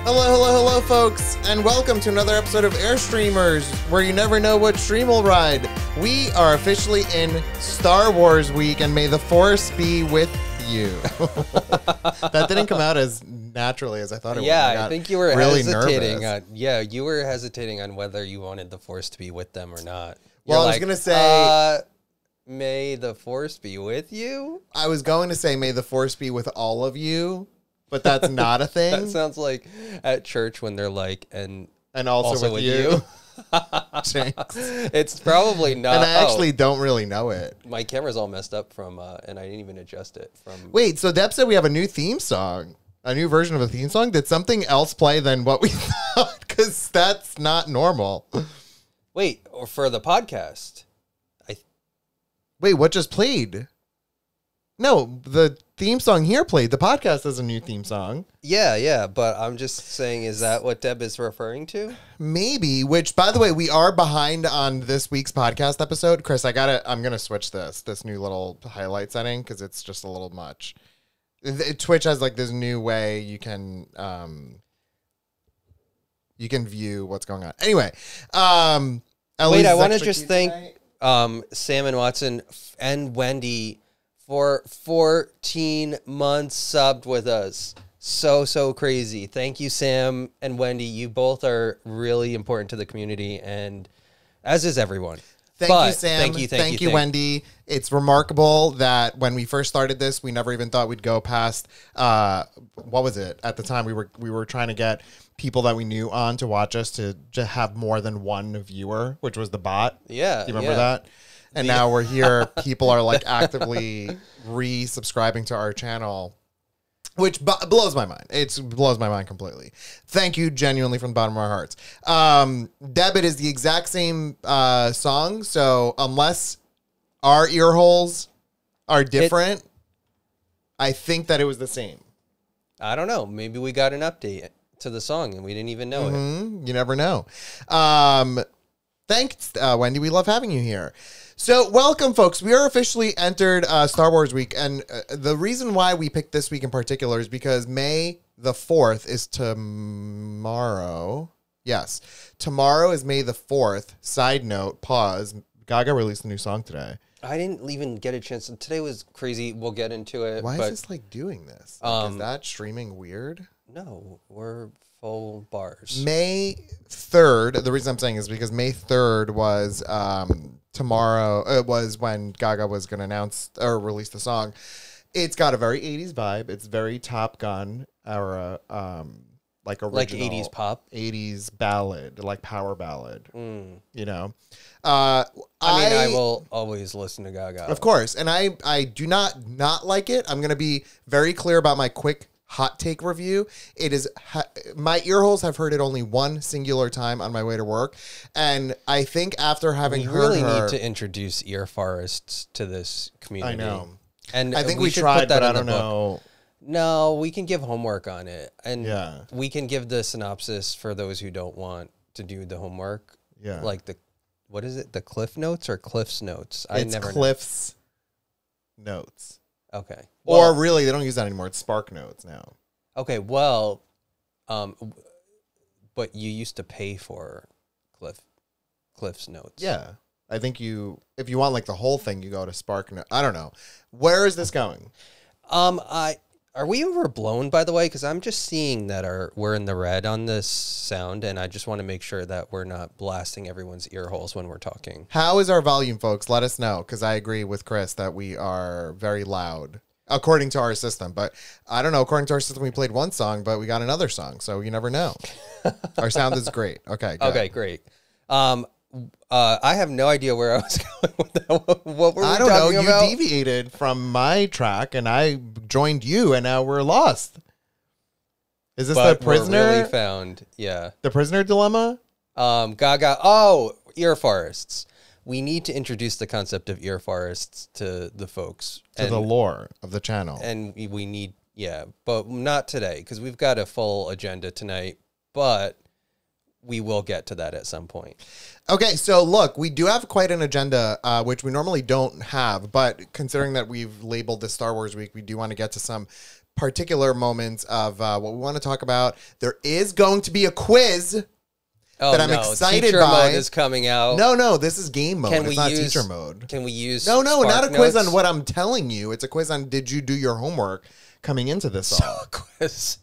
Hello, hello, hello, folks, and welcome to another episode of Airstreamers, where you never know what stream will ride. We are officially in Star Wars week, and may the Force be with you. That didn't come out as naturally as I thought it would. Yeah, I think you were really hesitating nervous. you were hesitating on whether you wanted the Force to be with them or not. Well, I was going to say... may the Force be with you? I was going to say, may the Force be with all of you, but that's not a thing. That sounds like at church when they're like, and also with you. Jinx. It's probably not. And I actually don't really know it. My camera's all messed up from, and I didn't even adjust it from. Wait, so Deb said we have a new theme song, a new version of a theme song. Did something else play than what we thought? Because that's not normal. Wait, or for the podcast? Wait, what just played? No, the theme song here played. The podcast has a new theme song. Yeah, but I'm just saying, is that what Deb is referring to? Maybe, which, by the way, we are behind on this week's podcast episode. Chris, I'm going to switch this new little highlight setting because it's just a little much. Twitch has like this new way you can view what's going on. Anyway, wait, I want to just thank Sam and Watson and Wendy for 14 months subbed with us. So crazy. Thank you, Sam and Wendy. You both are really important to the community, and as is everyone. Thank you, Sam. Thank you, Wendy. It's remarkable that when we first started this, we never even thought we'd go past, what was it? At the time, we were trying to get people that we knew on to watch us to have more than one viewer, which was the bot. Yeah. Do you remember that? And now we're here. People are like actively resubscribing to our channel, which blows my mind. It blows my mind completely. Thank you genuinely from the bottom of our hearts. Deb, it is the exact same song. So unless our ear holes are different, I think that it was the same. I don't know. Maybe we got an update to the song and we didn't even know it. You never know. Thanks, Wendy. We love having you here. So welcome, folks. We are officially entered Star Wars week. And the reason why we picked this week in particular is because May the 4th is tomorrow. Yes. Tomorrow is May the 4th. Side note, pause. Gaga released a new song today. I didn't even get a chance. Today was crazy. We'll get into it. Why is this like doing this? Like, is that streaming weird? No, we're full bars. May 3rd. The reason I'm saying is because May 3rd was tomorrow. It was when Gaga was going to announce or release the song. It's got a very 80s vibe. It's very Top Gun era, like original, like 80s pop, 80s ballad, like power ballad. You know, I mean, I will always listen to Gaga, of course, and I do not like it. I'm going to be very clear about my quick hot take review. It is my ear holes have heard it only one singular time on my way to work, and I think after having heard her, need to introduce Ear Forests to this community. I know, and I think we tried, but I don't know. No, we can give homework on it, and yeah, we can give the synopsis for those who don't want to do the homework. Yeah, like what is it? The Cliff Notes or Cliff's Notes? It's Cliff's Notes. Okay. Well, or really, they don't use that anymore. It's Spark Notes now. Okay, well, but you used to pay for Cliff's Notes. Yeah. I think if you want like the whole thing, you go to Spark Notes. I don't know. Where is this going? Are we overblown, by the way? Because I'm just seeing that we're in the red on this sound, and I just want to make sure that we're not blasting everyone's ear holes when we're talking. How is our volume, folks? Let us know, because I agree with Chris that we are very loud, according to our system. But I don't know. According to our system, we played one song, but we got another song, so you never know. Our sound is great. Okay, good. Okay, great. I have no idea where I was going with that. What were we I don't know. talking about? You deviated from my track, and I joined you, and now we're lost. Is this the prisoner? We're really found, yeah. The prisoner dilemma? Gaga. Oh, ear forests. We need to introduce the concept of ear forests to the folks. To the lore of the channel. And we need, yeah, but not today, because we've got a full agenda tonight. But we will get to that at some point. Okay, so look, we do have quite an agenda, which we normally don't have, but considering that we've labeled this Star Wars Week, we do want to get to some particular moments of what we want to talk about. There is going to be a quiz that I'm excited teacher by. Mode is coming out. No, this is game mode. It's not teacher mode. Can we use No, Spark not a quiz notes? on what I'm telling you. It's a quiz on did you do your homework coming into this all. Quiz.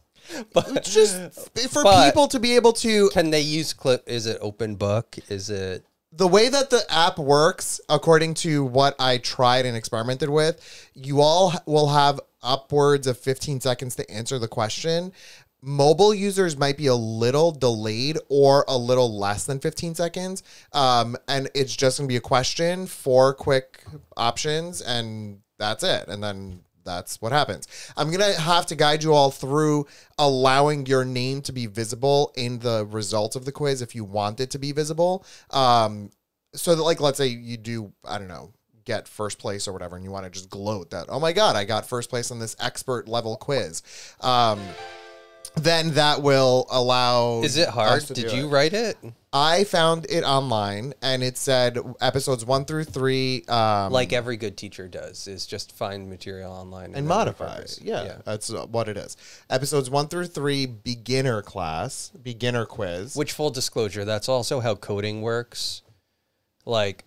But It's just for people to be able to... Can they use clip? Is it open book? Is it... The way that the app works, according to what I tried and experimented with, you all will have upwards of 15 seconds to answer the question. Mobile users might be a little delayed or a little less than 15 seconds. And it's just going to be a question, 4 quick options, and that's it. And then that's what happens. I'm going to have to guide you all through allowing your name to be visible in the results of the quiz if you want it to be visible. So that, like, let's say you do, I don't know, get first place or whatever, and you want to just gloat that, oh my God, I got first place on this expert level quiz. Then that will allow... Is it hard? Did you write it? I found it online, and it said episodes 1 through 3. Like every good teacher does, is just find material online. And modify it. Yeah, that's what it is. Episodes 1 through 3, beginner class, beginner quiz. Which, full disclosure, that's also how coding works. Like,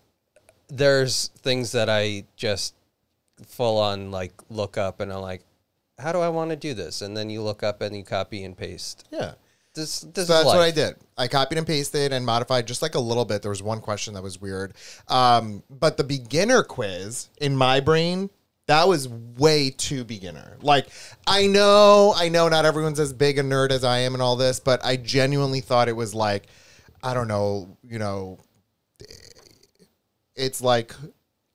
there's things that I just full on, like, look up, and I'm like, how do I want to do this? And then you look up and you copy and paste. Yeah. This so that's what I did. I copied and pasted and modified just like a little bit. There was one question that was weird. But the beginner quiz in my brain, that was way too beginner. Like, I know not everyone's as big a nerd as I am and all this, but I genuinely thought it was like, I don't know, it's like...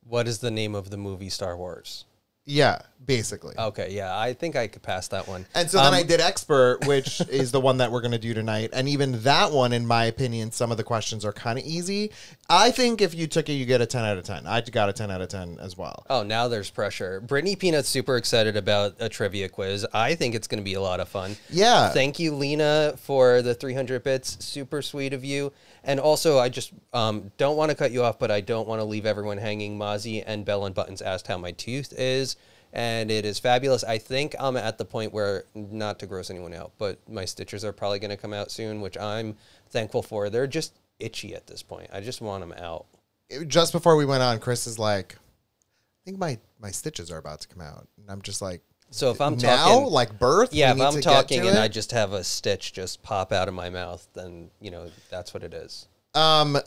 What is the name of the movie Star Wars? Yeah, basically. Okay, yeah, I think I could pass that one. And so then I did Expert, which is the one that we're going to do tonight. And even that one, in my opinion, some of the questions are kind of easy. I think if you took it, you get a 10 out of 10. I got a 10 out of 10 as well. Oh, now there's pressure. Brittany Peanut's super excited about a trivia quiz. I think it's going to be a lot of fun. Yeah. Thank you, Lena, for the 300 bits. Super sweet of you. And also, I just don't want to cut you off, but I don't want to leave everyone hanging. Mozzie and Bell and Buttons asked how my tooth is, and it is fabulous. I think I'm at the point where, not to gross anyone out, but my stitches are probably going to come out soon, which I'm thankful for. They're just itchy at this point. I just want them out. Just before we went on, Chris is like, I think my stitches are about to come out. And I'm just like, so if I'm now, talking, like birth, yeah, if I'm talking and I just have a stitch just pop out of my mouth, then that's what it is. A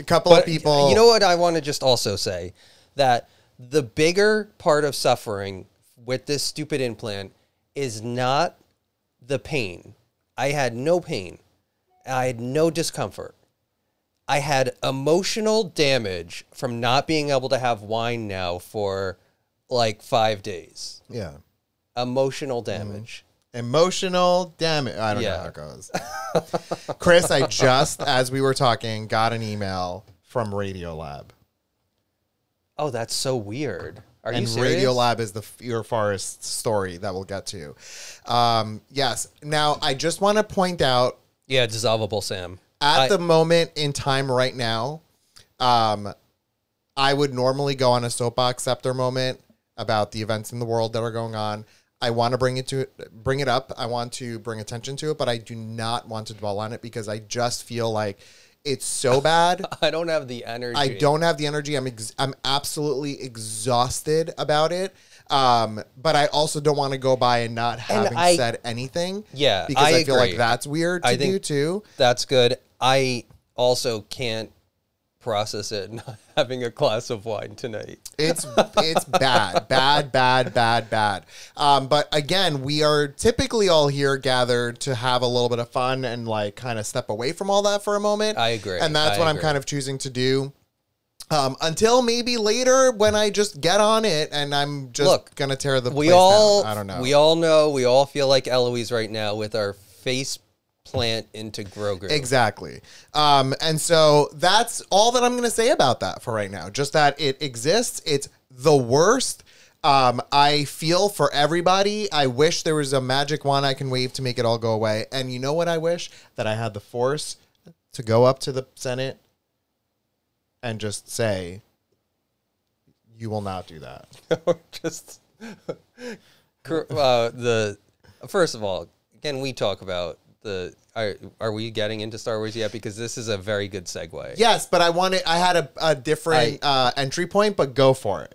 couple of people. You know what I want to just also say, that the bigger part of suffering with this stupid implant is not the pain. I had no pain. I had no discomfort. I had emotional damage from not being able to have wine now for like 5 days. Yeah. Emotional damage. Emotional damage. I don't know how it goes. Chris, I just, as we were talking, got an email from Radiolab. Oh, that's so weird. Are you serious? Radiolab is the Fear Forest story that we'll get to. Yes. Now, I just want to point out. Yeah, dissolvable Sam. At the moment in time right now, I would normally go on a soapbox scepter moment about the events in the world that are going on. I want to bring it up. I want to bring attention to it, but I do not want to dwell on it because I just feel like it's so bad. I don't have the energy. I don't have the energy. I'm absolutely exhausted about it. But I also don't want to go by and not having said anything. Yeah, because I feel like that's weird to do too. That's good. I also can't process it not having a glass of wine tonight. It's bad. But again, we are typically all here gathered to have a little bit of fun and like kind of step away from all that for a moment. I agree. And that's what I'm kind of choosing to do. Until maybe later when I just get on it and I'm just going to tear the place down. I don't know. We all know, we all feel like Eloise right now with our face plant into Grogu. Exactly. And so that's all that I'm going to say about that for right now. Just that it exists. It's the worst. I feel for everybody. I wish there was a magic wand I can wave to make it all go away. And you know what I wish? That I had the force to go up to the Senate and just say, you will not do that. Just first of all, can we talk about are we getting into Star Wars yet? Because this is a very good segue. Yes, but I had a different entry point, but go for it.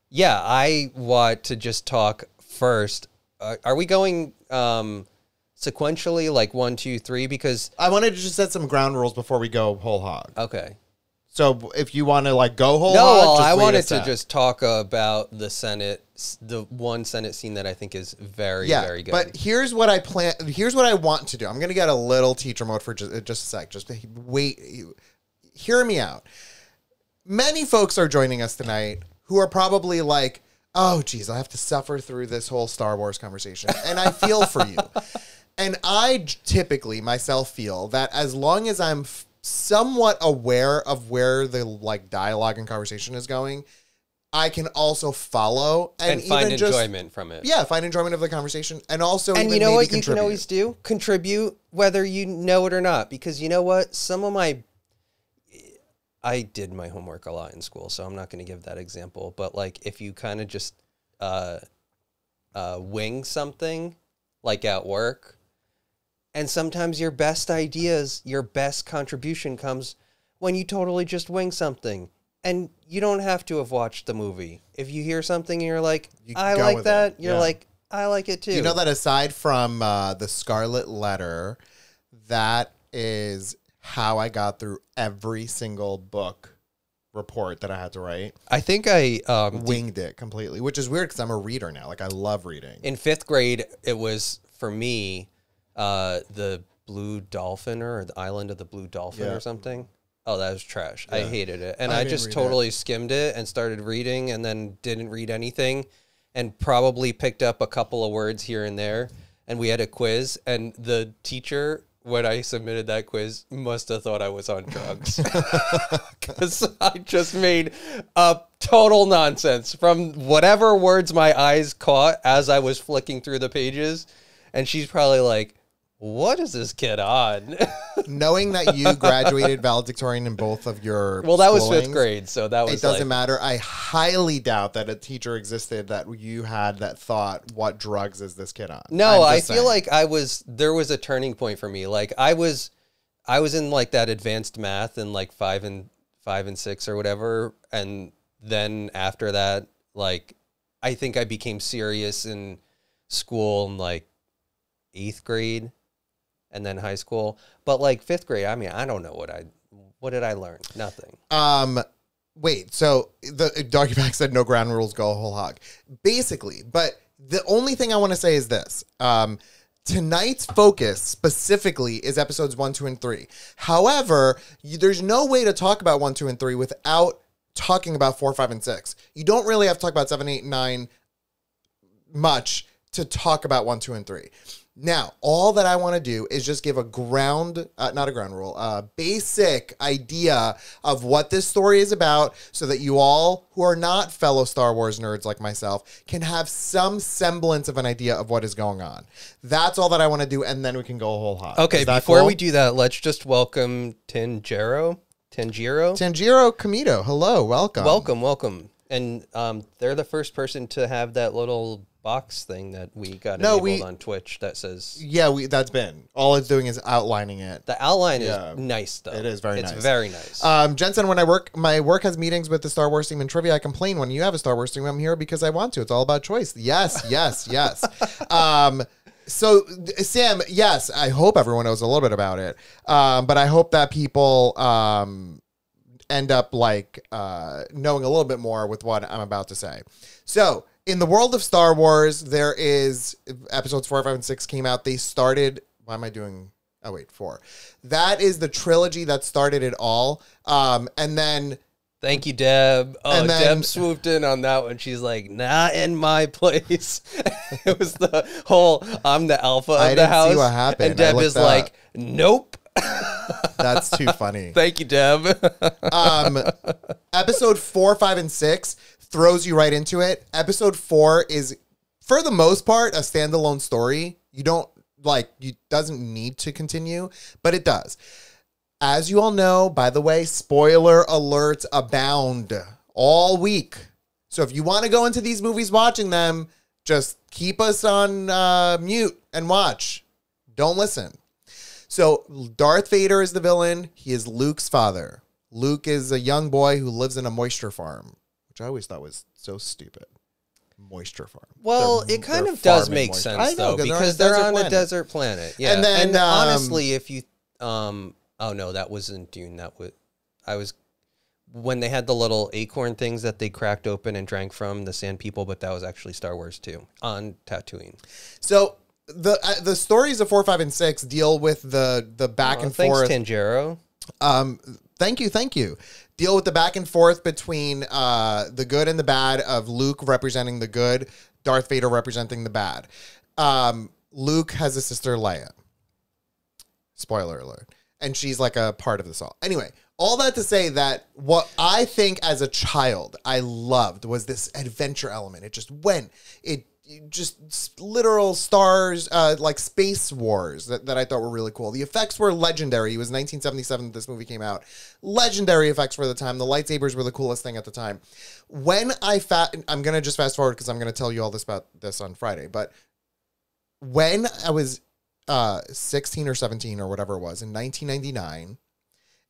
Yeah, I want to just talk first. Are we going sequentially, like 1, 2, 3? Because I wanted to just set some ground rules before we go whole hog. Okay. So if you want to like go whole hog, well, I wanted to just talk about the Senate, the one Senate scene that I think is very good. But here's what I plan. Here's what I want to do. I'm going to get a little teacher mode for just a sec. Just wait. Hear me out. Many folks are joining us tonight who are probably like, oh, geez, I have to suffer through this whole Star Wars conversation. And I feel for you. And I typically myself feel that as long as I'm somewhat aware of where the like dialogue and conversation is going, I can also follow and find enjoyment from it. Yeah, find enjoyment of the conversation, and also and you know what you can always do? Contribute, whether you know it or not. Because you know what, I did my homework a lot in school, so I'm not going to give that example. But like, if you kind of just wing something, like at work. And sometimes your best ideas, your best contribution comes when you totally just wing something. And you don't have to have watched the movie. If you hear something and you're like, I like that, you're like, I like it too. You know that aside from the Scarlet Letter, that is how I got through every single book report that I had to write. I think I winged it completely, which is weird because I'm a reader now. Like, I love reading. In 5th grade, it was, for me, the Blue Dolphin or the Island of the Blue Dolphin or something. Oh, that was trash. Yeah. I hated it. And I just totally skimmed it and started reading and then didn't read anything and probably picked up a couple of words here and there. And we had a quiz, and the teacher, when I submitted that quiz, must have thought I was on drugs. Because I just made up total nonsense from whatever words my eyes caught as I was flicking through the pages. And she's probably like, what is this kid on? Knowing that you graduated valedictorian in both of your Well, that was 5th grade, so that was it doesn't matter. I highly doubt that a teacher existed that you had that thought, what drugs is this kid on? No, I feel like there was a turning point for me. Like I was in like that advanced math in like 5 and 6 or whatever. And then after that, like, I think I became serious in school in like 8th grade. And then high school, but like 5th grade, I mean, I don't know what did I learn? Nothing. Wait, so the Doggy Bag said no ground rules, go whole hog. Basically, but the only thing I want to say is this. Tonight's focus specifically is episodes 1, 2, and 3. However, there's no way to talk about 1, 2, and 3 without talking about 4, 5, and 6. You don't really have to talk about 7, 8, 9 much to talk about 1, 2, and 3. Now, all that I want to do is just give a basic idea of what this story is about so that you all who are not fellow Star Wars nerds like myself can have some semblance of an idea of what is going on. That's all that I want to do, and then we can go whole hog. Okay, before we do that, let's just welcome Tanjiro Kamito. Hello, welcome. And they're the first person to have that little box thing that we got enabled on Twitch that says... Yeah, that's been. All it's doing is outlining it. The outline is nice, though. It is very nice. It's very nice. Jensen, when my work has meetings with the Star Wars team and trivia, I complain. When you have a Star Wars team, I'm here because I want to. It's all about choice. Yes. So, Sam, yes, I hope everyone knows a little bit about it. But I hope that people end up like knowing a little bit more with what I'm about to say. So, in the world of Star Wars, there is episodes 4, 5, and 6 came out. They started. Why am I doing? Oh, wait, 4. That is the trilogy that started it all. And then. Thank you, Deb. Oh, Deb swooped in on that one. She's like, not in my place. It was the whole, I'm the alpha of the house. See what happened. And Deb is like, nope. That's too funny. Thank you, Deb. Episode 4, 5, and 6 throws you right into it. Episode 4 is, for the most part, a standalone story. You don't doesn't need to continue, but it does. As you all know, by the way, spoiler alerts abound all week. So if you want to go into these movies watching them, just keep us on mute and watch. Don't listen. So Darth Vader is the villain. He is Luke's father. Luke is a young boy who lives in a moisture farm, which I always thought was so stupid. Moisture farm. Well, it kind of does make sense, though, because they're on a desert planet. Yeah, and then honestly, if you, oh no, that wasn't Dune. When they had the little acorn things that they cracked open and drank from, the Sand People, but that was actually Star Wars 2 on Tatooine. So the stories of 4, 5, and 6 deal with the back and forth. Thanks, Tanjiro. Thank you. Deal with the back and forth between the good and the bad of Luke representing the good, Darth Vader representing the bad. Luke has a sister, Leia. Spoiler alert. And she's like a part of this all. Anyway, all that to say that what I think as a child I loved was this adventure element. It just went. It just literal stars, like space wars that I thought were really cool. The effects were legendary. It was 1977 that this movie came out. Legendary effects for the time. The lightsabers were the coolest thing at the time. When I'm going to just fast forward because I'm going to tell you all this about this on Friday. But when I was 16 or 17 or whatever it was in 1999,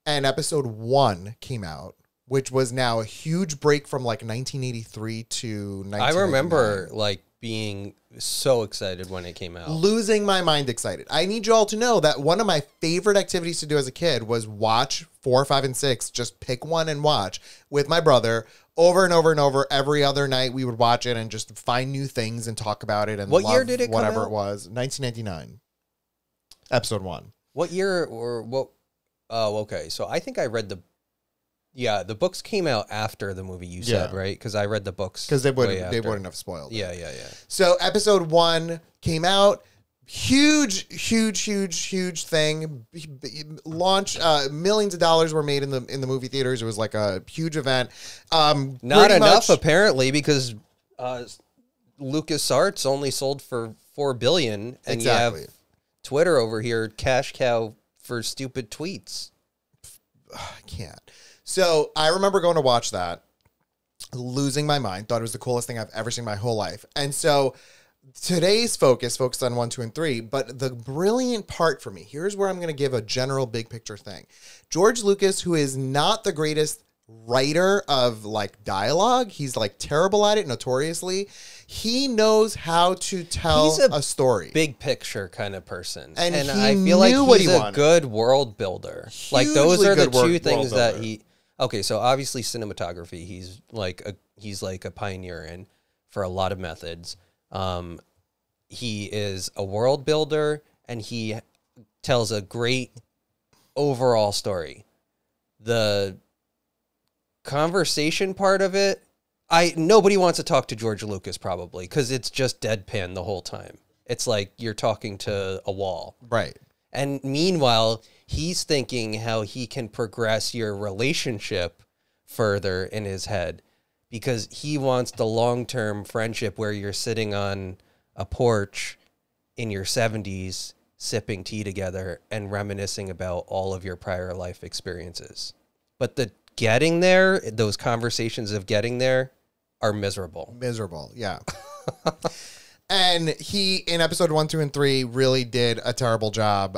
and episode 1 came out, which was now a huge break from like 1983 to 1999. I remember like being so excited when it came out. Losing my mind excited. I need you all to know that one of my favorite activities to do as a kid was watch 4, 5, and 6. Just pick one and watch with my brother over and over and over. Every other night we would watch it and just find new things and talk about it. And what year did it come out? Whatever it was. 1999. Episode 1. What year or what? Oh, okay. So I think I read the books came out after the movie, you said, right? Because I read the books. Because they wouldn't have spoiled it. Yeah. So episode 1 came out. Huge thing. Launch, millions of dollars were made in the movie theaters. It was like a huge event. Not enough, apparently, because LucasArts only sold for $4 billion, and exactly. You have Twitter over here, cash cow for stupid tweets. I can't. So I remember going to watch that, losing my mind, thought it was the coolest thing I've ever seen in my whole life. And so today's focused on 1, 2, and 3, but the brilliant part for me, here's where I'm going to give a general big picture thing. George Lucas, who is not the greatest writer of like dialogue, he's like terrible at it notoriously. He knows how to tell a story. Big picture kind of person. And I feel like he's a good world builder. Like those are the two things that he... Okay, so obviously cinematography, he's like a pioneer in for a lot of methods. He is a world builder, and he tells a great overall story. The conversation part of it, nobody wants to talk to George Lucas probably because it's just deadpan the whole time. It's like you're talking to a wall. Right. And meanwhile, he's thinking how he can progress your relationship further in his head because he wants the long-term friendship where you're sitting on a porch in your 70s, sipping tea together and reminiscing about all of your prior life experiences. But the getting there, those conversations of getting there are miserable. Yeah. And he, in episode 1, 2, and 3, really did a terrible job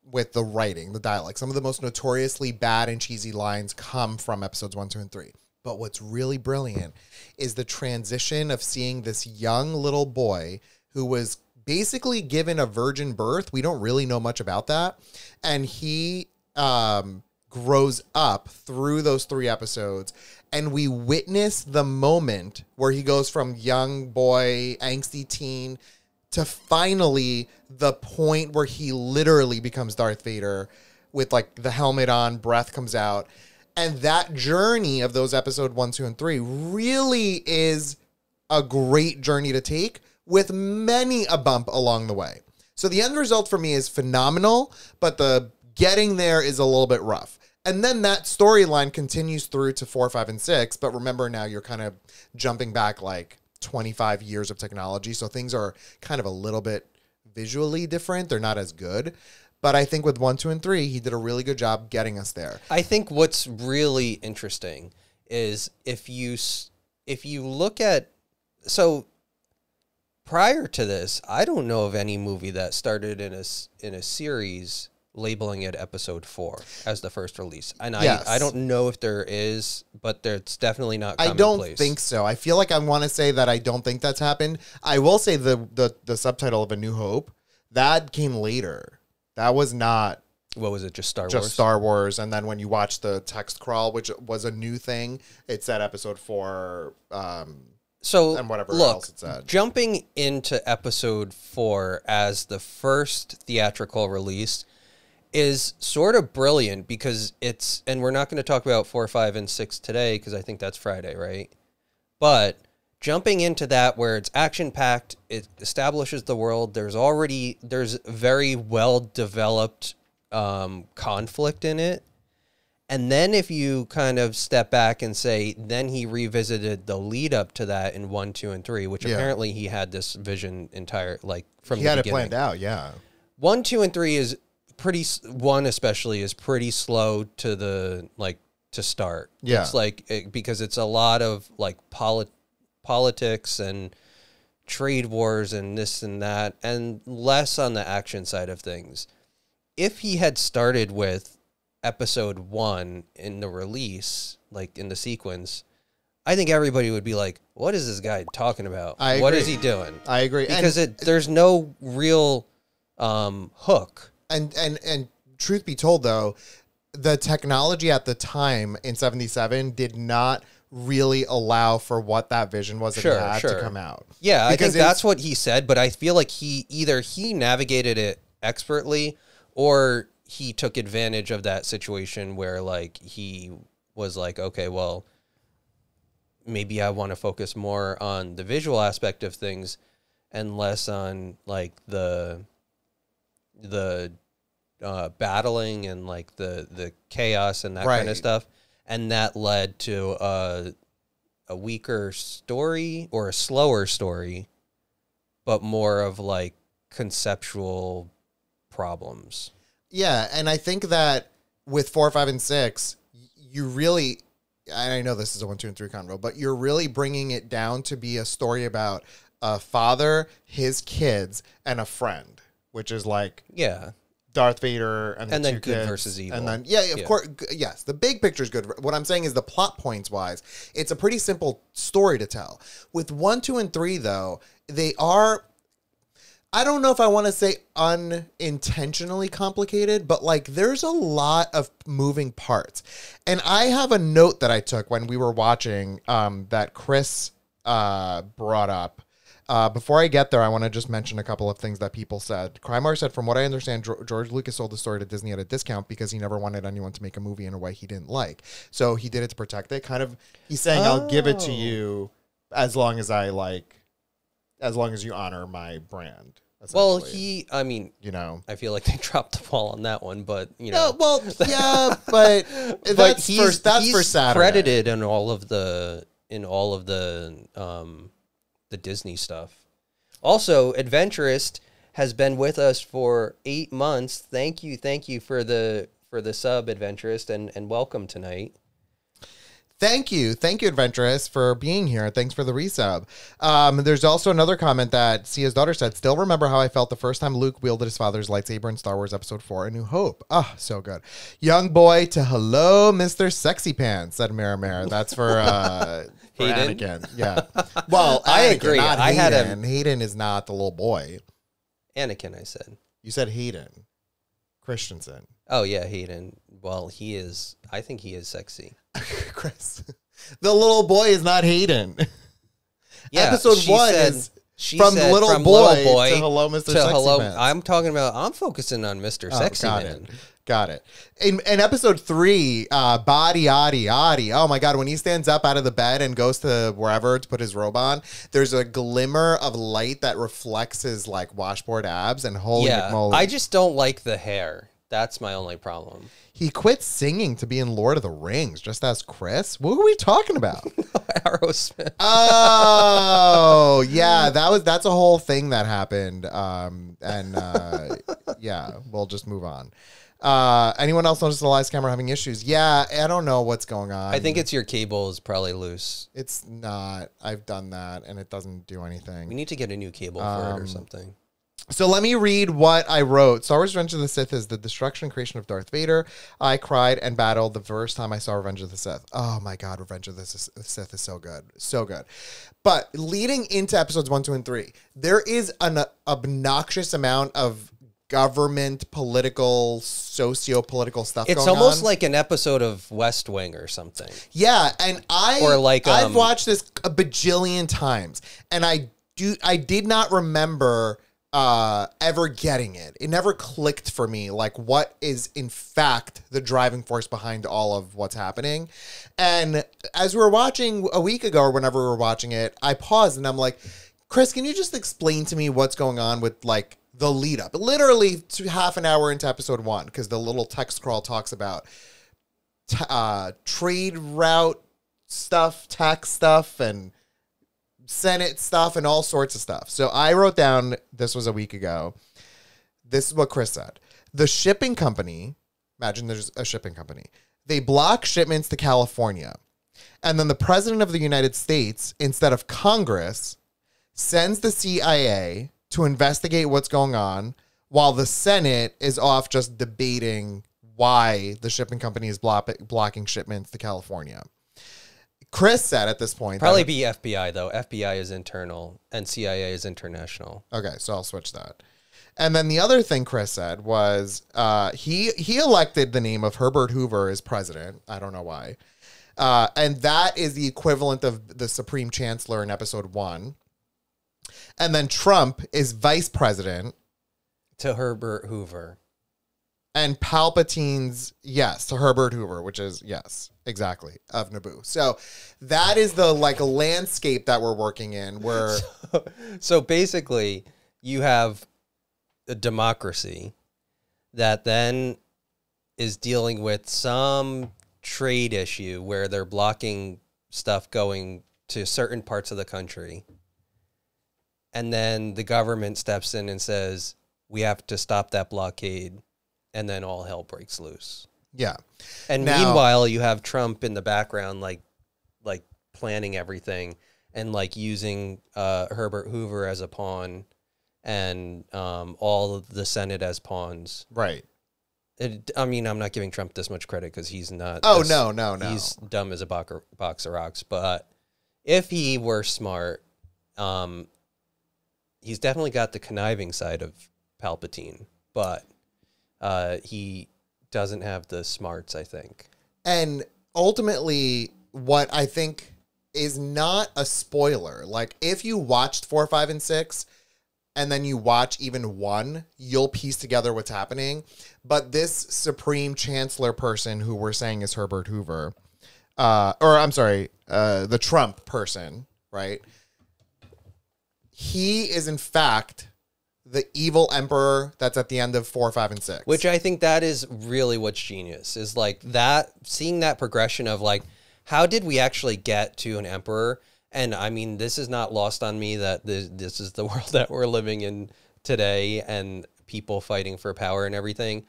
with the writing, the dialogue. Some of the most notoriously bad and cheesy lines come from episodes 1, 2, and 3. But what's really brilliant is the transition of seeing this young little boy who was basically given a virgin birth. We don't really know much about that. And he grows up through those 3 episodes, and we witness the moment where he goes from young boy, angsty teen, to finally the point where he literally becomes Darth Vader with like the helmet on, breath comes out. And that journey of those episode 1, 2, and 3 really is a great journey to take with many a bump along the way. So the end result for me is phenomenal, but the getting there is a little bit rough. And then that storyline continues through to 4, 5, and 6. But remember, now you're kind of jumping back like 25 years of technology. So things are kind of a little bit visually different. They're not as good. But I think with 1, 2, and 3, he did a really good job getting us there. I think what's really interesting is if you look at, so prior to this, I don't know of any movie that started in a series labeling it episode 4 as the first release. And yes. I don't know if there is, but it's definitely not commonplace. I don't think so. I feel like I want to say that I don't think that's happened. I will say the subtitle of A New Hope, that came later. That was not... What was it, just Star Wars? Just Star Wars. And then when you watch the text crawl, which was a new thing, it said episode 4... and whatever else it said. Jumping into episode 4 as the first theatrical release is sort of brilliant because it's, and we're not going to talk about 4, 5, and 6 today because I think that's Friday, right? But jumping into that where it's action-packed, it establishes the world, there's very well-developed conflict in it. And then if you kind of step back and say, then he revisited the lead up to that in 1, 2, and 3, which apparently he had this vision from the beginning. He had it planned out, yeah. 1, 2, and 3 is one especially is pretty slow to start. Yeah. It's because it's a lot of politics and trade wars and this and that, and less on the action side of things. If he had started with episode 1 in the release, in the sequence, I think everybody would be like, what is this guy talking about? What is he doing? I agree. Because there's no real hook. And truth be told, though, the technology at the time in 77 did not really allow for what that vision was that he had to come out. Yeah, because I think that's what he said, but I feel like he navigated it expertly or he took advantage of that situation where he was like, okay, well, maybe I want to focus more on the visual aspect of things and less on the battling and the chaos and that kind of stuff. And that led to a weaker story or a slower story, but more of conceptual problems. Yeah, and I think that with 4, 5, and 6, you really, and I know this is a 1, 2, and 3 convo, but you're really bringing it down to be a story about a father, his kids, and a friend, which is Darth Vader and then two good kids, versus evil. And then of course, yes, the big picture is good. What I'm saying is the plot points wise, it's a pretty simple story to tell. With 1, 2, and 3, though, they are, I don't know if I want to say unintentionally complicated, but there's a lot of moving parts. And I have a note that I took when we were watching that Chris brought up. Before I get there, I want to just mention a couple of things that people said. Crymar said, from what I understand, George Lucas sold the story to Disney at a discount because he never wanted anyone to make a movie in a way he didn't like. So he did it to protect it. Kind of, he's saying, I'll give it to you as long as as long as you honor my brand. Well, I feel like they dropped the ball on that one, but but that's for Saturday. Credited in all of the Disney stuff. Also, Adventurist has been with us for 8 months. Thank you for the sub, Adventurist, and welcome tonight. Thank you, Adventurous, for being here. Thanks for the resub. There's also another comment that Sia's daughter said, still remember how I felt the first time Luke wielded his father's lightsaber in Star Wars Episode 4, A New Hope. Oh, so good. Young boy to hello, Mr. Sexy Pants, said Mara. That's for Anakin. Yeah. Well, I agree. Hayden is not the little boy. Anakin, I said. You said Hayden Christensen. Oh, yeah, Hayden. Well, he is. I think he is sexy. Chris, the little boy is not Hayden. Yeah, Episode 1 is from little boy to hello, Mr. Sexy Man. I'm focusing on Mr. Sexy Man. Got it. In episode 3, Body Adi. Oh my God, when he stands up out of the bed and goes to wherever to put his robe on, there's a glimmer of light that reflects his washboard abs, and holy McMoly. I just don't like the hair. That's my only problem. He quit singing to be in Lord of the Rings. Just as Chris. What are we talking about? Aerosmith. Oh, yeah. That's a whole thing that happened. Yeah, we'll just move on. Anyone else notice the live camera having issues? Yeah, I don't know what's going on. I think it's your cable is probably loose. It's not. I've done that, and it doesn't do anything. We need to get a new cable for it or something. So let me read what I wrote. Star Wars Revenge of the Sith is the destruction and creation of Darth Vader. I cried and battled the first time I saw Revenge of the Sith. Oh my God, Revenge of the Sith is so good. So good. But leading into episodes 1, 2, and 3, there is an obnoxious amount of government, political, socio-political stuff going on. It's almost like an episode of West Wing or something. Yeah, and I've watched this a bajillion times, and I did not remember ever getting it. It never clicked for me, like what is in fact the driving force behind all of what's happening. And as we were watching a week ago or whenever we were watching it, I paused and I'm like, Chris, can you just explain to me what's going on with like the lead up? Literally to half an hour into episode 1, because the little text scroll talks about trade route stuff, tax stuff, and Senate stuff and all sorts of stuff. So I wrote down, this was a week ago. This is what Chris said. The shipping company, imagine there's a shipping company. They block shipments to California. And then the president of the United States, instead of Congress, sends the CIA to investigate what's going on while the Senate is off just debating why the shipping company is blocking shipments to California. Chris said at this point... Probably be FBI, though. FBI is internal, and CIA is international. Okay, so I'll switch that. And then the other thing Chris said was he elected the name of Herbert Hoover as president. I don't know why. And that is the equivalent of the Supreme Chancellor in episode 1. And then Trump is vice president. To Herbert Hoover. And Palpatine's, yes, to Herbert Hoover, which is, yes, exactly, of Naboo. So that is the, like, landscape that we're working in where... So basically, you have a democracy that then is dealing with some trade issue where they're blocking stuff going to certain parts of the country. And then the government steps in and says, we have to stop that blockade. And then all hell breaks loose. Yeah. And meanwhile, you have Trump in the background, like planning everything and like using Herbert Hoover as a pawn and all of the Senate as pawns. Right. I mean, I'm not giving Trump this much credit because he's not. Oh, no. He's dumb as a box of rocks. But if he were smart, he's definitely got the conniving side of Palpatine. But he doesn't have the smarts, I think. And ultimately, what I think is not a spoiler, like if you watched 4, 5, and 6, and then you watch even 1, you'll piece together what's happening. But this Supreme Chancellor person who we're saying is Herbert Hoover, the Trump person, right? He is in fact the evil emperor that's at the end of 4, 5, and 6. Which I think that is really what's genius, is like that, seeing that progression of like, how did we actually get to an emperor? And I mean, this is not lost on me that this is the world that we're living in today and people fighting for power and everything.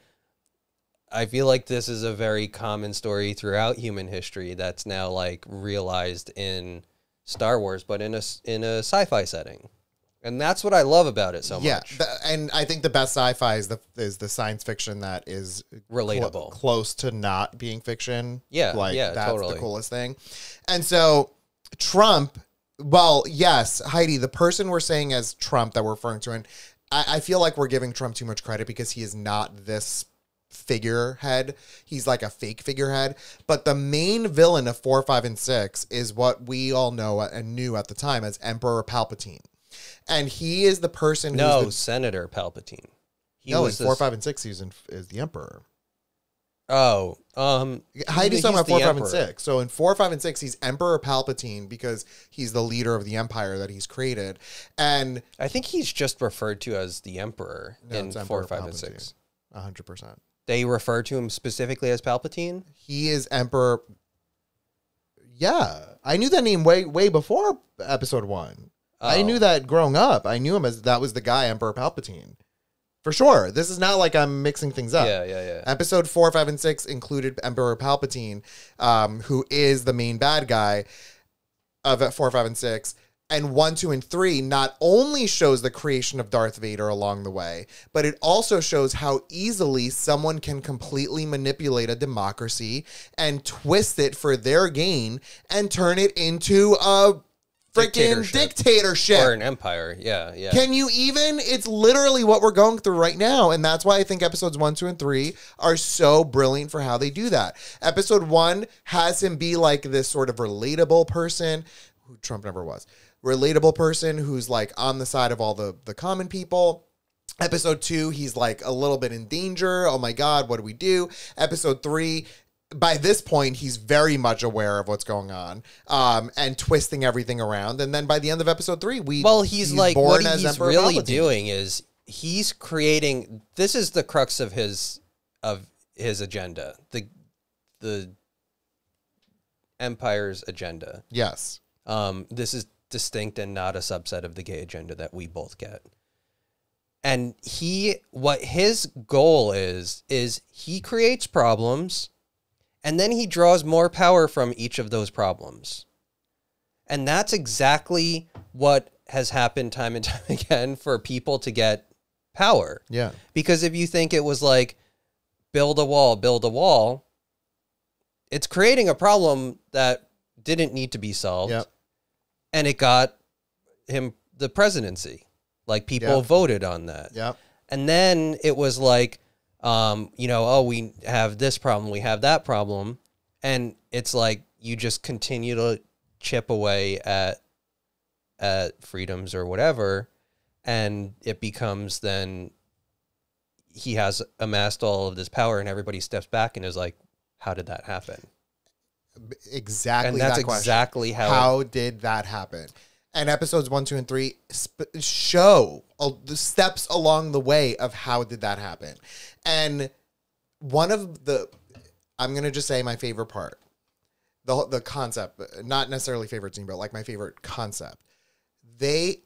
I feel like this is a very common story throughout human history that's now like realized in Star Wars, but in a sci-fi setting. And that's what I love about it so much. Yeah, and I think the best sci-fi is the science fiction that is relatable, close to not being fiction. Yeah, that's totally the coolest thing. And so Trump, well, yes, Heidi, the person we're saying as Trump that we're referring to, and I feel like we're giving Trump too much credit because he is not this figurehead. He's like a fake figurehead. But the main villain of 4, 5, and 6 is what we all know and knew at the time as Emperor Palpatine. And he is the person who's Senator Palpatine. In 4, 5, and 6 is the Emperor. Oh, Heidi's talking about 4, 5, and 6. So in 4, 5, and 6, he's Emperor Palpatine because he's the leader of the empire that he's created. And I think he's just referred to as the Emperor in 4, 5, and 6. 100%. they refer to him specifically as Palpatine? He is Emperor. Yeah, I knew that name way before episode 1. Oh. I knew that growing up. I knew him as that was the guy, Emperor Palpatine. For sure. This is not like I'm mixing things up. Yeah. Episode 4, 5, and 6 included Emperor Palpatine, who is the main bad guy of 4, 5, and 6. And 1, 2, and 3 not only shows the creation of Darth Vader along the way, but it also shows how easily someone can completely manipulate a democracy and twist it for their gain and turn it into a freaking dictatorship. Or an empire. Yeah. Can you even? It's literally what we're going through right now. And that's why I think episodes 1, 2, and 3 are so brilliant for how they do that. Episode 1 has him be like this sort of relatable person, who Trump never was. Relatable person who's like on the side of all the common people. Episode 2, he's like a little bit in danger. Oh my God, what do we do? Episode 3, by this point, he's very much aware of what's going on, and twisting everything around. And then by the end of episode 3, he's like, what he's really doing is he's creating. This is the crux of his agenda, the Empire's agenda. Yes. This is distinct and not a subset of the gay agenda that we both get. And what his goal is he creates problems, and then he draws more power from each of those problems. And that's exactly what has happened time and time again for people to get power. Yeah. Because if you think it was like, build a wall, it's creating a problem that didn't need to be solved. Yep. And it got him the presidency. Like, people voted on that. Yep. And then it was like, we have this problem, we have that problem. And it's like, you just continue to chip away at freedoms or whatever. And it becomes then he has amassed all of this power, and everybody steps back and is like, how did that happen? Exactly. And that's exactly how did that happen? And episodes 1, 2, and 3 show the steps along the way of how did that happen. And one of I'm going to just say my favorite part, the concept, not necessarily favorite scene, but like my favorite concept. The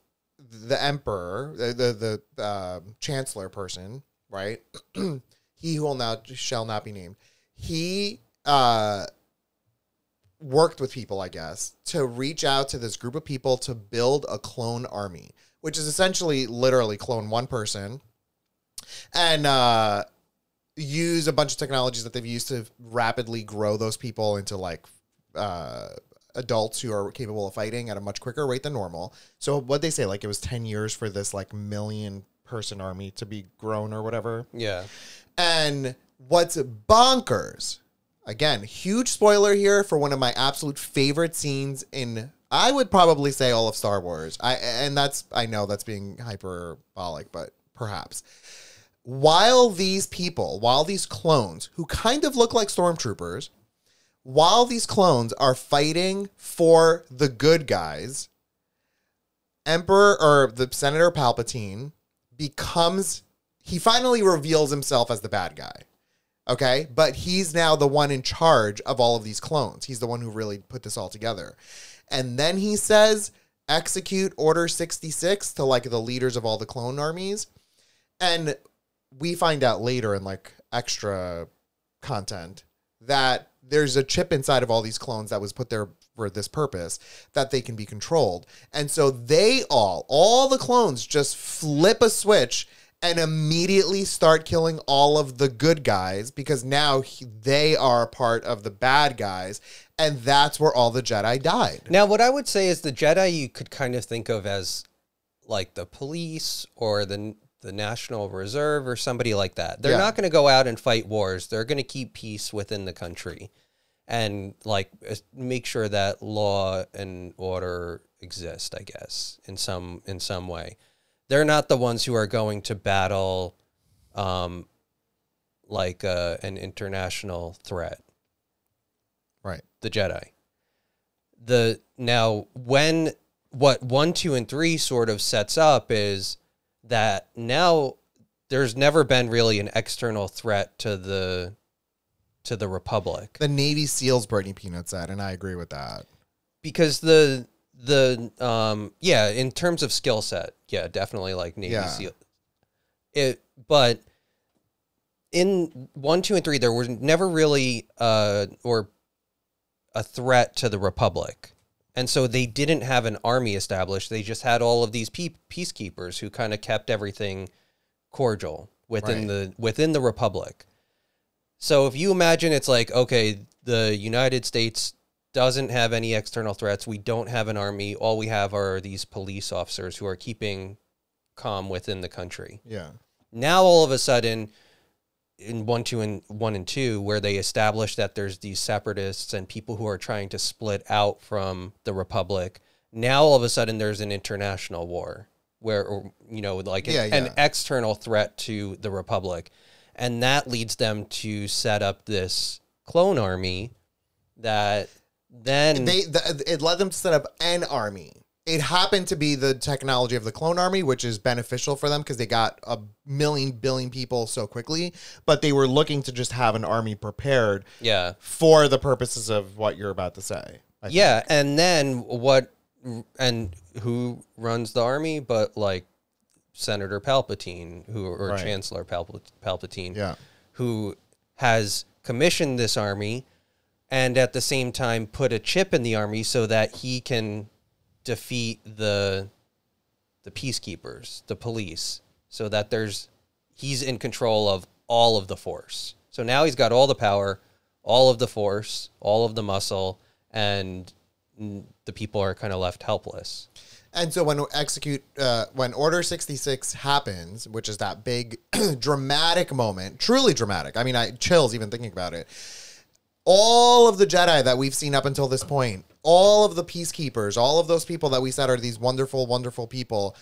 emperor, the chancellor person, right? He who shall not be named. He worked with people, I guess, to reach out to this group of people to build a clone army, which is essentially literally clone one person and use a bunch of technologies that they've used to rapidly grow those people into like adults who are capable of fighting at a much quicker rate than normal. So what'd they say? Like it was 10 years for this like 1 million person army to be grown or whatever. Yeah. And what's bonkers, again, huge spoiler here for one of my absolute favorite scenes in, I would probably say, all of Star Wars. I know that's being hyperbolic, but perhaps. While these clones, who kind of look like stormtroopers, while these clones are fighting for the good guys, the Senator Palpatine he finally reveals himself as the bad guy. Okay, but he's now the one in charge of all of these clones. He's the one who really put this all together. And then he says, execute Order 66 to like the leaders of all the clone armies. And we find out later in like extra content that there's a chip inside of all these clones that was put there for this purpose, that they can be controlled. And so they all the clones just flip a switch and immediately start killing all of the good guys because now they are part of the bad guys. And that's where all the Jedi died. Now, what I would say is the Jedi you could kind of think of as like the police or the National Reserve or somebody like that. They're not going to go out and fight wars. They're going to keep peace within the country and like make sure that law and order exist, I guess, in some way. They're not the ones who are going to battle like an international threat. Right. The Jedi. Now, what 1, 2, and 3 sort of sets up is that now there's never been really an external threat to the Republic. The Navy SEALs, Brittany Peanut said, and I agree with that. Because in terms of skill set, yeah, definitely like Navy SEAL. But in 1, 2, and 3, there was never really a threat to the Republic. And so they didn't have an army established. They just had all of these peacekeepers who kind of kept everything cordial within the Republic. So if you imagine it's like, okay, the United States doesn't have any external threats. We don't have an army. All we have are these police officers who are keeping calm within the country. Yeah. Now all of a sudden, in 1, 2, 2, where they establish that there's these separatists and people who are trying to split out from the Republic. Now all of a sudden there's an international war where, like an external threat to the Republic. And that leads them to set up this clone army that then... It led them to set up an army. It happened to be the technology of the clone army, which is beneficial for them because they got a billion people so quickly. But they were looking to just have an army prepared for the purposes of what you're about to say. I think. And then who runs the army? But like Senator Palpatine, Chancellor Palpatine, who has commissioned this army and at the same time put a chip in the army so that he can defeat the peacekeepers, the police, so that he's in control of all of the force. So now he's got all the power, all of the force, all of the muscle, and the people are kind of left helpless. And so when Order 66 happens, which is that big dramatic moment, truly dramatic. I mean, I chills even thinking about it. All of the Jedi that we've seen up until this point, all of the peacekeepers, all of those people that we said are these wonderful, wonderful people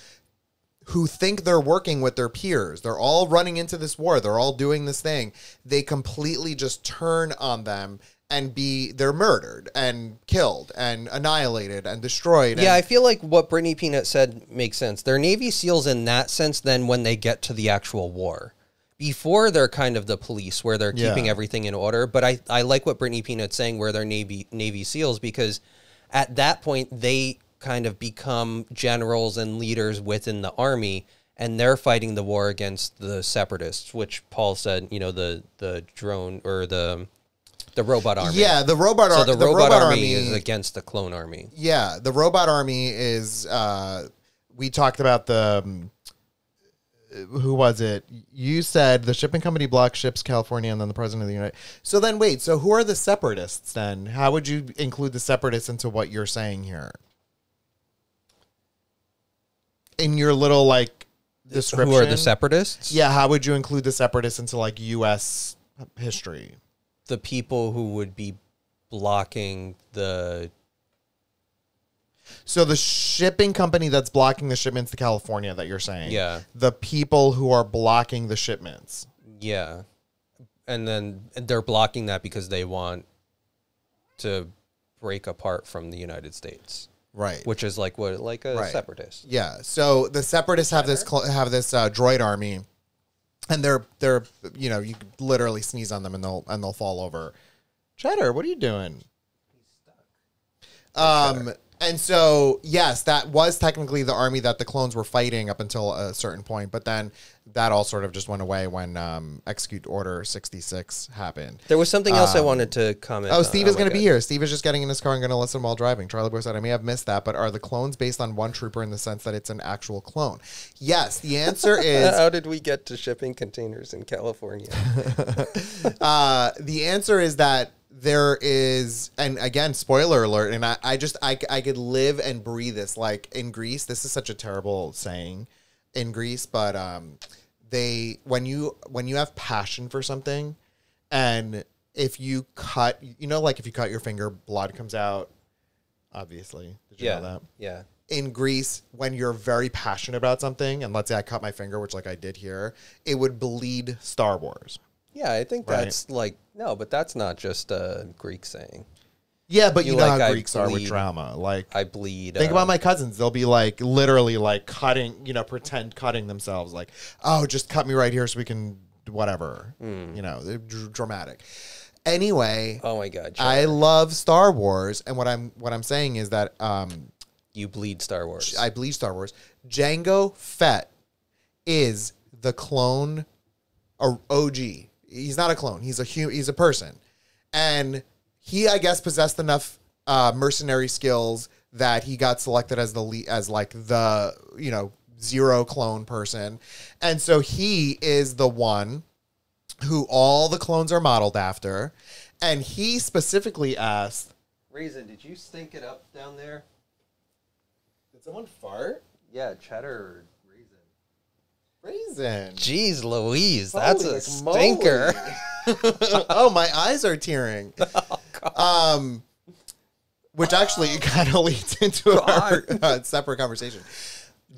who think they're working with their peers. They're all running into this war. They're all doing this thing. They completely just turn on them and they're murdered and killed and annihilated and destroyed. Yeah, I feel like what Brittany Peanut said makes sense. They're Navy SEALs in that sense then when they get to the actual war. Before they're kind of the police where they're keeping everything in order. But I like what Brittany Peanut's saying where they're Navy SEALs because at that point they kind of become generals and leaders within the army and they're fighting the war against the separatists, which Paul said, the drone or the robot army. Yeah, the robot army. So the robot army is against the clone army. Yeah, the robot army is, we talked about who was it? You said the shipping company blocked ships, California, and then the president of the United. So then wait, so who are the separatists then? How would you include the separatists into what you're saying here? In your little description. Who are the separatists? Yeah, how would you include the separatists into US history? The people who would be blocking the... So the shipping company that's blocking the shipments to California that you're saying. Yeah. The people who are blocking the shipments. Yeah. And then they're blocking that because they want to break apart from the United States. Right. Which is like a separatist. Yeah. So the separatists have this droid army and they're you could literally sneeze on them and they'll fall over. Cheddar, what are you doing? He's stuck. And so, yes, that was technically the army that the clones were fighting up until a certain point. But then that all sort of just went away when Execute Order 66 happened. There was something else I wanted to comment on. Oh, Steve is going to be here. Steve is just getting in his car and going to listen while driving. Charlie Boy said, I may have missed that, but are the clones based on one trooper in the sense that it's an actual clone? Yes, the answer is... How did we get to shipping containers in California? The answer is that there is, and again, spoiler alert, and I could live and breathe this. Like in Greece, this is such a terrible saying in Greece, but when you have passion for something, and if you cut, if you cut your finger, blood comes out. Obviously, did you know that? Yeah. In Greece, when you're very passionate about something, and let's say I cut my finger, which I did here, it would bleed Star Wars. Yeah, I think that's no, but that's not just a Greek saying. Yeah, but you know like, how Greeks are with drama. Like, I bleed. Think about my cousins. They'll be like literally like cutting, pretend cutting themselves. Like, oh, just cut me right here so we can whatever. They're dramatic. Anyway. Oh my God. I love Star Wars, and what I'm saying is that you bleed Star Wars. I bleed Star Wars. Jango Fett is the clone or OG. He's not a clone. He's a person, and he, I guess, possessed enough mercenary skills that he got selected as the zero clone person. And so he is the one who all the clones are modeled after. And he specifically asked, Raisin, did you stink it up down there? Did someone fart? Yeah, cheddar or Raisin. Jeez Louise, that's a stinker. Oh, my eyes are tearing. Oh, which actually kind of leads into our separate conversation.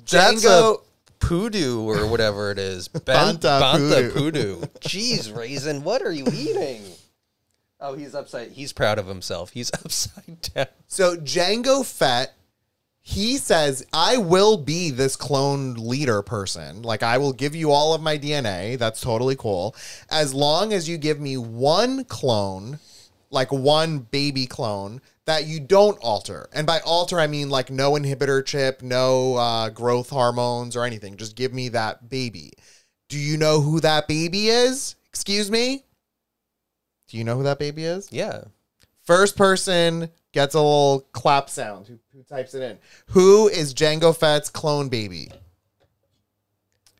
That's a poodoo or whatever it is. Banta poodoo. Jeez, Raisin, what are you eating? Oh, he's proud of himself. He's upside down. So Jango Fett, he says, I will be this clone leader person. Like, I will give you all of my DNA. That's totally cool. As long as you give me one clone, like one baby clone, that you don't alter. And by alter, I mean like no inhibitor chip, no growth hormones or anything. Just give me that baby. Do you know who that baby is? Excuse me? Do you know who that baby is? Yeah. First person gets a little clap sound. Who types it in? Who is Jango Fett's clone baby?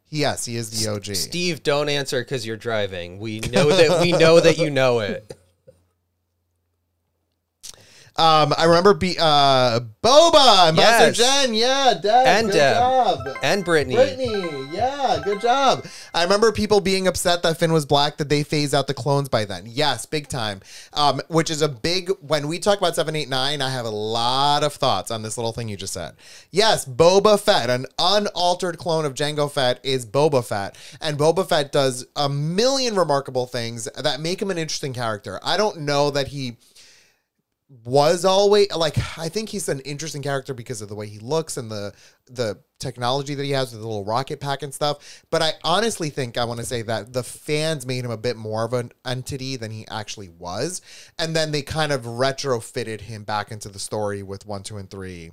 Yes, he is the OG. Steve, don't answer because you're driving. We know that you know it. I remember Boba and Master Jen, Deb, and good Deb, job. And Brittany, yeah, good job. I remember people being upset that Finn was black. Did they phase out the clones by then? Yes, big time. Which is a big. When we talk about 789, I have a lot of thoughts on this little thing you just said. Yes, Boba Fett, an unaltered clone of Jango Fett, is Boba Fett, and Boba Fett does a million remarkable things that make him an interesting character. I don't know that he was always like, I think he's an interesting character because of the way he looks and the technology that he has with the little rocket pack and stuff. But I honestly think I want to say that the fans made him a bit more of an entity than he actually was. And then they kind of retrofitted him back into the story with 1, 2, and 3.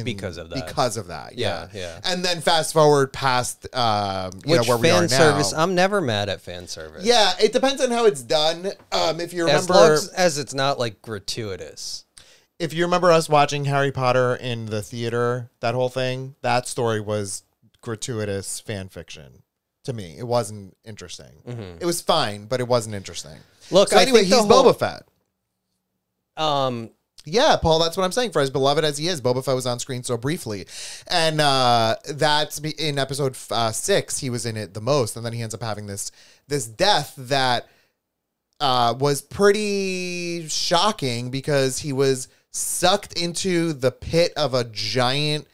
Because of that. Yeah. Yeah. And then fast forward past, where we are now. Service, I'm never mad at fan service. Yeah, it depends on how it's done. If you remember, as long as it's not like gratuitous. If you remember us watching Harry Potter in the theater, that whole thing, that story was gratuitous fan fiction. To me, it wasn't interesting. Mm-hmm. It was fine, but it wasn't interesting. Look, so anyway, he's Boba Fett. Yeah, Paul, that's what I'm saying. For as beloved as he is, Boba Fett was on screen so briefly. And that's in episode 6, he was in it the most. And then he ends up having this death that was pretty shocking because he was sucked into the pit of a giant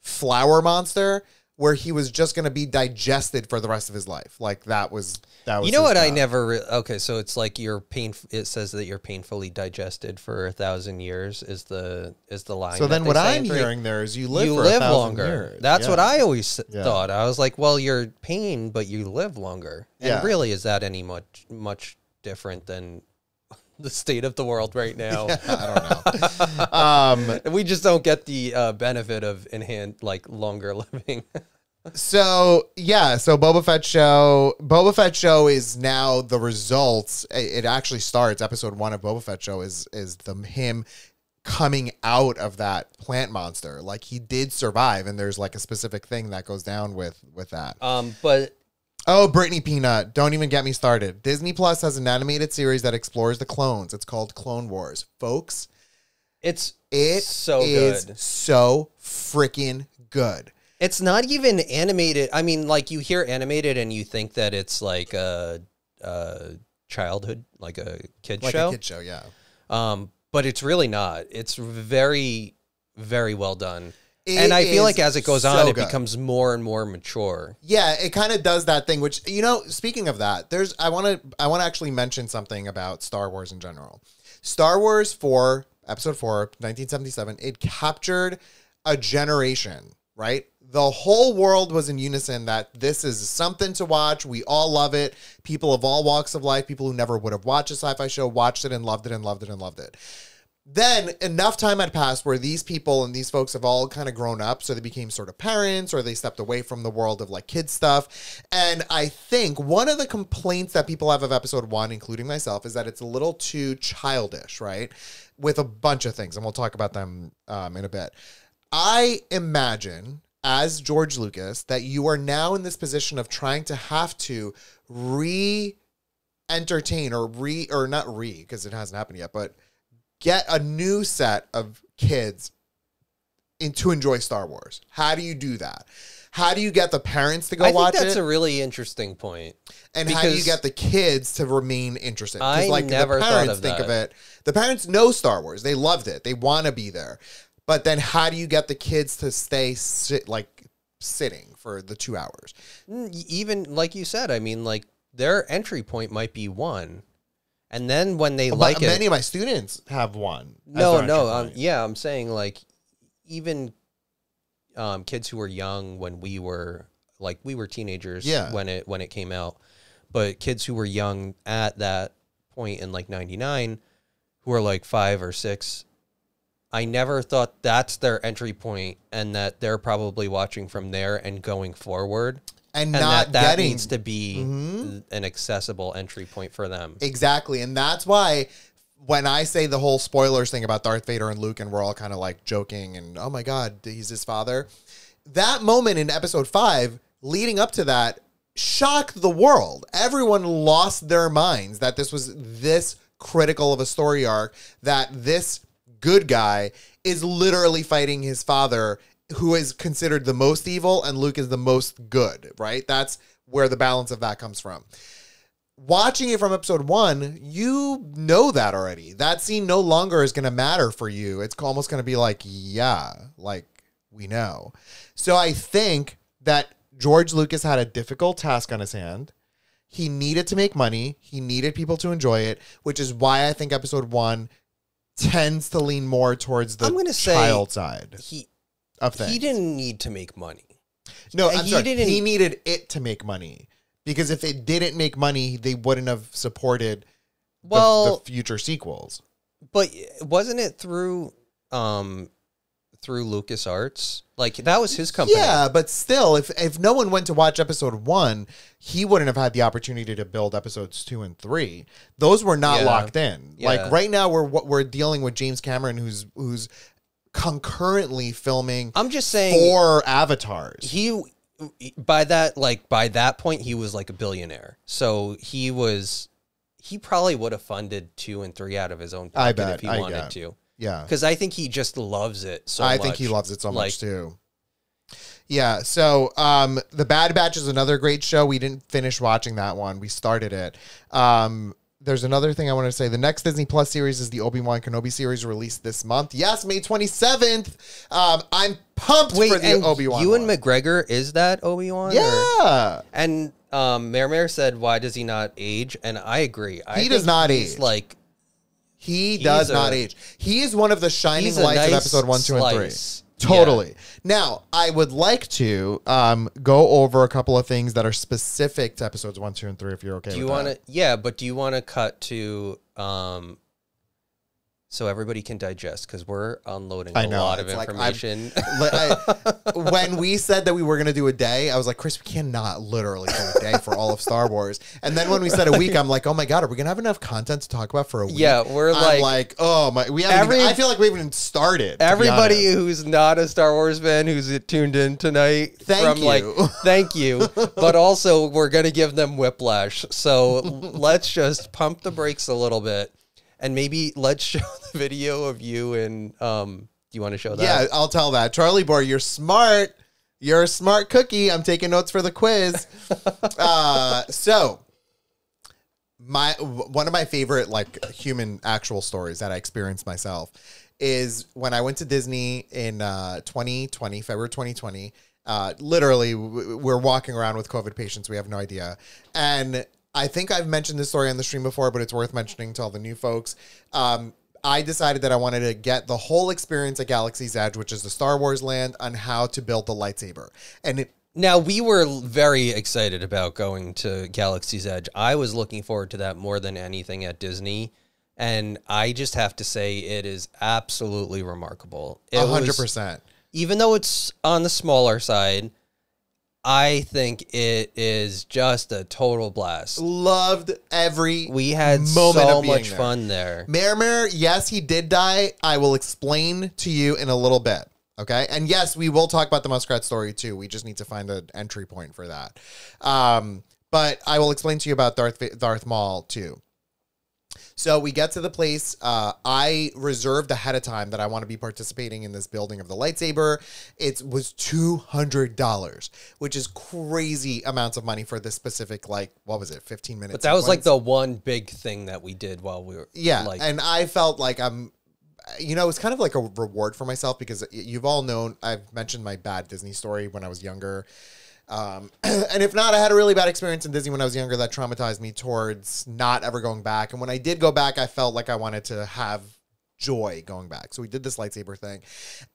flower monster where he was just going to be digested for the rest of his life. Like that was you know what? I never. Okay, so it's like it says that you're painfully digested for 1,000 years. Is the line? So then, what I'm hearing there is you live for 1,000 longer. Years. That's what I always thought. I was like, well, you're pain, but you live longer. And really, is that any much different than the state of the world right now? I don't know. We just don't get the benefit of longer living. So Boba Fett show is now the results. It actually starts. Episode 1 of Boba Fett show is him coming out of that plant monster. Like he did survive, and there's like a specific thing that goes down with that. But oh, Brittany Peanut, don't even get me started. Disney Plus has an animated series that explores the clones. It's called Clone Wars, folks. It is so freaking good. It's not even animated. I mean, like you hear animated and you think that it's like a childhood, like a kid show. Like a kid show, yeah. But it's really not. It's very, very well done. And I feel like as it goes on, it becomes more and more mature. Yeah, it kind of does that thing, which, speaking of that, I want to actually mention something about Star Wars in general. Star Wars for episode 4, 1977, it captured a generation, right? The whole world was in unison that this is something to watch. We all love it. People of all walks of life, people who never would have watched a sci-fi show, watched it and loved it and loved it and loved it. Then enough time had passed where these people and these folks have all kind of grown up. So they became sort of parents, or they stepped away from the world of like kids stuff. And I think one of the complaints that people have of episode 1, including myself, is that it's a little too childish, right? With a bunch of things. And we'll talk about them in a bit. I imagine, as George Lucas, that you are now in this position of trying to have to entertain or not because it hasn't happened yet, but get a new set of kids to enjoy Star Wars. How do you do that? How do you get the parents to go watch it? That's a really interesting point. And how do you get the kids to remain interested? I never thought of that. Think of it. The parents know Star Wars. They loved it. They want to be there. But then how do you get the kids to stay sitting for the 2 hours? Even like you said, I mean, like their entry point might be 1. And then when they like it, many of my students have 1. I'm saying like even kids who were young when we were teenagers when it came out, but kids who were young at that point in like 99 who are like 5 or 6, I never thought that's their entry point and that they're probably watching from there and going forward. And not that needs to be an accessible entry point for them. Exactly. And that's why when I say the whole spoilers thing about Darth Vader and Luke, and we're all kind of like joking and, oh my God, he's his father. That moment in episode 5 leading up to that shocked the world. Everyone lost their minds that this was this critical of a story arc, that this good guy is literally fighting his father, who is considered the most evil, and Luke is the most good, right? That's where the balance of that comes from. Watching it from episode 1, you know that already. That scene no longer is going to matter for you. It's almost going to be like, yeah, like we know. So I think that George Lucas had a difficult task on his hand. He needed to make money. He needed people to enjoy it, which is why I think episode 1 tends to lean more towards the child side. He didn't need to make money. No, I'm sorry. He needed it to make money. Because if it didn't make money, they wouldn't have supported the future sequels. But wasn't it through LucasArts? Like, that was his company. Yeah, but still, if no one went to watch episode 1, he wouldn't have had the opportunity to build episodes 2 and 3. Those were not locked in. Yeah. Like, right now, we're dealing with James Cameron, who's concurrently filming, I'm just saying, 4 Avatars. By that point he was like a billionaire, so he probably would have funded 2 and 3 out of his own pocket if he wanted to. Yeah, because I think he just loves it so much. I think he loves it so much too. Yeah, so The Bad Batch is another great show. We didn't finish watching that one. We started it. There's another thing I want to say. The next Disney Plus series is the Obi-Wan Kenobi series, released this month. Yes, May 27th. I'm pumped for the Obi-Wan. Ewan McGregor is that Obi-Wan? Yeah. And Mare said, why does he not age? And I agree. He does not age. He does not age. He is one of the shining lights of episode 1, 2, and 3. Totally. Yeah. Now, I would like to go over a couple of things that are specific to episodes 1, 2, and 3, if you're okay with that. Yeah, but do you want to cut to so everybody can digest, because we're unloading a lot of information. When we said that we were going to do a day, I was like, Chris, we cannot literally do a day for all of Star Wars. And then when we said a week, I'm like, oh my God, are we going to have enough content to talk about for a week? Yeah, I'm like, oh my, I feel like we haven't even started. Everybody who's not a Star Wars fan who's tuned in tonight, thank you. But also, we're going to give them whiplash. So let's just pump the brakes a little bit. And maybe let's show the video of you and, do you want to show that? Yeah, I'll tell that. Charlie Boy, you're smart. You're a smart cookie. I'm taking notes for the quiz. So, one of my favorite, human actual stories that I experienced myself is when I went to Disney in February 2020. Literally, we're walking around with COVID patients. We have no idea. And I think I've mentioned this story on the stream before, but it's worth mentioning to all the new folks. I decided that I wanted to get the whole experience at Galaxy's Edge, which is the Star Wars land, on how to build the lightsaber. And now, we were very excited about going to Galaxy's Edge. I was looking forward to that more than anything at Disney. And I just have to say it is absolutely remarkable. 100%. Even though it's on the smaller side, I think it is just a total blast. Loved every We had moment so of being much there. fun there. Merrimer, yes, he did die. I will explain to you in a little bit. Okay. And yes, we will talk about the Muskrat story too. We just need to find an entry point for that. But I will explain to you about Darth Maul too. So we get to the place. I reserved ahead of time that I want to be participating in this building of the lightsaber. It was $200, which is crazy amounts of money for this specific, like, what was it, 15 minutes? But that was like the one big thing that we did while we were. Yeah. Like, and I felt like it's kind of like a reward for myself because you've all known, I've mentioned my bad Disney story when I was younger. And if not, I had a really bad experience in Disney when I was younger that traumatized me towards not ever going back. And when I did go back, I felt like I wanted to have joy going back. So we did this lightsaber thing.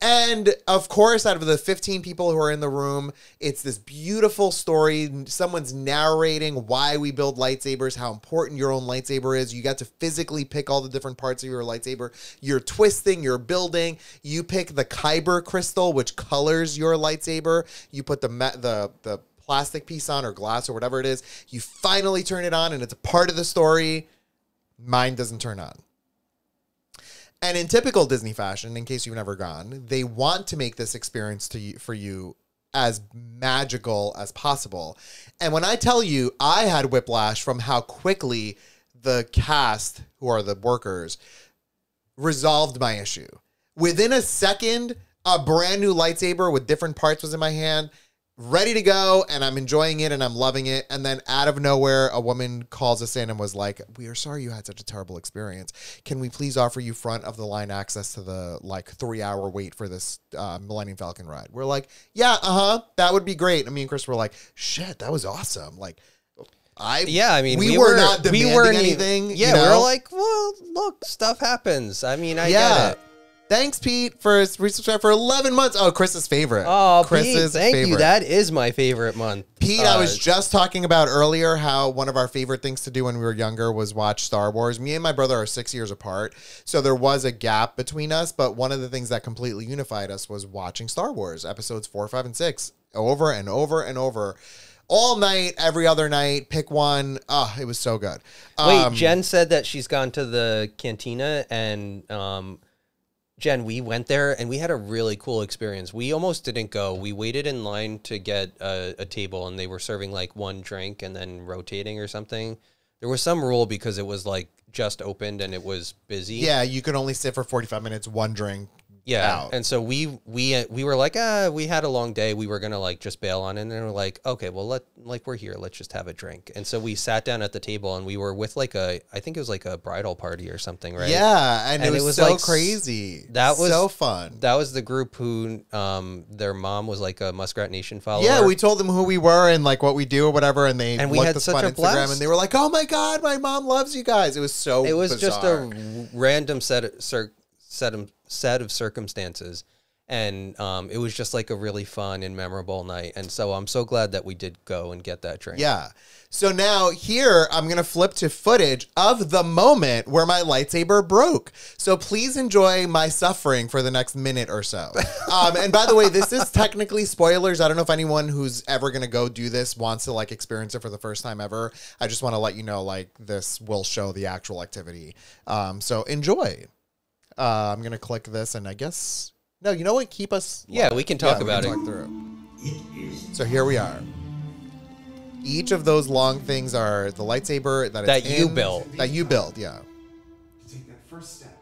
And of course, out of the 15 people who are in the room, it's this beautiful story. Someone's narrating why we build lightsabers, how important your own lightsaber is. You got to physically pick all the different parts of your lightsaber. You're twisting, you're building. You pick the Kyber crystal, which colors your lightsaber. You put the plastic piece on or glass or whatever it is. You finally turn it on and it's a part of the story. Mine doesn't turn on. And in typical Disney fashion, in case you've never gone, they want to make this experience for you as magical as possible. And when I tell you, I had whiplash from how quickly the cast, who are the workers, resolved my issue. Within a second, a brand new lightsaber with different parts was in my hand, ready to go, and I'm enjoying it and I'm loving it. And then out of nowhere, a woman calls us in and was like, "We are sorry you had such a terrible experience. Can we please offer you front of the line access to the 3-hour wait for this Millennium Falcon ride?" We're like, "Yeah, that would be great." And me and Chris were like, "Shit, that was awesome." Like, we were not demanding anything. Yeah, we were like, well, look, stuff happens. I mean, I get it. Thanks, Pete, for resubscribing for 11 months. Oh, Chris's favorite. Oh, Chris's Pete, thank you. That is my favorite month. Pete, I was just talking about earlier how one of our favorite things to do when we were younger was watch Star Wars. Me and my brother are 6 years apart, so there was a gap between us, but one of the things that completely unified us was watching Star Wars, episodes 4, 5, and 6, over and over and over. All night, every other night, pick one. Oh, it was so good. Wait, Jen said that she's gone to the cantina and... Jen, we went there and we had a really cool experience. We almost didn't go. We waited in line to get a table and they were serving like one drink and then rotating or something. There was some rule because it was like just opened and it was busy. Yeah, you could only sit for 45 minutes, one drink. Yeah, out. And so we were like, we had a long day. We were gonna like just bail on it, and then we're like, okay, well we're here, let's just have a drink. And so we sat down at the table, and we were with I think it was like a bridal party or something, right? Yeah, and it was so like, crazy. That was so fun. That was the group who, their mom was like a Muskrat Nation follower. Yeah, we told them who we were and like what we do or whatever, and they we had us on Instagram, and they were like, "Oh my god, my mom loves you guys." It was so. It was bizarre. Just a random set of circumstances, and it was just like a really fun and memorable night. And so I'm so glad that we did go and get that drink. Yeah. So now here I'm gonna flip to footage of the moment where my lightsaber broke. So please enjoy my suffering for the next minute or so. And by the way, this is technically spoilers. I don't know if anyone who's ever gonna go do this wants to like experience it for the first time ever. I just want to let you know like this will show the actual activity. So enjoy. I'm going to click this, and I guess... No, you know what? Keep us... Yeah, we can talk about it. So here we are. Each of those long things are the lightsaber that you built. That you build, yeah. Take that first step.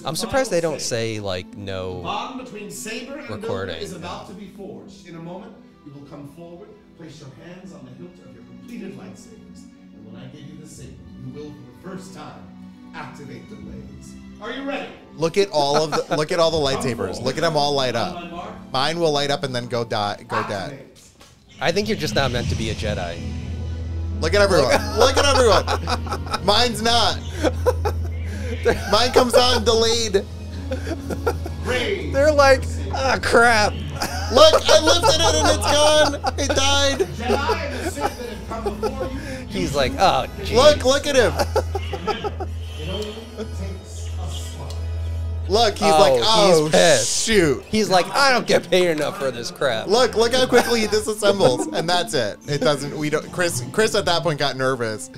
I'm surprised they don't say, like, no bond between saber and recording is about to be forged. In a moment, you will come forward, place your hands on the hilt of your completed lightsabers, and when I give you the saber, you will, for the first time, activate the blaze. Are you ready? Look at all of the lightsabers. Look at them all light up. Mine will light up and then go dead. I think you're just not meant to be a Jedi. Look at everyone. Look at everyone. Mine's not. Mine comes on delayed. They're like, ah, crap. Look, I lifted it and it's gone. It died. Jedi and the Sith that have come before you. He's like, oh, geez. Look at him. It only takes a spark. Look, he's Oh, like, he's oh, pissed. shoot. He's like, I don't get paid enough for this crap. Look how quickly he disassembles. And that's it. It doesn't, we don't, Chris at that point got nervous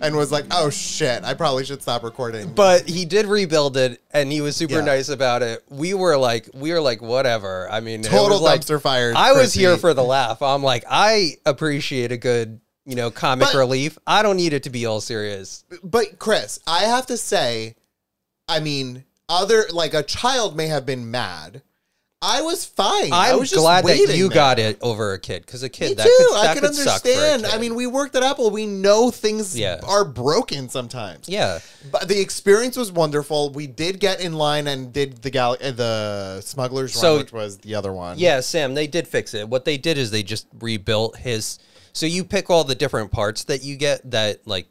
and was like, oh shit, I probably should stop recording. But he did rebuild it, and he was super Yeah. nice about it. We were like, whatever. I mean, it Total was like, dumpster fire. I was Chrissy. here for the laugh. I'm like, I appreciate a good, comic But- relief. I don't need it to be all serious. But Chris, I have to say, I mean, a child may have been mad. I was fine. I I'm was just glad that waiting you there. got it over a kid, because a kid Me that too. could, I that can could suck for a understand. kid. I mean, we worked at Apple. We know things Yeah. are broken sometimes. yeah. But the experience was wonderful. We did get in line and did the Smuggler's So- Run, which was the other one. Yeah, Sam, they did fix it. What they did is they just rebuilt his. So you pick all the different parts that you get, that like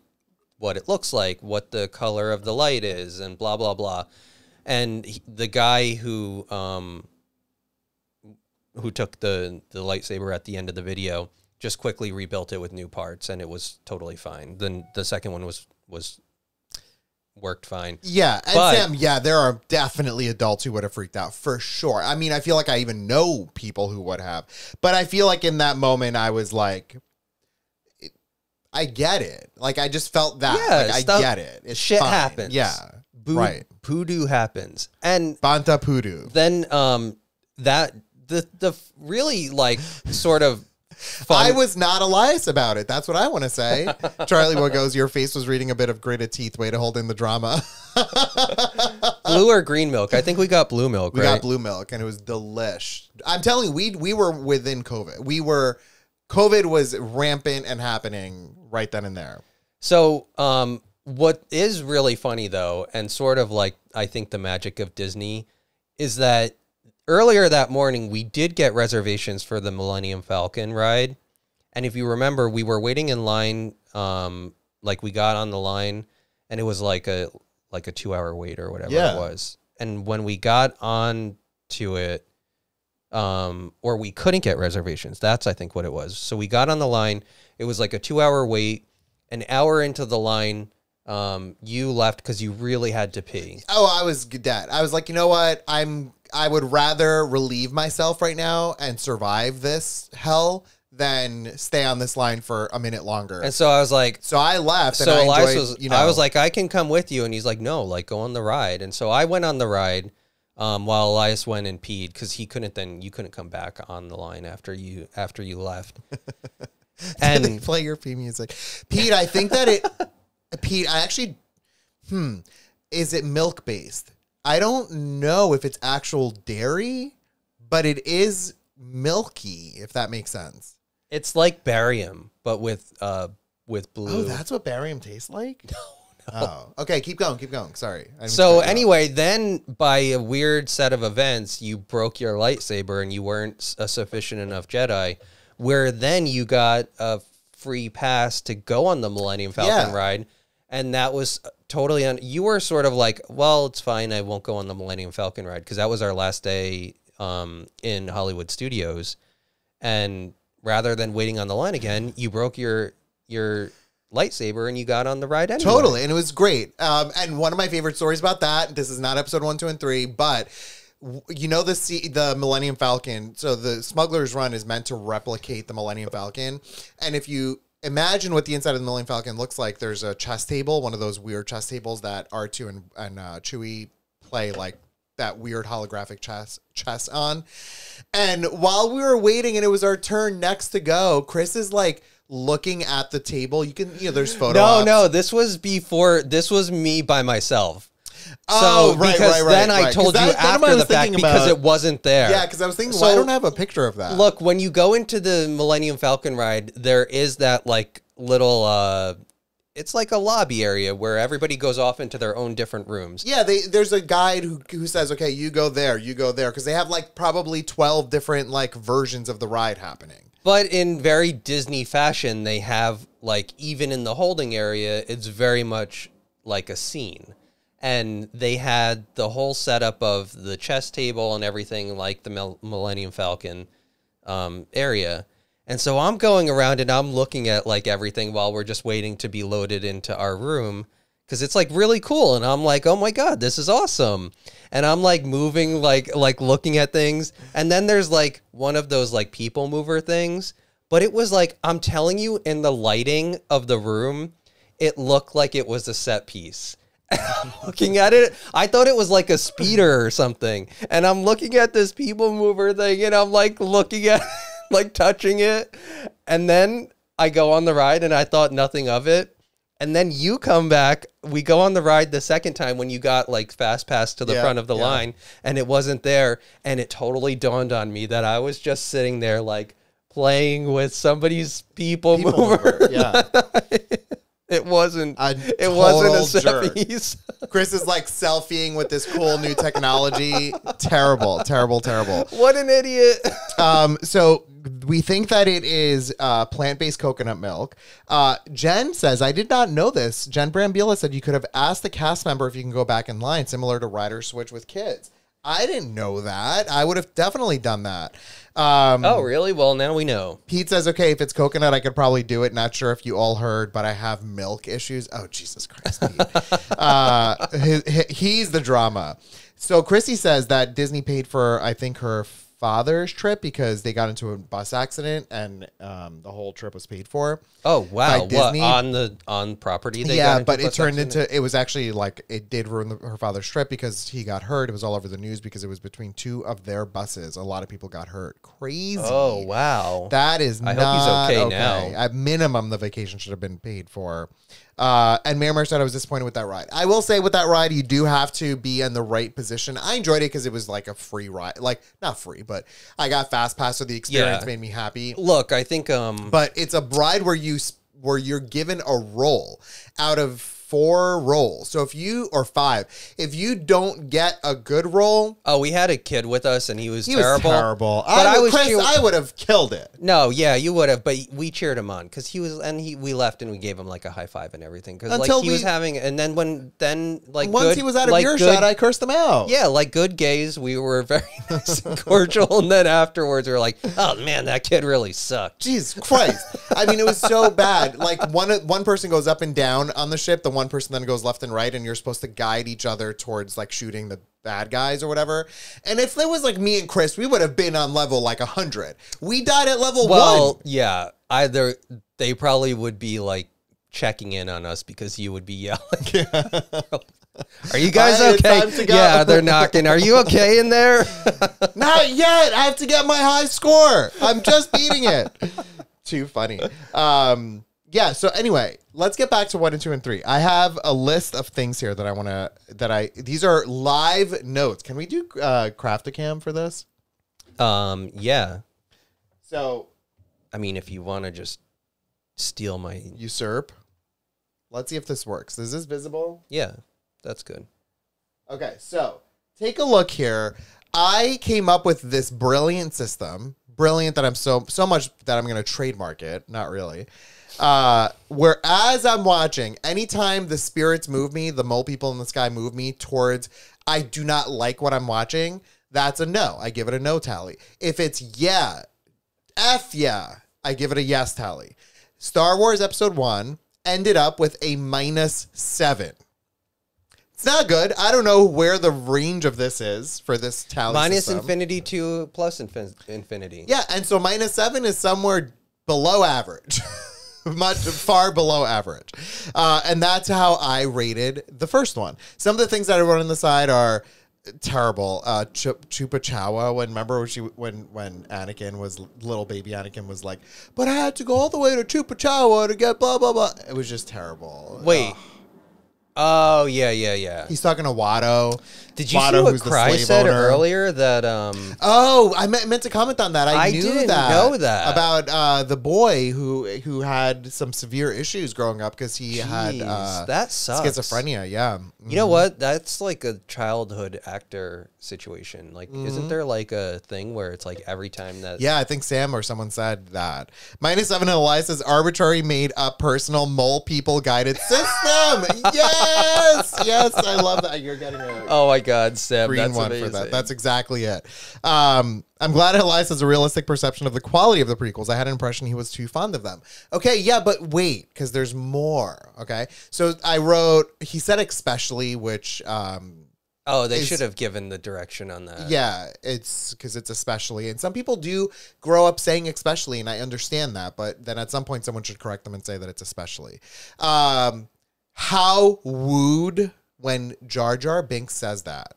what it looks like, what the color of the light is, and blah blah blah. And the guy who took the lightsaber at the end of the video just quickly rebuilt it with new parts, and it was totally fine. Then the second one was worked fine. Yeah, and But- Sam, yeah, there are definitely adults who would have freaked out for sure. I mean, I feel like I even know people who would have. But I feel like in that moment I was like, I get it. Like, I just felt that. Yeah, like, I stuff- get it. It's shit fine. happens. Yeah. Right. Poodoo happens. And Banta Poodoo. then that the really like sort of fun. I was not Elias about it. That's what I want to say. Charlie Wood goes, your face was reading a bit of gritted teeth. Way to hold in the drama. blue or green milk. I think we got blue milk, We right? got blue milk, and it was delish. I'm telling you, we were within COVID. COVID was rampant and happening right then and there. So what is really funny though, and sort of like I think the magic of Disney, is that earlier that morning we did get reservations for the Millennium Falcon ride. And if you remember, we were waiting in line, like we got on the line, and it was like a 2-hour wait or whatever Yeah. it was. And when we got on to it, or we couldn't get reservations. That's, I think, what it was. So we got on the line. It was like a 2-hour wait. An hour into the line, you left because you really had to pee. Oh, I was dead. I was like, you know what? I would rather relieve myself right now and survive this hell than stay on this line for a minute longer. And so I was like, So I left. so and I Elias enjoyed, I was like, I can come with you. And he's like, no, like go on the ride. And so I went on the ride while Elias went and peed, because you couldn't come back on the line after you left. and And play your pee music. Pete, I think that Pete, I actually, is it milk based? I don't know if it's actual dairy, but it is milky, if that makes sense. it's like barium, but with blue. Oh, that's what barium tastes like? No. Oh, okay. Keep going. Sorry. I didn't So cut you off. anyway, then by a weird set of events, you broke your lightsaber and you weren't a sufficient enough Jedi, where then you got a free pass to go on the Millennium Falcon Yeah. ride. And that was totally you were sort of like, well, it's fine. I won't go on the Millennium Falcon ride, because that was our last day in Hollywood Studios. And rather than waiting on the line again, you broke your lightsaber and you got on the ride anyway. Totally, and it was great. And one of my favorite stories about that, this is not episode 1, 2, and 3, but you know the Millennium Falcon. So the Smuggler's Run is meant to replicate the Millennium Falcon, and if you imagine what the inside of the Millennium Falcon looks like, there's a chess table, one of those weird chess tables that R2 and Chewie play like that weird holographic chess on. And while we were waiting and it was our turn next to go, Chris is like looking at the table. You can, there's photo ops. No, this was me by myself. Oh, So, right, because right, then right, I right. told 'Cause you that- that's what I after was the fact, thinking because about. it wasn't there. Yeah, because I was thinking, So- well, I don't have a picture of that. Look, when you go into the Millennium Falcon ride, there is that like little it's like a lobby area where everybody goes off into their own different rooms. Yeah, there's a guide who says, okay, you go there, because they have like probably 12 different like versions of the ride happening. But in very Disney fashion, they have like, even in the holding area, it's very much like a scene. and they had the whole setup of the chess table and everything like the Millennium Falcon area. And so I'm going around and I'm looking at like everything while we're just waiting to be loaded into our room, because it's like really cool. And I'm like, oh my God, this is awesome. And I'm like moving, like looking at things. And then there's like one of those like people mover things. But it was like, I'm telling you, in the lighting of the room, it looked like it was a set piece. Looking at it, I thought it was like a speeder or something. And I'm looking at this people mover thing and I'm like looking at like touching it, and then I go on the ride and I thought nothing of it, and then you come back, we go on the ride the second time when you got like fast pass to the front of the line, and it wasn't there, and it totally dawned on me that I was just sitting there like playing with somebody's people mover. Yeah. It wasn't a set piece. Chris is like selfieing with this cool new technology. Terrible. What an idiot. So we think that it is plant-based coconut milk. Jen says, I did not know this. Jen Brambilla said you could have asked the cast member if you can go back in line, similar to Rider Switch with kids. I didn't know that. I would have definitely done that. Oh, really? Well, now we know. Pete says, okay, if it's coconut, I could probably do it. Not sure if you all heard, but I have milk issues. Oh, Jesus Christ, Pete. He's the drama. So Chrissy says that Disney paid for, I think, her father's trip because they got into a bus accident and the whole trip was paid for. Oh, wow. By Disney. What, on property? But it turned into, it was actually like, it did ruin her father's trip because he got hurt. It was all over the news because it was between two of their buses. A lot of people got hurt. Crazy. Oh, wow. That is I not hope he's okay now. At minimum, the vacation should have been paid for. And Miramar said I was disappointed with that ride. I will say with that ride, you do have to be in the right position. I enjoyed it because it was like a free ride. Like, not free, but I got fast pass, so the experience made me happy. Look, I think... But it's a ride where you're given a roll out of 4 rolls. So if you, or 5, if you don't get a good roll. Oh, we had a kid with us and he was terrible. But I would have killed it. No, yeah, you would have, but we cheered him on because we left and we gave him like a high five and everything. Because like he was having, and then once he was out of earshot, I cursed him out. Yeah, like good gays, we were very nice and cordial. And then afterwards we were like, oh man, that kid really sucked. Jesus Christ. I mean, it was so bad. Like one person goes up and down on the ship, the one person then goes left and right, and you're supposed to guide each other towards like shooting the bad guys or whatever. And if there was like me and Chris, we would have been on level like 100. We died at level 1. Well, yeah, either they probably would be like checking in on us because you would be yelling. Are you guys okay? Yeah, they're knocking. Are you okay in there? Not yet. I have to get my high score. I'm just beating it. Too funny. Yeah, so anyway, let's get back to 1 and 2 and 3. I have a list of things here that I want to, these are live notes. Can we do Craft-A-Cam for this? Yeah. So. I mean, if you want to just steal my. Usurp. Let's see if this works. Is this visible? Yeah, that's good. Okay, so take a look here. I came up with this brilliant system. Brilliant that I'm so much that I'm going to trademark it. Not really. Whereas I'm watching, anytime the spirits move me, the mole people in the sky move me towards, I do not like what I'm watching, that's a no. I give it a no tally. If it's yeah, F yeah, I give it a yes tally. Star Wars Episode 1 ended up with a -7. It's not good. I don't know where the range of this is for this tally Minus system. infinity to plus infinity. Yeah, and so -7 is somewhere below average. Much far below average. And that's how I rated the first one. Some of the things that I wrote on the side are terrible. Chupa Chawa, when Anakin was, little baby Anakin was like, but I had to go all the way to Chupa Chawa to get blah, blah, blah. It was just terrible. Wait. Oh, yeah. He's talking to Watto. Did you see what Cry said earlier? That Oh, I meant to comment on that. I didn't know that about the boy who had some severe issues growing up because he had that sucks. Schizophrenia. Yeah, you know what? That's like a childhood actor situation. Like, isn't there like a thing where it's like every time that? Yeah, I think Sam or someone said that. -7 and Elias says arbitrary made up personal mole people guided system. Yeah. Yes, I love that. You're getting a oh my God, Sam, green that's one amazing. for that. That's exactly it. I'm glad Elias has a realistic perception of the quality of the prequels. I had an impression he was too fond of them. Okay, yeah, but wait, because there's more. Okay, so I wrote. He said especially, which. Oh, they should have given the direction on that. Yeah, it's because it's especially. And some people do grow up saying especially, and I understand that. But then at some point, someone should correct them and say that it's especially. How wooed when Jar Jar Binks says that.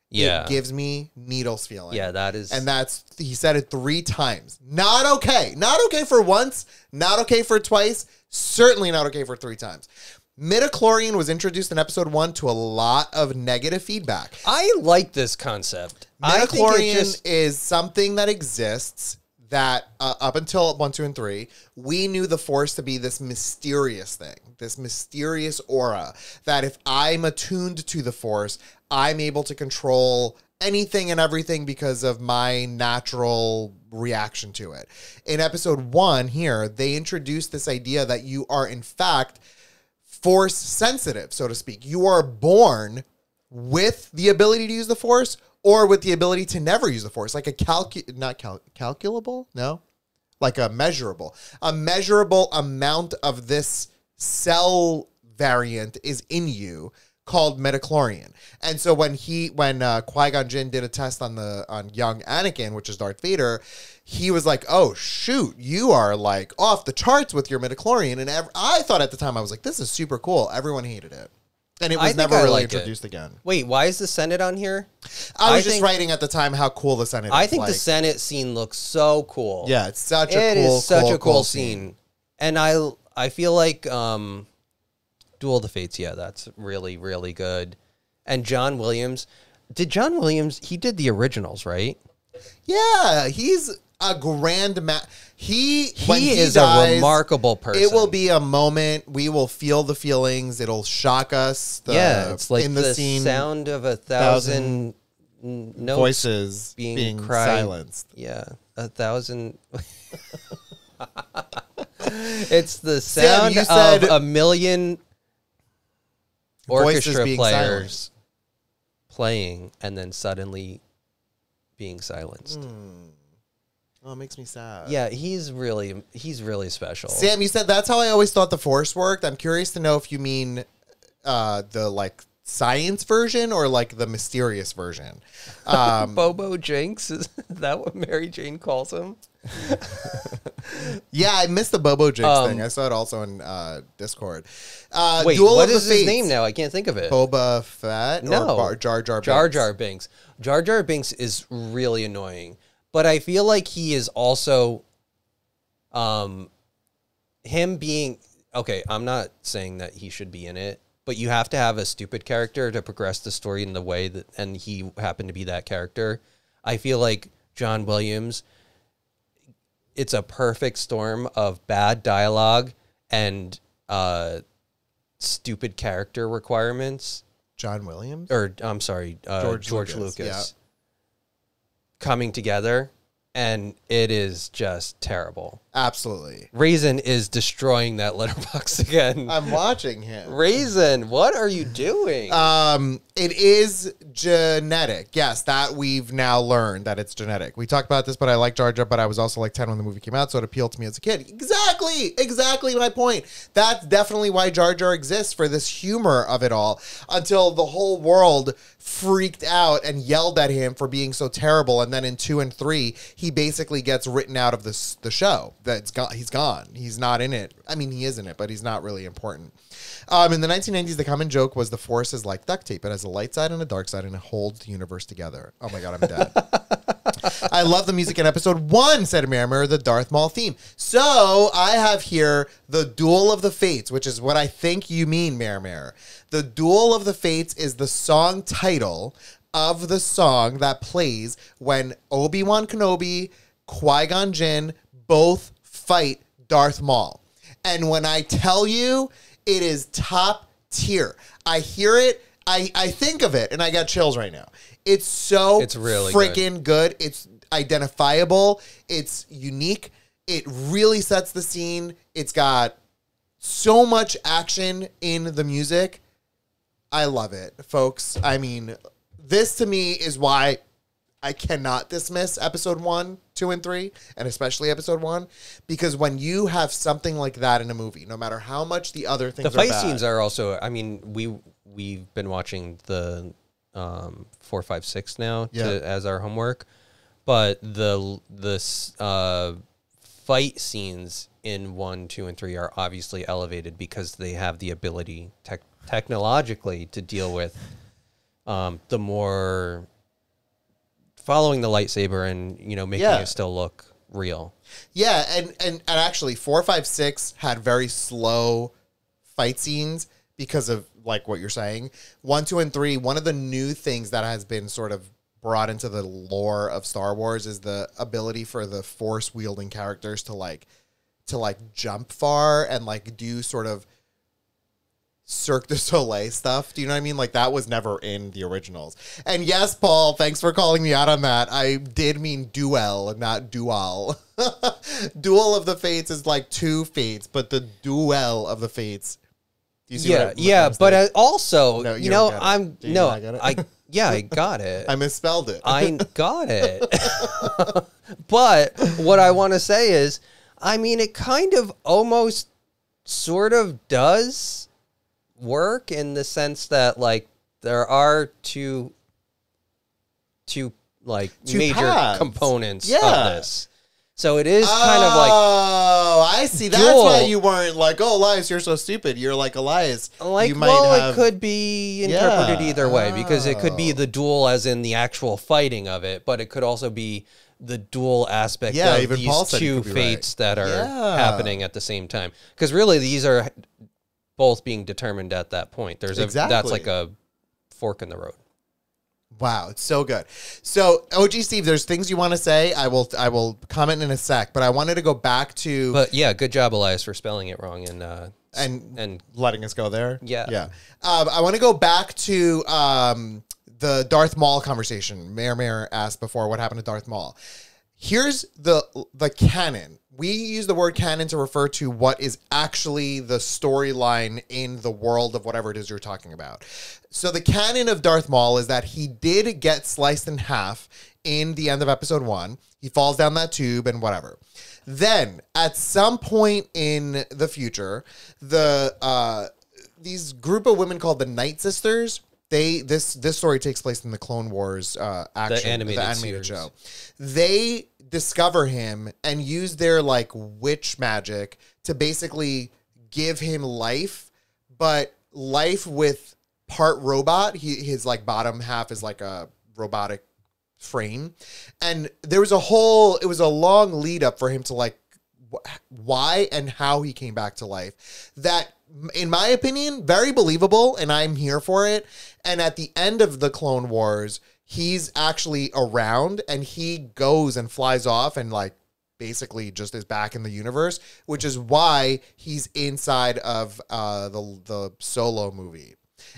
Yeah. It gives me Needles feeling. Yeah, that is. And he said it 3 times. Not okay. Not okay for once. Not okay for twice. Certainly not okay for 3 times. Midichlorian was introduced in episode 1 to a lot of negative feedback. I like this concept. Midichlorian is something that exists that up until 1, 2, and 3, we knew the Force to be this mysterious thing, this mysterious aura that if I'm attuned to the Force, I'm able to control anything and everything because of my natural reaction to it. In episode 1 here, they introduced this idea that you are in fact Force sensitive, so to speak. You are born with the ability to use the Force or with the ability to never use the Force, like a calculable? No? Like a measurable amount of this cell variant is in you called midichlorian. And so when Qui-Gon Jinn did a test on young Anakin, which is Darth Vader, he was like, oh shoot, you are like off the charts with your midichlorian. And I thought at the time, I was like, this is super cool. Everyone hated it. And it was never really introduced again. Wait, why is the Senate on here? I was just writing at the time how cool the Senate is. I think the Senate scene looks so cool. Yeah, it's such a cool scene. And I feel like Duel of the Fates, yeah, that's really, really good. And John Williams, he did the originals, right? Yeah, he's a grand He is dies, a remarkable person. It will be a moment. We will feel the feelings. It'll shock us. It's like in the scene, sound of 1,000 voices being silenced. Yeah, 1,000. It's the sound of a million orchestra players playing and then suddenly being silenced. Oh, it makes me sad. Yeah, he's really special. Sam, you said that's how I always thought the Force worked. I'm curious to know if you mean the like science version or like the mysterious version. Bobo Jinx, is that what Mary Jane calls him? Yeah, I missed the Bobo Jinx thing. I saw it also in Discord. Wait, what is his name now? I can't think of it. Boba Fett? No. Or Jar Jar Binks? Jar Jar Binks. Jar Jar Binks is really annoying. But I feel like he is also, him being, okay, I'm not saying that he should be in it, but you have to have a stupid character to progress the story in the way that, and he happened to be that character. I feel like John Williams, it's a perfect storm of bad dialogue and stupid character requirements. John Williams? Or, I'm sorry, George Lucas. Yeah. Coming together, and it is just terrible. Absolutely. Raisin is destroying that letterbox again. I'm watching him. Raisin, what are you doing? It is genetic. Yes, that we've now learned that it's genetic. We talked about this, but I like Jar Jar, but I was also like 10 when the movie came out, so it appealed to me as a kid. Exactly my point. That's definitely why Jar Jar exists, for this humor of it all, until the whole world freaked out and yelled at him for being so terrible, and then in 2 and 3, he basically gets written out of the show. He's gone. He's not in it. I mean, he is in it, but he's not really important. In the 1990s, the common joke was the Force is like duct tape. It has a light side and a dark side, and it holds the universe together. Oh my God, I'm dead. I love the music in episode 1, said Mirror, the Darth Maul theme. So I have here the Duel of the Fates, which is what I think you mean, Mirror. The Duel of the Fates is the song title of the song that plays when Obi-Wan Kenobi, Qui-Gon Jinn both fight Darth Maul. And when I tell you, it is top tier. I hear it, I think of it, and I got chills right now. It's really freaking good. It's identifiable. It's unique. It really sets the scene. It's got so much action in the music. I love it, folks. I mean, this to me is why I cannot dismiss episode 1, 2, and 3, and especially episode 1, because when you have something like that in a movie, no matter how much the other things the fight are bad, scenes are also. I mean, we've been watching the 4, 5, 6 now as our homework, but the fight scenes in 1, 2, and 3 are obviously elevated because they have the ability technologically to deal with the more following the lightsaber and, you know, making it still look real. Yeah, and actually 4, 5, 6 had very slow fight scenes because of like what you're saying. 1, 2, and 3, one of the new things that has been sort of brought into the lore of Star Wars is the ability for the force wielding characters to jump far and like do sort of Cirque du Soleil stuff. Do you know what I mean? Like that was never in the originals. And yes, Paul, thanks for calling me out on that. I did mean duel, not dual. Duel of the Fates is like 2 fates, but the duel of the fates. Do you see but also, no, you know, I got it. I misspelled it. I got it. But what I want to say is, I mean, it kind of almost sort of does work in the sense that like there are two major paths. components of this. So it is kind of like, oh, I see. That's why you weren't like, oh, Elias, you're so stupid. You're like, Elias, like, you might have... it could be interpreted either way, because it could be the duel as in the actual fighting of it, but it could also be the dual aspect of even Paul these said 2 fates that are happening at the same time. Because really, these are both being determined at that point. There's that's like a fork in the road. Wow, it's so good. So, OG Steve, there's things you want to say. I will comment in a sec, but I wanted to go back to. But yeah, good job, Elias, for spelling it wrong and letting us go there. Yeah. I want to go back to the Darth Maul conversation. Mayor asked before what happened to Darth Maul. Here's the canon. We use the word canon to refer to what is actually the storyline in the world of whatever it is you're talking about. So the canon of Darth Maul is that he did get sliced in half in the end of episode 1. He falls down that tube and whatever. Then at some point in the future, these group of women called the Night Sisters, this story takes place in the Clone Wars the animated show. They discover him and use their like witch magic to basically give him life, but life with part robot. His like bottom half is like a robotic frame, and there was it was a long lead up for him to like why and how he came back to life. That, in my opinion, very believable, and I'm here for it. And at the end of the Clone Wars, he's actually around, and he goes and flies off and like basically just is back in the universe, which is why he's inside of the Solo movie.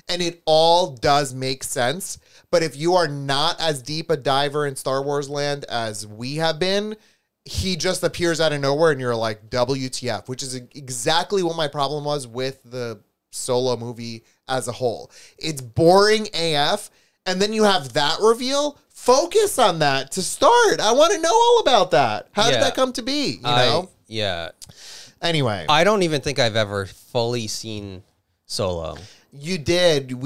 And it all does make sense. But if you are not as deep a diver in Star Wars land as we have been, he just appears out of nowhere and you're like, WTF, which is exactly what my problem was with the Solo movie as a whole. It's boring AF. And then you have that reveal. Focus on that to start. I want to know all about that. How did that come to be? You know? Yeah. Anyway. I don't even think I've ever fully seen Solo. You did.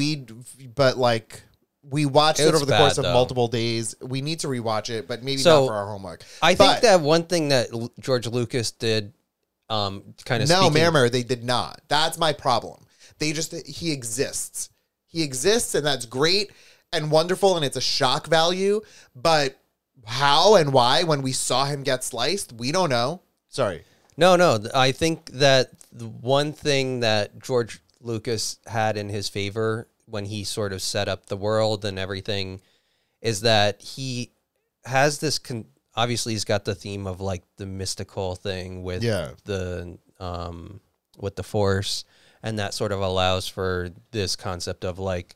But like, we watched it over the course of multiple days. We need to rewatch it, but maybe not for our homework. I think that one thing that George Lucas did kind of No, Mariner, they did not. That's my problem. He exists. He exists, and that's great and wonderful, and it's a shock value. But how and why, when we saw him get sliced, we don't know. Sorry. No. I think that the one thing that George Lucas had in his favor when he sort of set up the world and everything is that he has this obviously he's got the theme of like the mystical thing with the Force, and that sort of allows for this concept of like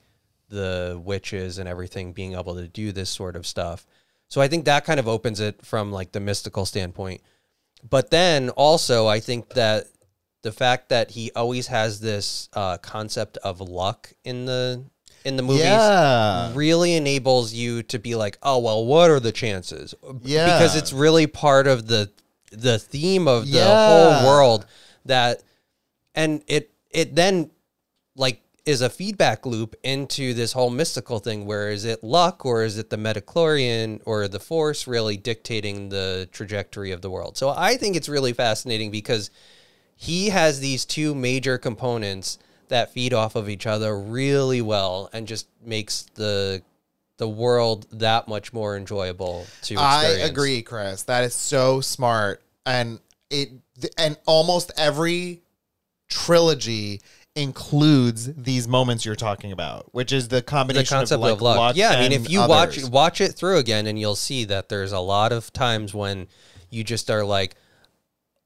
the witches and everything being able to do this sort of stuff. So I think that kind of opens it from like the mystical standpoint. But then also I think that the fact that he always has this concept of luck in the movies really enables you to be like, oh, well, what are the chances? Yeah. Because it's really part of the theme of the whole world and it then like is a feedback loop into this whole mystical thing where is it luck or is it the midichlorian or the force really dictating the trajectory of the world? So I think it's really fascinating because he has these two major components that feed off of each other really well and just makes the world that much more enjoyable to experience. I agree, Chris. That is so smart. And almost every trilogy includes these moments you're talking about, which is the combination concept of luck. Yeah, I mean, if you others. watch it through again, and you'll see that there's a lot of times when you just are like,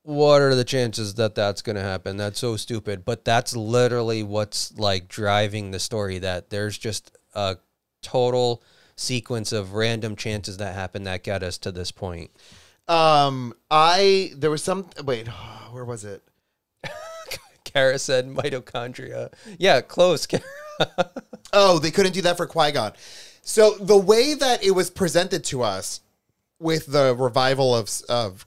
what are the chances that that's going to happen? That's so stupid. But that's literally what's like driving the story, that there's just a total sequence of random chances that happen that get us to this point. There was some, wait, where was it? Kara said mitochondria. Yeah, close, Kara. Oh, they couldn't do that for Qui-Gon. So the way that it was presented to us with the revival of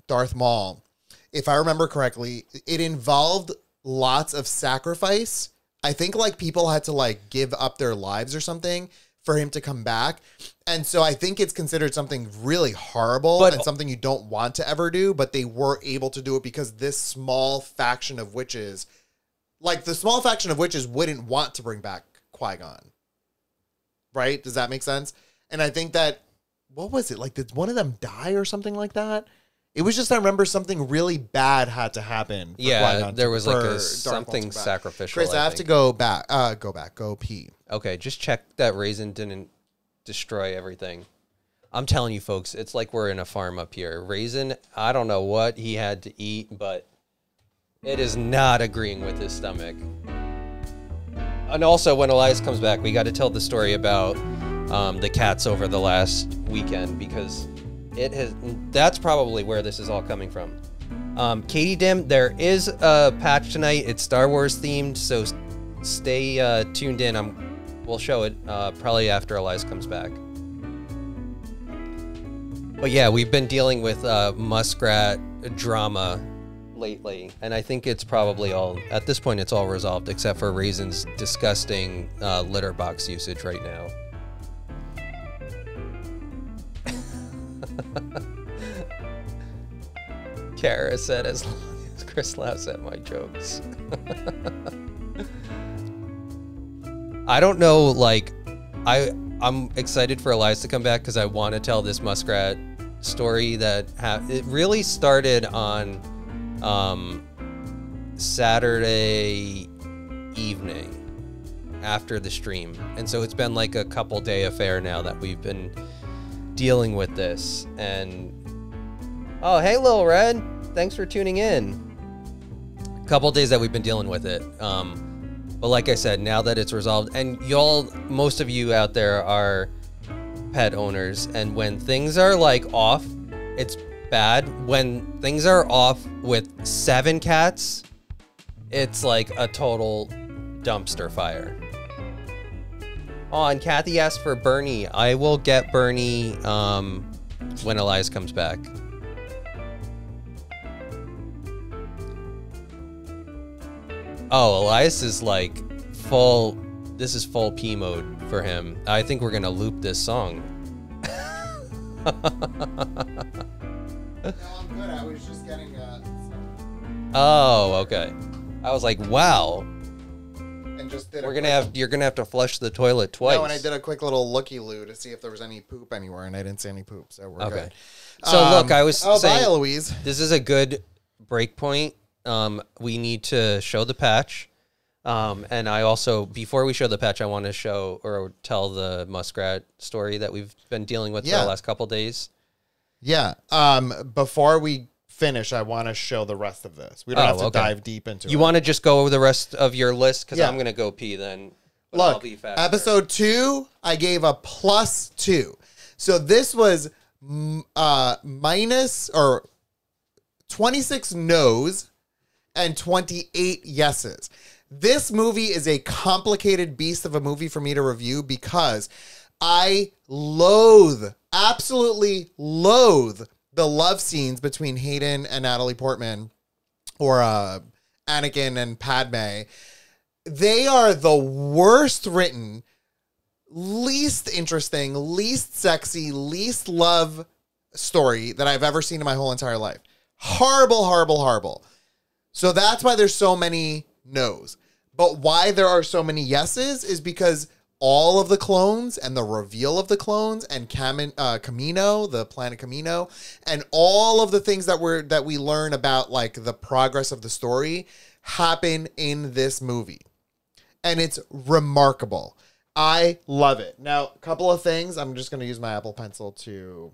Darth Maul, if I remember correctly, it involved lots of sacrifice. I think like people had to like give up their lives or something for him to come back. And so I think it's considered something really horrible and something you don't want to ever do, but they were able to do it because this small faction of witches, like the small faction of witches wouldn't want to bring back Qui-Gon. Right? Does that make sense? And I think that, what was it? Like, did one of them die or something like that? It was just, I remember something really bad had to happen. Yeah, there was like something sacrificial. Chris, I have to go pee. Okay, just check that Raisin didn't destroy everything. I'm telling you, folks, it's like we're in a farm up here. Raisin, I don't know what he had to eat, but it is not agreeing with his stomach. And also, when Elias comes back, we got to tell the story about the cats over the last weekend, because that's probably where this is all coming from. Katie Dim, there is a patch tonight. It's Star Wars themed, so stay tuned in. We'll show it probably after Elias comes back. But yeah, we've been dealing with muskrat drama lately, and I think it's probably all, at this point, it's all resolved, except for Raisin's disgusting litter box usage right now. Kara said, as long as Chris laughs at my jokes. I don't know, like, I'm excited for Elias to come back because I want to tell this muskrat story that it really started on Saturday evening after the stream. And so it's been like a couple day affair now that we've been dealing with this. And oh, hey, Lil Red, thanks for tuning in. A couple days that we've been dealing with it. But like I said, now that it's resolved, and most of you out there are pet owners, and when things are like off, it's bad. When things are off with 7 cats, it's like a total dumpster fire. Oh, and Kathy asked for Bernie. I will get Bernie when Elias comes back. Oh, Elias is like full. This is full P mode for him. I think we're gonna loop this song. No, I'm good. I was just getting Oh, okay. I was like, wow. And just did You're gonna have to flush the toilet twice. No, and I did a quick little looky-loo to see if there was any poop anywhere, and I didn't see any poop, so we're good. So look, I was saying, bye, Eloise. This is a good break point. We need to show the patch. And I also, before we show the patch, I want to show or tell the muskrat story that we've been dealing with for the last couple days. Yeah. Before we finish, I want to show the rest of this. We don't have to dive deep into it. You want to just go over the rest of your list? Because I'm going to go pee then. Look, I'll be faster. Episode 2, I gave a +2. So this was minus or 26 no's and 28 yeses. This movie is a complicated beast of a movie for me to review because I absolutely loathe the love scenes between Hayden and Natalie Portman, or Anakin and Padme. They are the worst written, least interesting, least sexy, least love story that I've ever seen in my whole entire life. Horrible, horrible, horrible. So that's why there's so many no's. But why there are so many yeses is because all of the clones and the reveal of the clones and Kamino, the planet Kamino, and all of the things that we learn about like the progress of the story happen in this movie. And it's remarkable. I love it. Now, a couple of things. I'm just going to use my Apple Pencil to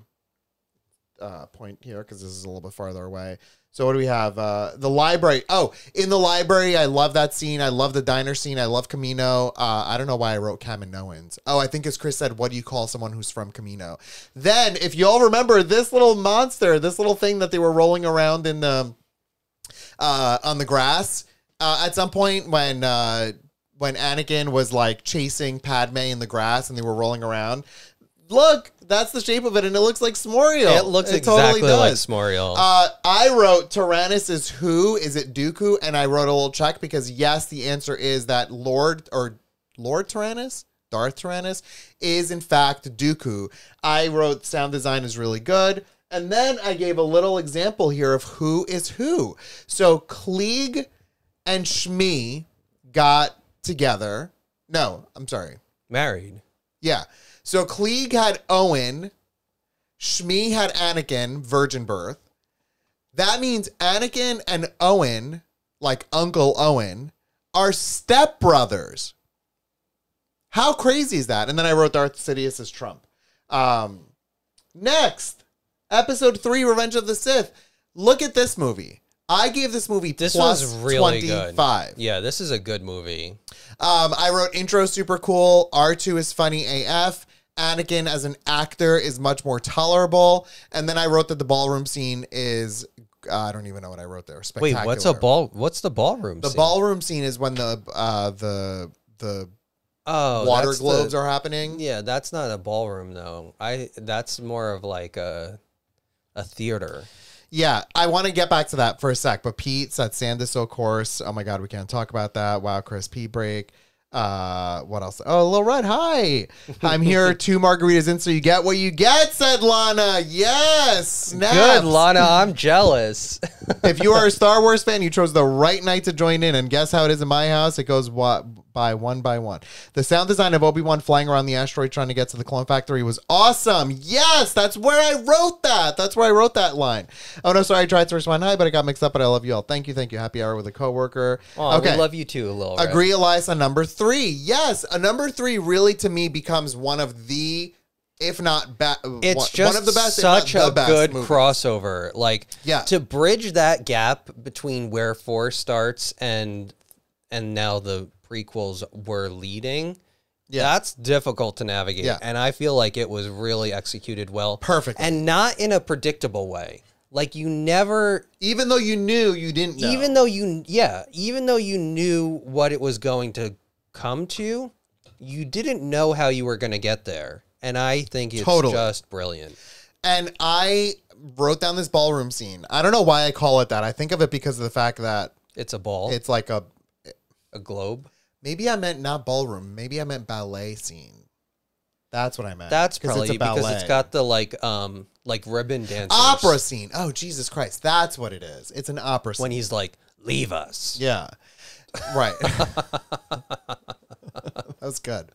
point here because this is a little bit farther away. So what do we have? The library. Oh, in the library, I love that scene. I love the diner scene. I love Kamino. I don't know why I wrote Kaminoans. Oh, I think as Chris said, what do you call someone who's from Kamino? Then, if you all remember, this little monster, this little thing that they were rolling around in the on the grass at some point when Anakin was like chasing Padme in the grass and they were rolling around. Look, that's the shape of it, and it looks like Smoriel. It looks exactly like Smoriel. I wrote Tyrannus is who? Is it Dooku? And I wrote a little check because yes, the answer is that Lord Tyrannus, Darth Tyrannus, is in fact Dooku. I wrote sound design is really good. And then I gave a little example here of who is who. So Klieg and Shmi got together. No, I'm sorry. Married. Yeah. So Klieg had Owen, Shmi had Anakin, virgin birth. That means Anakin and Owen, like Uncle Owen, are stepbrothers. How crazy is that? And then I wrote Darth Sidious as Trump. Next, Episode 3, Revenge of the Sith. Look at this movie. I gave this movie this plus was really 25. Good. Yeah, this is a good movie. I wrote intro super cool. R2 is funny AF. Anakin as an actor is much more tolerable. And then I wrote that the ballroom scene is, I don't even know what I wrote there. Spectacular. Wait, what's the ballroom scene? The ballroom scene is when the water globes are happening. Yeah, that's not a ballroom though. That's more of like a theater. Yeah, I want to get back to that for a sec, but Pete said sand is so coarse. Oh my God, we can't talk about that. Wow, Chris, Pete break. What else? Oh, Lil Red, hi. I'm here 2 margaritas in, so you get what you get, said Lana. Yes. Snaps. Good, Lana. I'm jealous. If you are a Star Wars fan, you chose the right night to join in, and guess how it is in my house? It goes by one. The sound design of Obi-Wan flying around the asteroid trying to get to the clone factory was awesome. Yes, that's where I wrote that. That's where I wrote that line. Oh, no, sorry. I tried to respond hi, but I got mixed up, but I love you all. Thank you. Happy hour with a coworker. Oh, okay. We love you too, Lil Red. Agree, Elias, on number 3. Yes, a number 3 really, to me, becomes one of the, if not it's just one of the best, such a good movies. Crossover. Like, yeah. To bridge that gap between where 4 starts and now the prequels were leading, that's difficult to navigate. Yeah. And I feel like it was really executed well. Perfect. And not in a predictable way. Like you never... Even though you knew, you didn't know. Even though you knew what it was going to come to, you didn't know how you were going to get there. And I think it's just brilliant. And I wrote down this ballroom scene. I don't know why I call it that. I think of it because of the fact that... It's a ball. It's like a globe. Maybe I meant not ballroom. Maybe I meant ballet scene. That's what I meant. That's probably because it's got the like ribbon dancers. Opera scene. Oh, Jesus Christ. That's what it is. It's an opera scene. When he's like, leave us. Yeah. Right. That was good.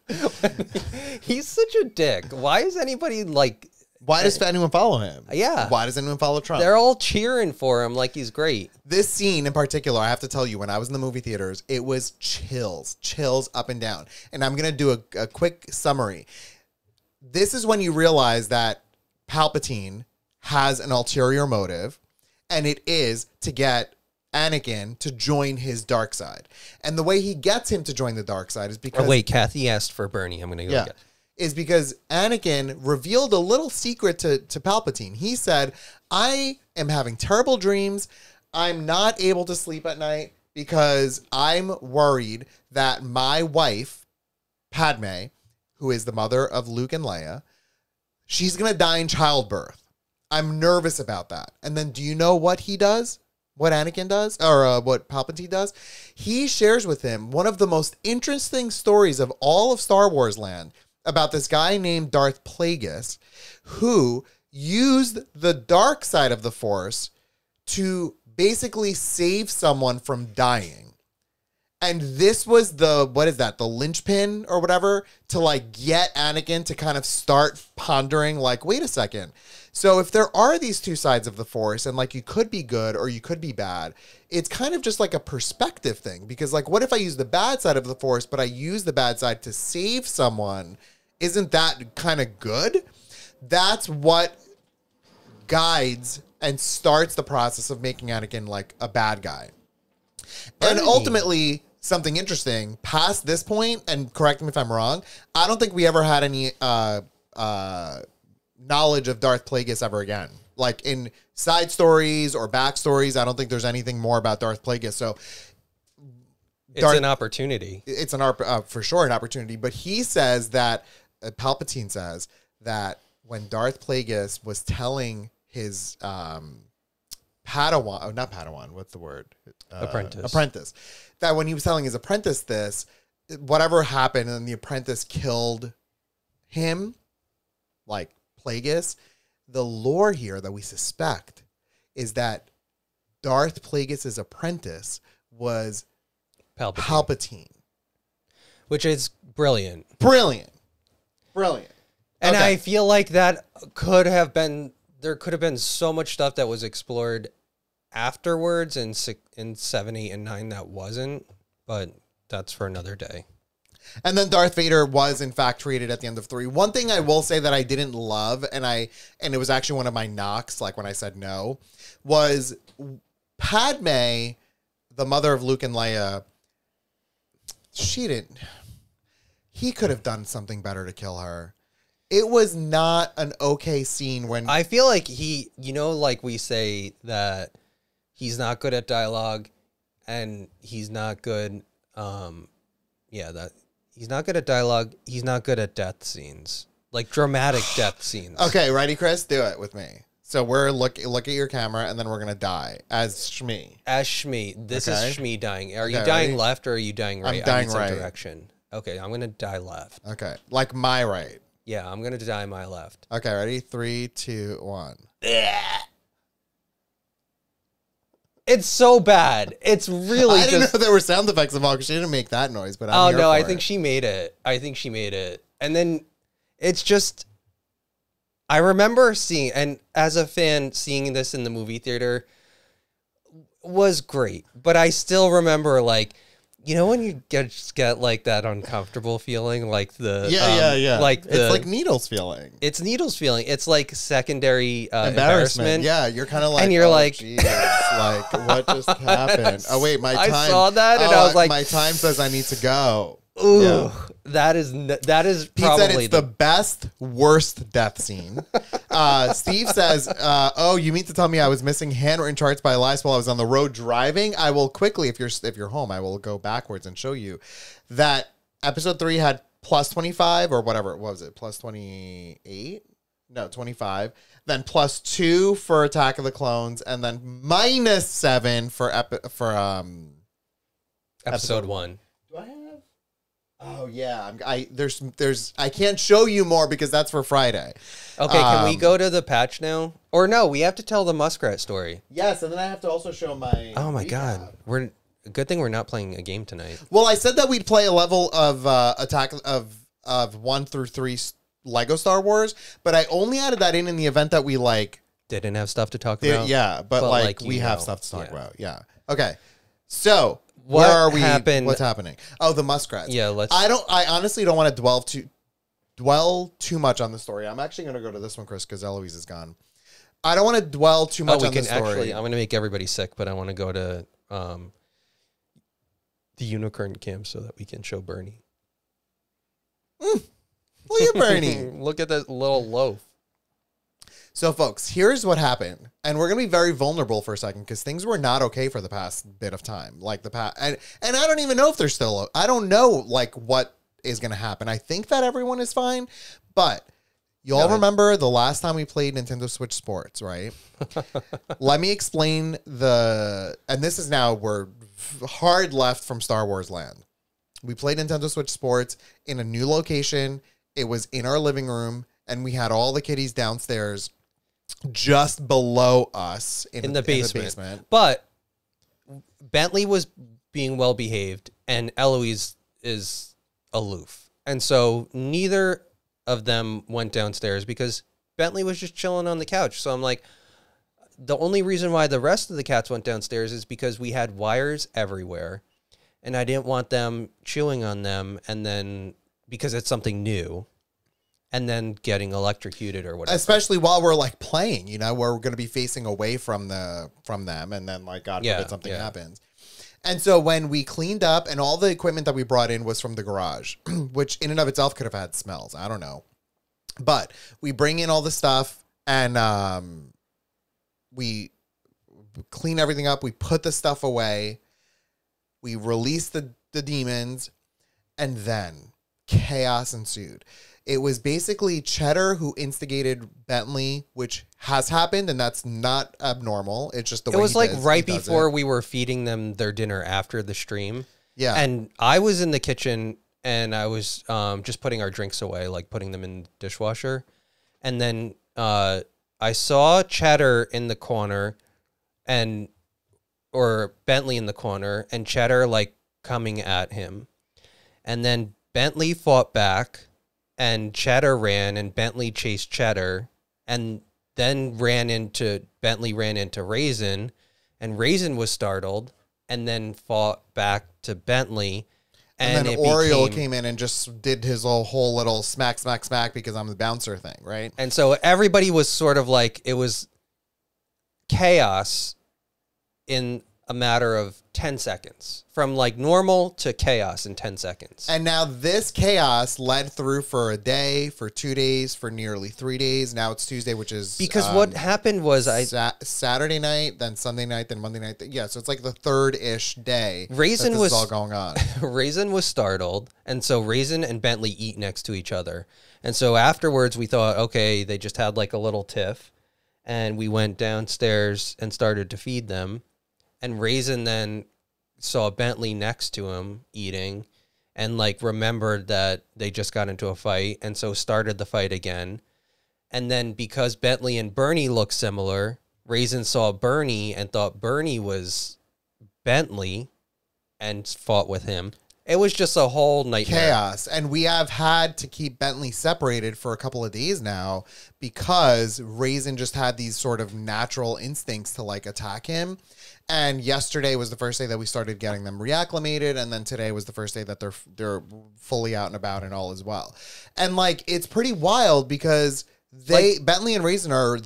He's such a dick. Why is anybody like... Why does anyone follow him? Yeah. Why does anyone follow Trump? They're all cheering for him like he's great. This scene in particular, I have to tell you, when I was in the movie theaters, it was chills up and down. And I'm going to do a quick summary. This is when you realize that Palpatine has an ulterior motive, and it is to get Anakin to join his dark side. And the way he gets him to join the dark side is because... Oh, wait, Kathy asked for Bernie. I'm going to go again. Is because Anakin revealed a little secret to Palpatine. He said, I am having terrible dreams. I'm not able to sleep at night because I'm worried that my wife, Padme, who is the mother of Luke and Leia, she's going to die in childbirth. I'm nervous about that. And then do you know what he does? What Anakin does? Or what Palpatine does? He shares with him one of the most interesting stories of all of Star Wars land about this guy named Darth Plagueis, who used the dark side of the Force to basically save someone from dying. And this was the linchpin or whatever to like get Anakin to kind of start pondering like, wait a second. So if there are these two sides of the Force and like you could be good or you could be bad, it's kind of just like a perspective thing. Because like, what if I use the bad side of the Force, but I use the bad side to save someone? Isn't that kind of good? That's what guides and starts the process of making Anakin like a bad guy. And ultimately, something interesting past this point, and correct me if I'm wrong, I don't think we ever had any knowledge of Darth Plagueis ever again. Like in side stories or backstories, I don't think there's anything more about Darth Plagueis. So it's an opportunity. It's for sure an opportunity. But he says that Palpatine says that when Darth Plagueis was telling his Padawan, not Padawan, what's the word? Apprentice. That when he was telling his apprentice this, whatever happened and the apprentice killed him, like Plagueis, the lore here that we suspect is that Darth Plagueis' apprentice was Palpatine. Which is brilliant. Brilliant. And I feel like that could have been, there could have been so much stuff that was explored afterwards in 7, 8, and 9 that wasn't, but that's for another day. And then Darth Vader was in fact created at the end of 3. One thing I will say that I didn't love, and it was actually one of my knocks, like when I said no, was Padme, the mother of Luke and Leia. He could have done something better to kill her. It was not an okay scene when I feel like he, like we say that he's not good at dialogue and he's not good. He's not good at dialogue. He's not good at death scenes, like dramatic death scenes. Okay, ready, Chris? Do it with me. So we're look at your camera, and then we're gonna die as Shmi. This is Shmi dying. Are you dying ready? Left or are you dying right? I'm dying right. Direction. Okay, I'm gonna die left. Okay, like my right. Yeah, I'm gonna die my left. Okay, ready? 3, 2, 1. It's so bad. It's really. I didn't know there were sound effects involved because she didn't make that noise. But I think she made it. And then it's just. I remember seeing, and as a fan, seeing this in the movie theater was great. But I still remember, like, when you get like that uncomfortable feeling, like the like it's like Needles feeling. It's Needles feeling. It's like secondary embarrassment. Yeah, you're kind of like, and you're like, geez, like what just happened? Oh wait, my time. I saw that and I was like, my time says I need to go. Ooh, yeah. that is Pete probably said it's the best, worst death scene. Steve says, "Oh, you mean to tell me I was missing handwritten charts by Elias while I was on the road driving? I will quickly, if you're home, I will go backwards and show you that episode 3 had plus 25 or whatever. What was it? Plus 28? No, 25. Then plus 2 for Attack of the Clones, and then minus 7 for episode 1. Do I have? Oh yeah, I can't show you more because that's for Friday. Okay, can we go to the patch now? Or no, we have to tell the Muskrat story. Yes, and then I have to also show my. Oh my god, good thing we're not playing a game tonight. Well, I said that we'd play a level of Attack of 1 through 3 Lego Star Wars, but I only added that in the event that we didn't have stuff to talk about. Yeah, but we have stuff to talk about. Yeah. Okay, so. Where are we? What's happening? Oh, the Muskrats. Yeah, I honestly don't want to dwell too much on the story. I'm actually going to go to this one, Chris, because Eloise is gone. I don't want to dwell too much on the story. I'm going to make everybody sick, but I want to go to the unicorn camp so that we can show Bernie. Look at Bernie. Look at that little loaf. So, folks, here's what happened. And we're going to be very vulnerable for a second because things were not okay for the past bit of time. Like the past. And I don't even know if they're still. I don't know, like, what is going to happen. I think that everyone is fine. But you all remember the last time we played Nintendo Switch Sports, right? Let me explain and this is now, we're hard left from Star Wars land. We played Nintendo Switch Sports in a new location. It was in our living room, and we had all the kiddies downstairs just below us in the basement. But Bentley was being well behaved, and Eloise is aloof. And so neither of them went downstairs because Bentley was just chilling on the couch. So I'm like, the only reason why the rest of the cats went downstairs is because we had wires everywhere, and I didn't want them chewing on them, and then because it's something new, and then getting electrocuted or whatever. Especially while we're like playing, you know, where we're going to be facing away from them, and then like God forbid something happens. And so when we cleaned up, and all the equipment that we brought in was from the garage, which in and of itself could have had smells. I don't know, but we bring in all the stuff, and we clean everything up. We put the stuff away. We release the demons, and then chaos ensued. It was basically Cheddar who instigated Bentley, which has happened, and that's not abnormal. It's just the way it was like right before we were feeding them their dinner after the stream. Yeah. And I was in the kitchen, and I was just putting our drinks away, like putting them in the dishwasher. And then I saw Cheddar in the corner, or Bentley in the corner, and Cheddar like coming at him. And then Bentley fought back, and Cheddar ran, and Bentley chased Cheddar, and then Bentley ran into Raisin, and Raisin was startled, and then fought back to Bentley. And then Oriole came in and just did his whole little smack, smack, smack because I'm the bouncer thing, right? And so everybody was sort of like, it was chaos in a matter of 10 seconds, from like normal to chaos in 10 seconds. And now this chaos led through for a day, for 2 days, for nearly 3 days. Now it's Tuesday, which is because what happened was Saturday night, then Sunday night, then Monday night. Yeah, so it's like the third-ish day. Raisin was all going on. Raisin was startled, and so Raisin and Bentley eat next to each other. And so afterwards, we thought, okay, they just had like a little tiff, and we went downstairs and started to feed them. And Raisin then saw Bentley next to him eating, and like remembered that they just got into a fight, and so started the fight again. And then because Bentley and Bernie look similar, Raisin saw Bernie and thought Bernie was Bentley and fought with him. It was just a whole nightmare. Chaos. And we have had to keep Bentley separated for a couple of days now because Raisin just had these sort of natural instincts to like attack him. And yesterday was the first day that we started getting them reacclimated, and then today was the first day that they're fully out and about and all as well. And like it's pretty wild because Bentley and Raisin are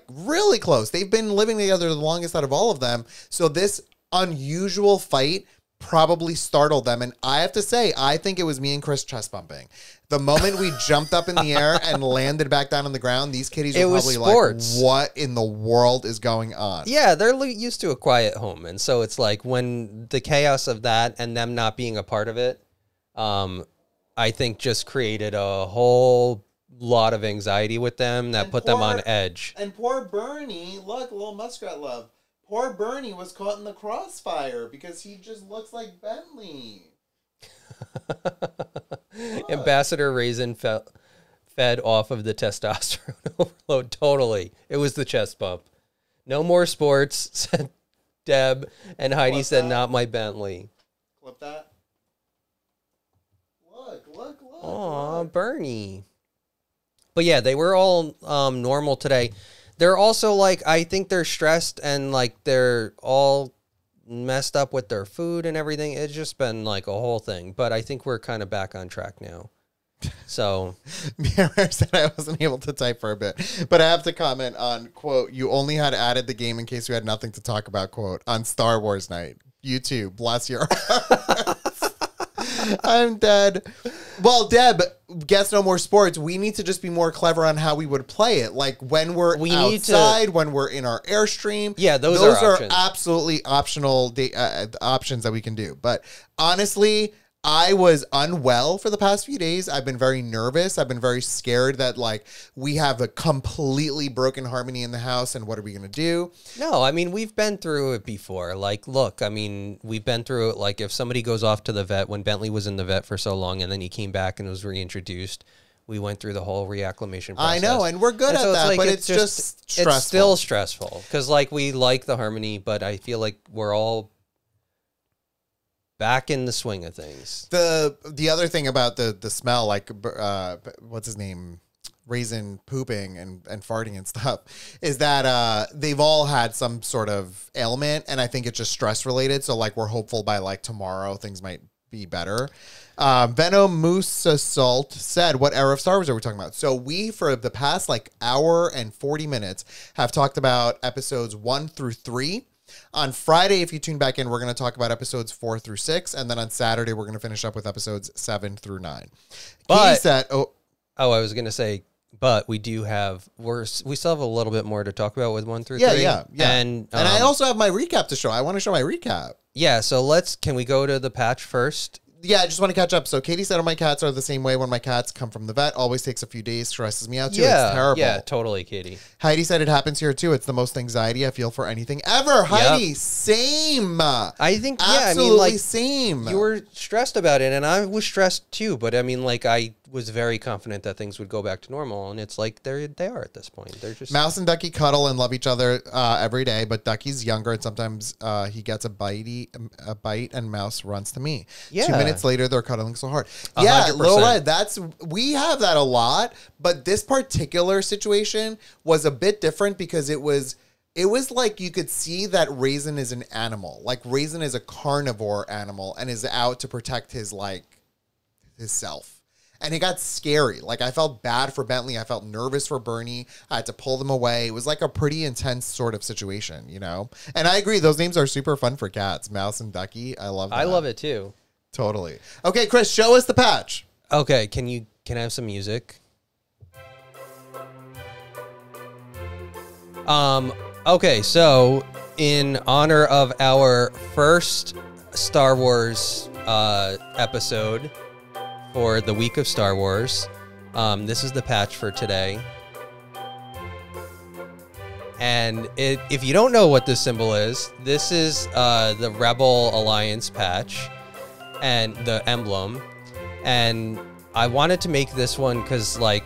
really close. They've been living together the longest out of all of them. So this unusual fight probably startled them. And I have to say, I think it was me and Chris chest bumping. The moment we jumped up in the air and landed back down on the ground, these kitties were probably like, what in the world is going on? Yeah, they're used to a quiet home. And so it's like when the chaos of that and them not being a part of it, I think just created a whole lot of anxiety with them that put them on edge. And poor Bernie, look, a little muskrat love. Poor Bernie was caught in the crossfire because he just looks like Bentley. Ambassador Raisin fed off of the testosterone overload. Totally. It was the chest bump. No more sports, said Deb. And Heidi said, not my Bentley. Clip that. Look. Aw, Bernie. But yeah, they were all normal today. They're also like, I think they're stressed and like they're all messed up with their food and everything. It's just been like a whole thing. But I think we're kind of back on track now. So Mirror said I wasn't able to type for a bit, but I have to comment on, quote, you only had added the game in case you had nothing to talk about, quote, on Star Wars night. You too. Bless your heart. I'm dead. Well, Deb, Guess No More Sports, we need to just be more clever on how we would play it. Like when we're outside, when we're in our Airstream. Yeah, those are options. Absolutely optional options that we can do. But honestly, I was unwell for the past few days. I've been very nervous. I've been very scared that like we have a completely broken harmony in the house and what are we going to do? No, I mean, we've been through it before. Like, look, I mean, we've been through it. Like if somebody goes off to the vet, when Bentley was in the vet for so long and then he came back and was reintroduced, we went through the whole reacclimation process. I know, and we're good at that, like, but it's just stressful. It's still stressful because like we like the harmony, but I feel like we're all back in the swing of things. The other thing about the smell, like what's his name, Raisin pooping and farting and stuff, is that they've all had some sort of ailment, and I think it's just stress related. So like we're hopeful by like tomorrow things might be better. Venom Moose Assault said, what era of Star Wars are we talking about? So we, for the past like hour and 40 minutes, have talked about episodes 1 through 3. On Friday, if you tune back in, we're going to talk about episodes 4 through 6. And then on Saturday, we're going to finish up with episodes 7 through 9. But, said, I was going to say, but we do have, we still have a little bit more to talk about with 1 through 3. Yeah. And I also have my recap to show. I want to show my recap. Yeah, so can we go to the patch first? Yeah, I just want to catch up. So Katie said, my cats are the same way when my cats come from the vet. Always takes a few days, stresses me out too. Yeah, it's terrible. Yeah, totally, Katie. Heidi said it happens here too. It's the most anxiety I feel for anything ever. Heidi, same. I think, absolutely, I mean, like, same. You were stressed about it, and I was stressed too. But I mean, like, I was very confident that things would go back to normal, and it's like they are at this point. They're just Mouse and Ducky cuddle and love each other every day, but Ducky's younger, and sometimes he gets a bite, and Mouse runs to me. Yeah. 2 minutes later, they're cuddling so hard. 100%. Yeah, Little Red, we have that a lot, but this particular situation was a bit different because it was like you could see that Raisin is an animal. Like Raisin is a carnivore animal and is out to protect his self. And it got scary. Like, I felt bad for Bentley. I felt nervous for Bernie. I had to pull them away. It was like a pretty intense sort of situation, you know? And I agree. Those names are super fun for cats. Mouse and Ducky. I love that. I love it, too. Totally. Okay, Chris, show us the patch. Okay, can I have some music? Okay, so in honor of our first Star Wars episode for the week of Star Wars, this is the patch for today. And if you don't know what this symbol is, this is the Rebel Alliance patch and the emblem. And I wanted to make this one because, like,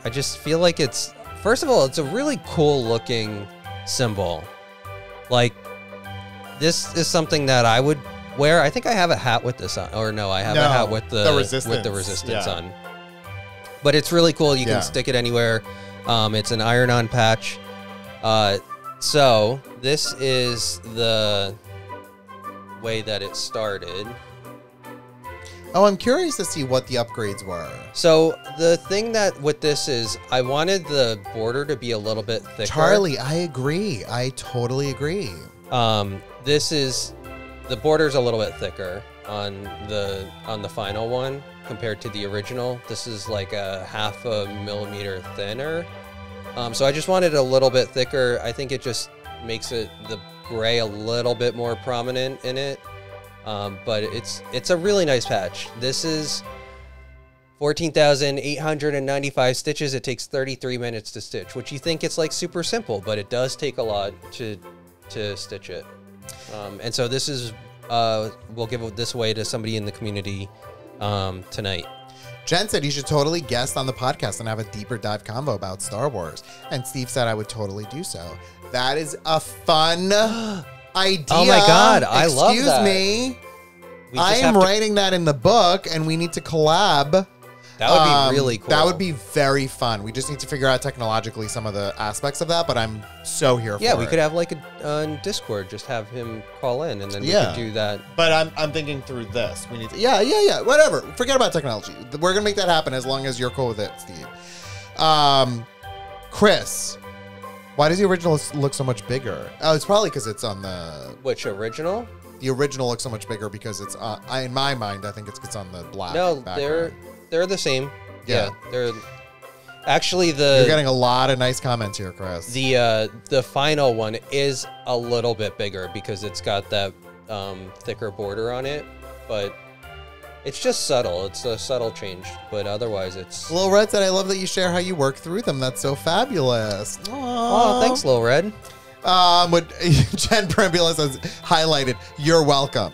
I just feel like first of all, it's a really cool looking symbol. Like, this is something that I would wear. I think I have a hat with this on. Or no, I have a hat with the resistance on. But it's really cool. You can stick it anywhere. It's an iron-on patch. So this is the way that it started. Oh, I'm curious to see what the upgrades were. So the thing that with this is I wanted the border to be a little bit thicker. Charlie, I agree. I totally agree. The border's a little bit thicker on the final one compared to the original. This is like a 0.5 millimeter thinner. So I just wanted it a little bit thicker. I think it just makes the gray a little bit more prominent in it. But it's a really nice patch. This is 14,895 stitches. It takes 33 minutes to stitch, which you think it's like super simple, but it does take a lot to stitch it. And so this is, we'll give this away to somebody in the community tonight. Jen said you should totally guest on the podcast and have a deeper dive convo about Star Wars. And Steve said I would totally do so. That is a fun idea. Oh my God, I love that. Excuse me. I am writing that in the book and we need to collab. That would be really cool. That would be very fun. We just need to figure out technologically some of the aspects of that, but I'm so here for it. Yeah, we could have like a Discord, just have him call in and then we could do that. But I'm thinking through this. We need to, yeah, whatever. Forget about technology. We're going to make that happen as long as you're cool with it, Steve. Chris, why does the original look so much bigger? Oh, it's probably because it's on the... Which original? The original looks so much bigger because it's in my mind. I think it's on the black. No, background. they're the same. Yeah. They're actually You're getting a lot of nice comments here, Chris. the final one is a little bit bigger because it's got that thicker border on it, but it's just subtle. It's a subtle change, but otherwise it's... Lil Red said, I love that you share how you work through them. That's so fabulous. Oh, thanks, Lil Red. What Jen Brambula says, highlighted, you're welcome.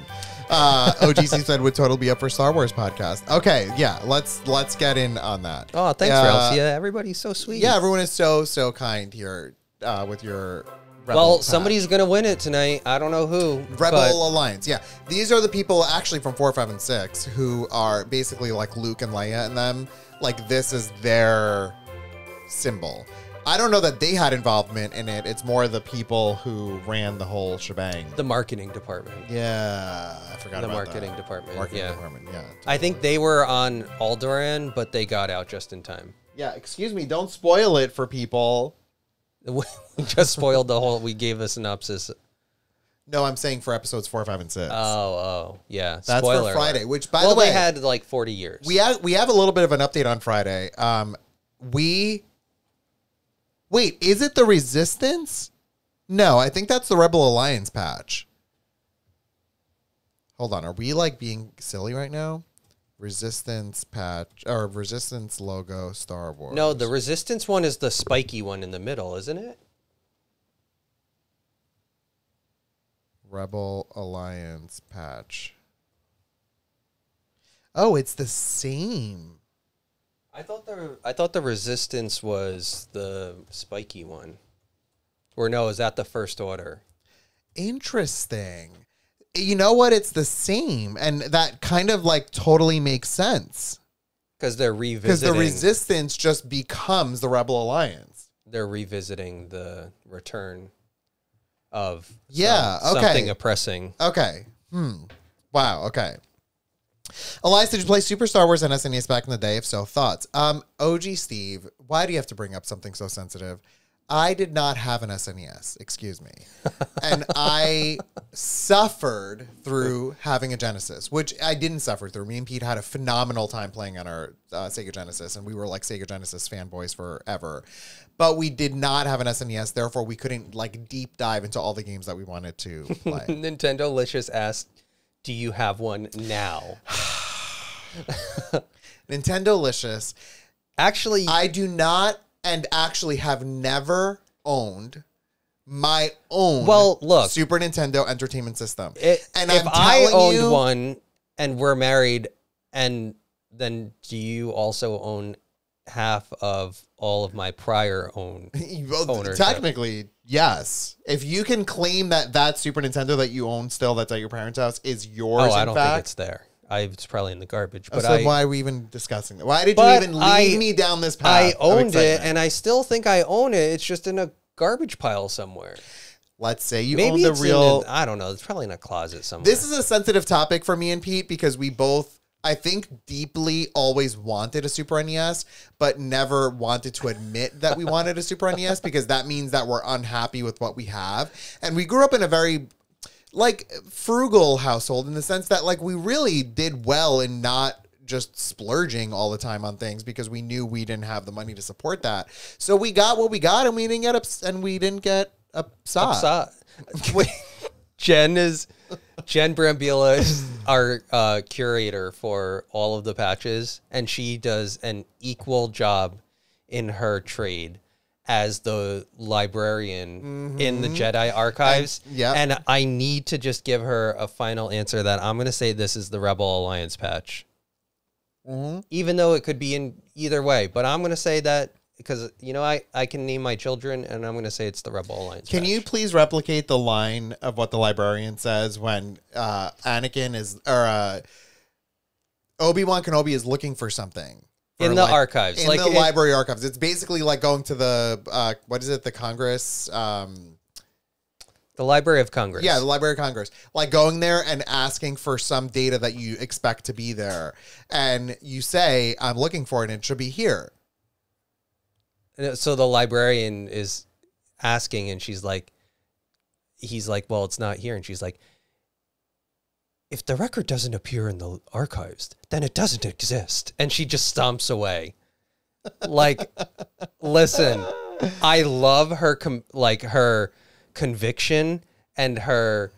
OGC said would totally be up for Star Wars podcast. Okay, yeah, let's get in on that. Oh, thanks, Ralph. Yeah, everybody's so sweet. Yeah, everyone is so kind here with your Rebel somebody's going to win it tonight. I don't know who. Rebel Alliance, yeah. These are the people actually from 4, 5, and 6 who are basically like Luke and Leia and them. Like, this is their symbol. I don't know that they had involvement in it. It's more the people who ran the whole shebang. The marketing department. Yeah, I forgot about that. The marketing department. Marketing department, yeah. Totally. I think they were on Alderaan, but they got out just in time. Yeah, excuse me, don't spoil it for people. We just spoiled the whole... We gave a synopsis. No, I'm saying for episodes 4, 5, and 6. Oh, yeah. That's Spoiler for Friday, alert. which, by the way... they had like 40 years. We have a little bit of an update on Friday. Wait, is it the Resistance? No, I think that's the Rebel Alliance patch. Hold on, are we like being silly right now? Resistance patch, or Resistance logo, Star Wars. No, the Resistance one is the spiky one in the middle, isn't it? Rebel Alliance patch. Oh, it's the same. I thought the Resistance was the spiky one. Or no, is that the First Order? Interesting. You know what? It's the same. And that kind of like totally makes sense. Because they're revisiting. Because the Resistance just becomes the Rebel Alliance. They're revisiting the return of something oppressing. Okay. Wow. Okay. Elias, did you play Super Star Wars and SNES back in the day? If so, thoughts? OG Steve, why do you have to bring up something so sensitive? I did not have an SNES, excuse me. And I suffered through having a Genesis, which I didn't suffer through. Me and Pete had a phenomenal time playing on our Sega Genesis, and we were like Sega Genesis fanboys forever. But we did not have an SNES, therefore we couldn't like deep dive into all the games that we wanted to play. Nintendo Licious asked, do you have one now? Nintendo Licious. Actually, I do not, and actually have never owned my own Super Nintendo Entertainment System. And if I owned one and we're married, and then do you also own half of all of my prior ownership? Technically, yes. If you can claim that Super Nintendo that you own still that's at your parents' house is yours, I don't think it's there. It's probably in the garbage. But so why are we even discussing that? Why did you even lead me down this path? I owned it, and I still think I own it. It's just in a garbage pile somewhere. Let's say you own the real... I don't know. It's probably in a closet somewhere. This is a sensitive topic for me and Pete because we both, I think, deeply always wanted a Super NES, but never wanted to admit that we wanted a Super NES because that means that we're unhappy with what we have. And we grew up in a very... like frugal household in the sense that like we really did well in not just splurging all the time on things because we knew we didn't have the money to support that. So we got what we got and we didn't get upset. Wait, Jen Brambilla is our curator for all of the patches, and she does an equal job in her trade as the librarian in the Jedi archives. And I need to just give her a final answer that I'm going to say this is the Rebel Alliance patch. Even though it could be in either way. But I'm going to say that because, you know, I can name my children, and I'm going to say it's the Rebel Alliance patch. Can you please replicate the line of what the librarian says when Anakin is... or Obi-Wan Kenobi is looking for something? In the archives. In the library archives. It's basically like going to the, what is it, the Congress? The Library of Congress. Yeah, the Library of Congress. Like going there and asking for some data that you expect to be there. And you say, I'm looking for it and it should be here. So the librarian is asking and he's like, well, it's not here. And she's like, if the record doesn't appear in the archives, then it doesn't exist. And she just stomps away. Like, listen, I love her, her conviction and her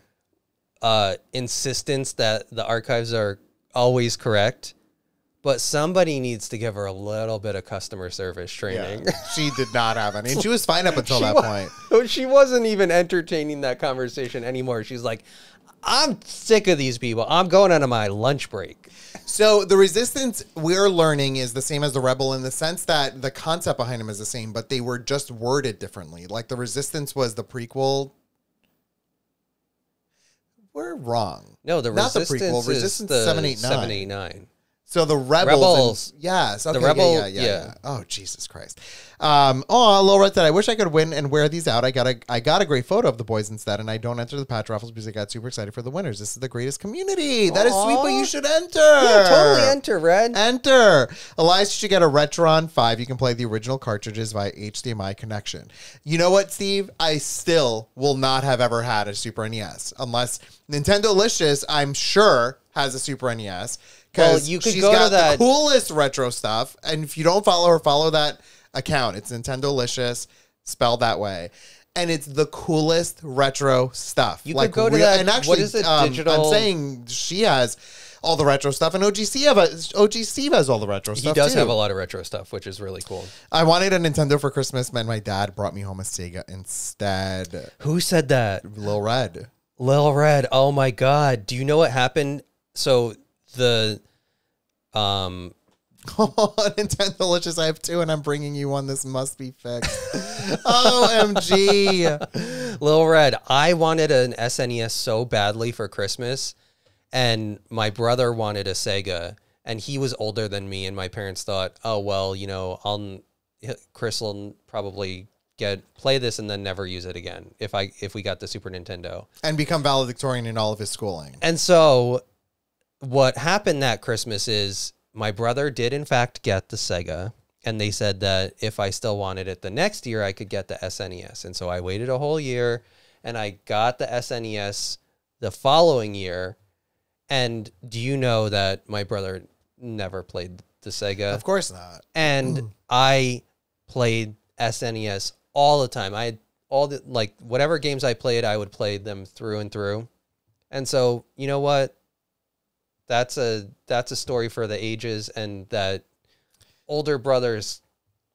insistence that the archives are always correct. But somebody needs to give her a little bit of customer service training. Yeah, she did not have any. And she was fine up until that point. She wasn't even entertaining that conversation anymore. She's like, I'm sick of these people. I'm going on my lunch break. So the resistance we're learning is the same as the rebel in the sense that the concept behind them is the same, but they were just worded differently. Like the resistance was the prequel. We're wrong. No, the not resistance the prequel. Resistance 789. 789. So the rebels. Yes. Okay, the rebel. Yeah. Oh, Jesus Christ. Lil Red said, I wish I could win and wear these out. I got a great photo of the boys instead, and I don't enter the patch raffles because I got super excited for the winners. This is the greatest community. That is sweet, but you should enter. Yeah, totally enter, Red. Enter. Elias, you should get a Retron 5. You can play the original cartridges via HDMI connection. You know what, Steve? I still will not have ever had a Super NES unless Nintendo-licious, I'm sure, has a Super NES. Because you could she's go got to that the coolest retro stuff. And if you don't follow her, follow that account. It's Nintendo-licious, spelled that way. And it's the coolest retro stuff. You could go to that. And actually, what is it? Digital. I'm saying she has all the retro stuff. And OG Steve has all the retro stuff, He does too. have a lot of retro stuff, which is really cool. I wanted a Nintendo for Christmas, and my dad brought me home a Sega instead. Who said that? Lil Red. Lil Red. Oh, my God. Do you know what happened? So... Nintendo-licious, I have 2 and I'm bringing you one. This must be fixed. OMG. Lil Red, I wanted an SNES so badly for Christmas, and my brother wanted a Sega, and he was older than me, and my parents thought, oh, well, you know, Chris will probably play this and then never use it again if we got the Super Nintendo. And become valedictorian in all of his schooling. And so... what happened that Christmas is my brother did, in fact, get the Sega, and they said that if I still wanted it the next year, I could get the SNES. And so I waited a whole year, and I got the SNES the following year. And do you know that my brother never played the Sega? Of course not. And I played SNES all the time. I had all the, like, whatever games I played, I would play them through and through. And so, you know what? That's a story for the ages, and that older brothers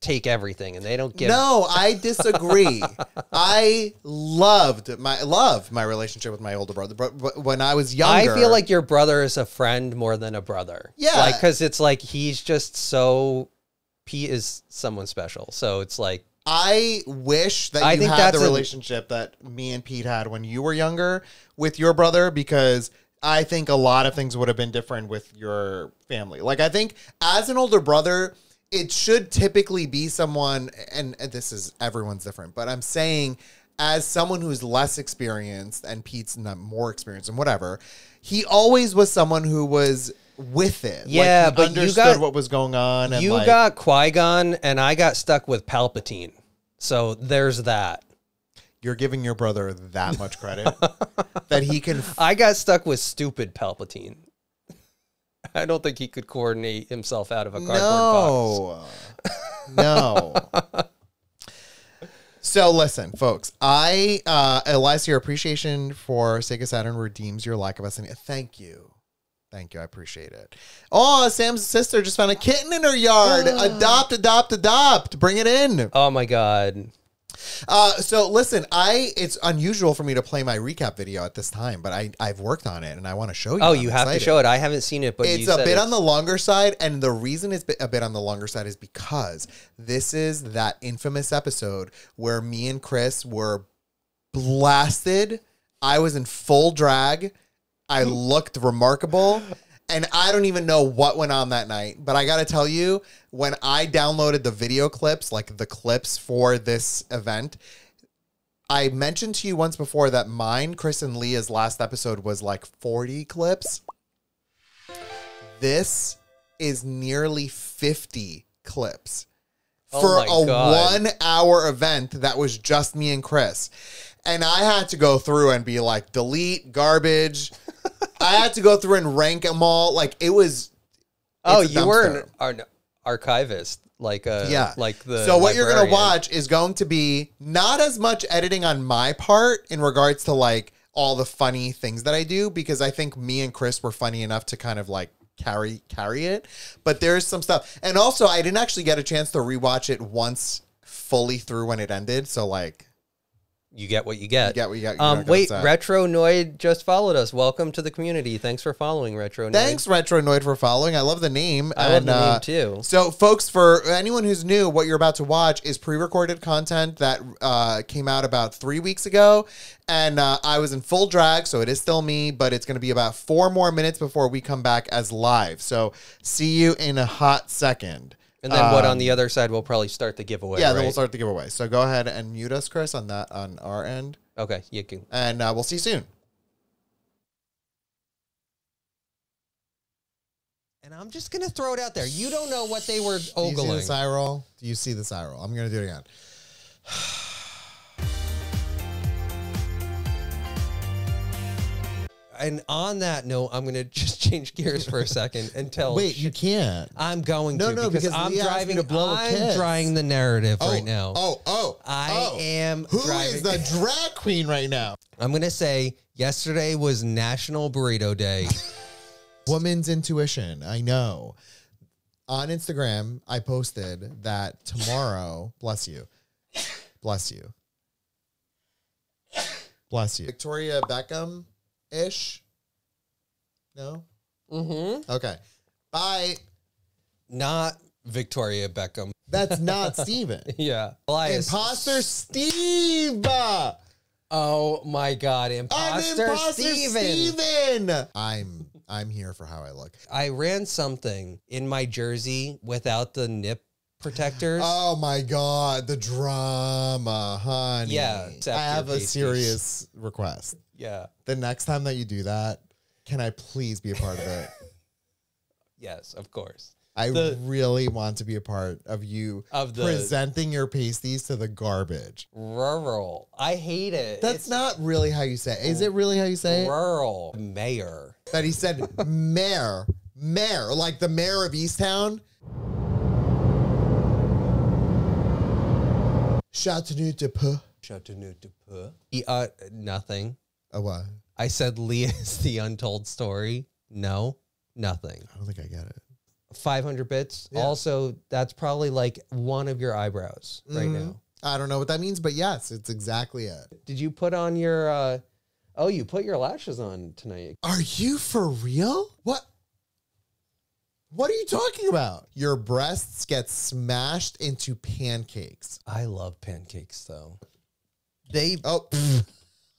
take everything and they don't give. No, I disagree. I love my relationship with my older brother, but when I was younger, I feel like your brother is a friend more than a brother. Yeah, like because it's like he's just so. Pete is someone special, so it's like. I wish that you had the relationship that me and Pete had when you were younger with your brother, because I think a lot of things would have been different with your family. Like, I think as an older brother, it should typically be someone, and this is, everyone's different, but I'm saying as someone who's less experienced, and Pete's not more experienced and whatever, he always was someone who was with it. Yeah, like, but understood what was going on. And you got Qui-Gon, and I got stuck with Palpatine. So there's that. You're giving your brother that much credit that he can. I got stuck with stupid Palpatine. I don't think he could coordinate himself out of a cardboard box. No. So listen, folks. Elias, your appreciation for Sega Saturn redeems your lack of SNES. Thank you. Thank you. I appreciate it. Oh, Sam's sister just found a kitten in her yard. Adopt. Bring it in. Oh my God. So listen, it's unusual for me to play my recap video at this time, but I've worked on it and I want to show you. Oh, you have to show it. I haven't seen it, but it's a bit on the longer side, and the reason it's a bit on the longer side is because this is that infamous episode where me and Chris were blasted. I was in full drag. I looked remarkable. And I don't even know what went on that night, but I got to tell you, when I downloaded the video clips, like the clips for this event, I mentioned to you once before that mine, Chris and Leah's last episode was like 40 clips. This is nearly 50 clips for a 1 hour event that was just me and Chris. And I had to go through and be like, delete, garbage. I had to go through and rank them all. Like it was. Oh, you were an archivist, like like the. So what you're gonna watch is going to be not as much editing on my part in regards to like all the funny things that I do, because I think me and Chris were funny enough to kind of like carry it. But there's some stuff, and also I didn't actually get a chance to rewatch it once fully through when it ended. So like. You get what you get. You get what you get. Wait, Retronoid just followed us. Welcome to the community. Thanks for following, Retronoid. Thanks, Retronoid, for following. I love the name. I love the name, too. So, folks, for anyone who's new, what you're about to watch is pre-recorded content that came out about 3 weeks ago. And I was in full drag, so it is still me, but it's going to be about 4 more minutes before we come back as live. So, see you in a hot second. And then what on the other side, we'll probably start the giveaway. Yeah, right? then we'll start the giveaway. So go ahead and mute us, Chris, on our end. Okay, you can. And we'll see you soon. And I'm just going to throw it out there. You don't know what they were ogling. Do you see this eye roll? Do you see this eye roll? I'm going to do it again. And on that note, I'm going to just change gears for a second and tell. Wait, you can't. I'm going to. No, because I'm driving. I'm drawing the narrative right now. I am Who driving. is the drag queen right now? I'm going to say yesterday was National Burrito Day. Woman's intuition. I know. On Instagram, I posted that tomorrow, bless you, bless you, bless you. Victoria Beckham-ish? No? Mm-hmm. Okay. Bye. Not Victoria Beckham. That's not Steven. Yeah. Imposter Steve. Oh my God. Imposter Steven. I'm here for how I look. I ran something in my jersey without the nip protectors. Oh my God. The drama, honey. Yeah. I have a serious request. Yeah. The next time that you do that, can I please be a part of it? Yes, of course. I really want to be a part of you presenting your pasties to the garbage. Rural. I hate it. That's not really how you say it. Is it really how you say it? Rural. Mayor. That he said mayor, like the mayor of Easttown. Chateauneuf-du-Pape. Chateauneuf-du-Pape. Nothing. Oh, what? I said Leah is the untold story. No, nothing. I don't think I get it. 500 bits. Yeah. Also, that's probably like one of your eyebrows right now. I don't know what that means, but yes, it's exactly it. Did you put on your, you put your lashes on tonight. Are you for real? What? What are you talking about? Your breasts get smashed into pancakes. I love pancakes though.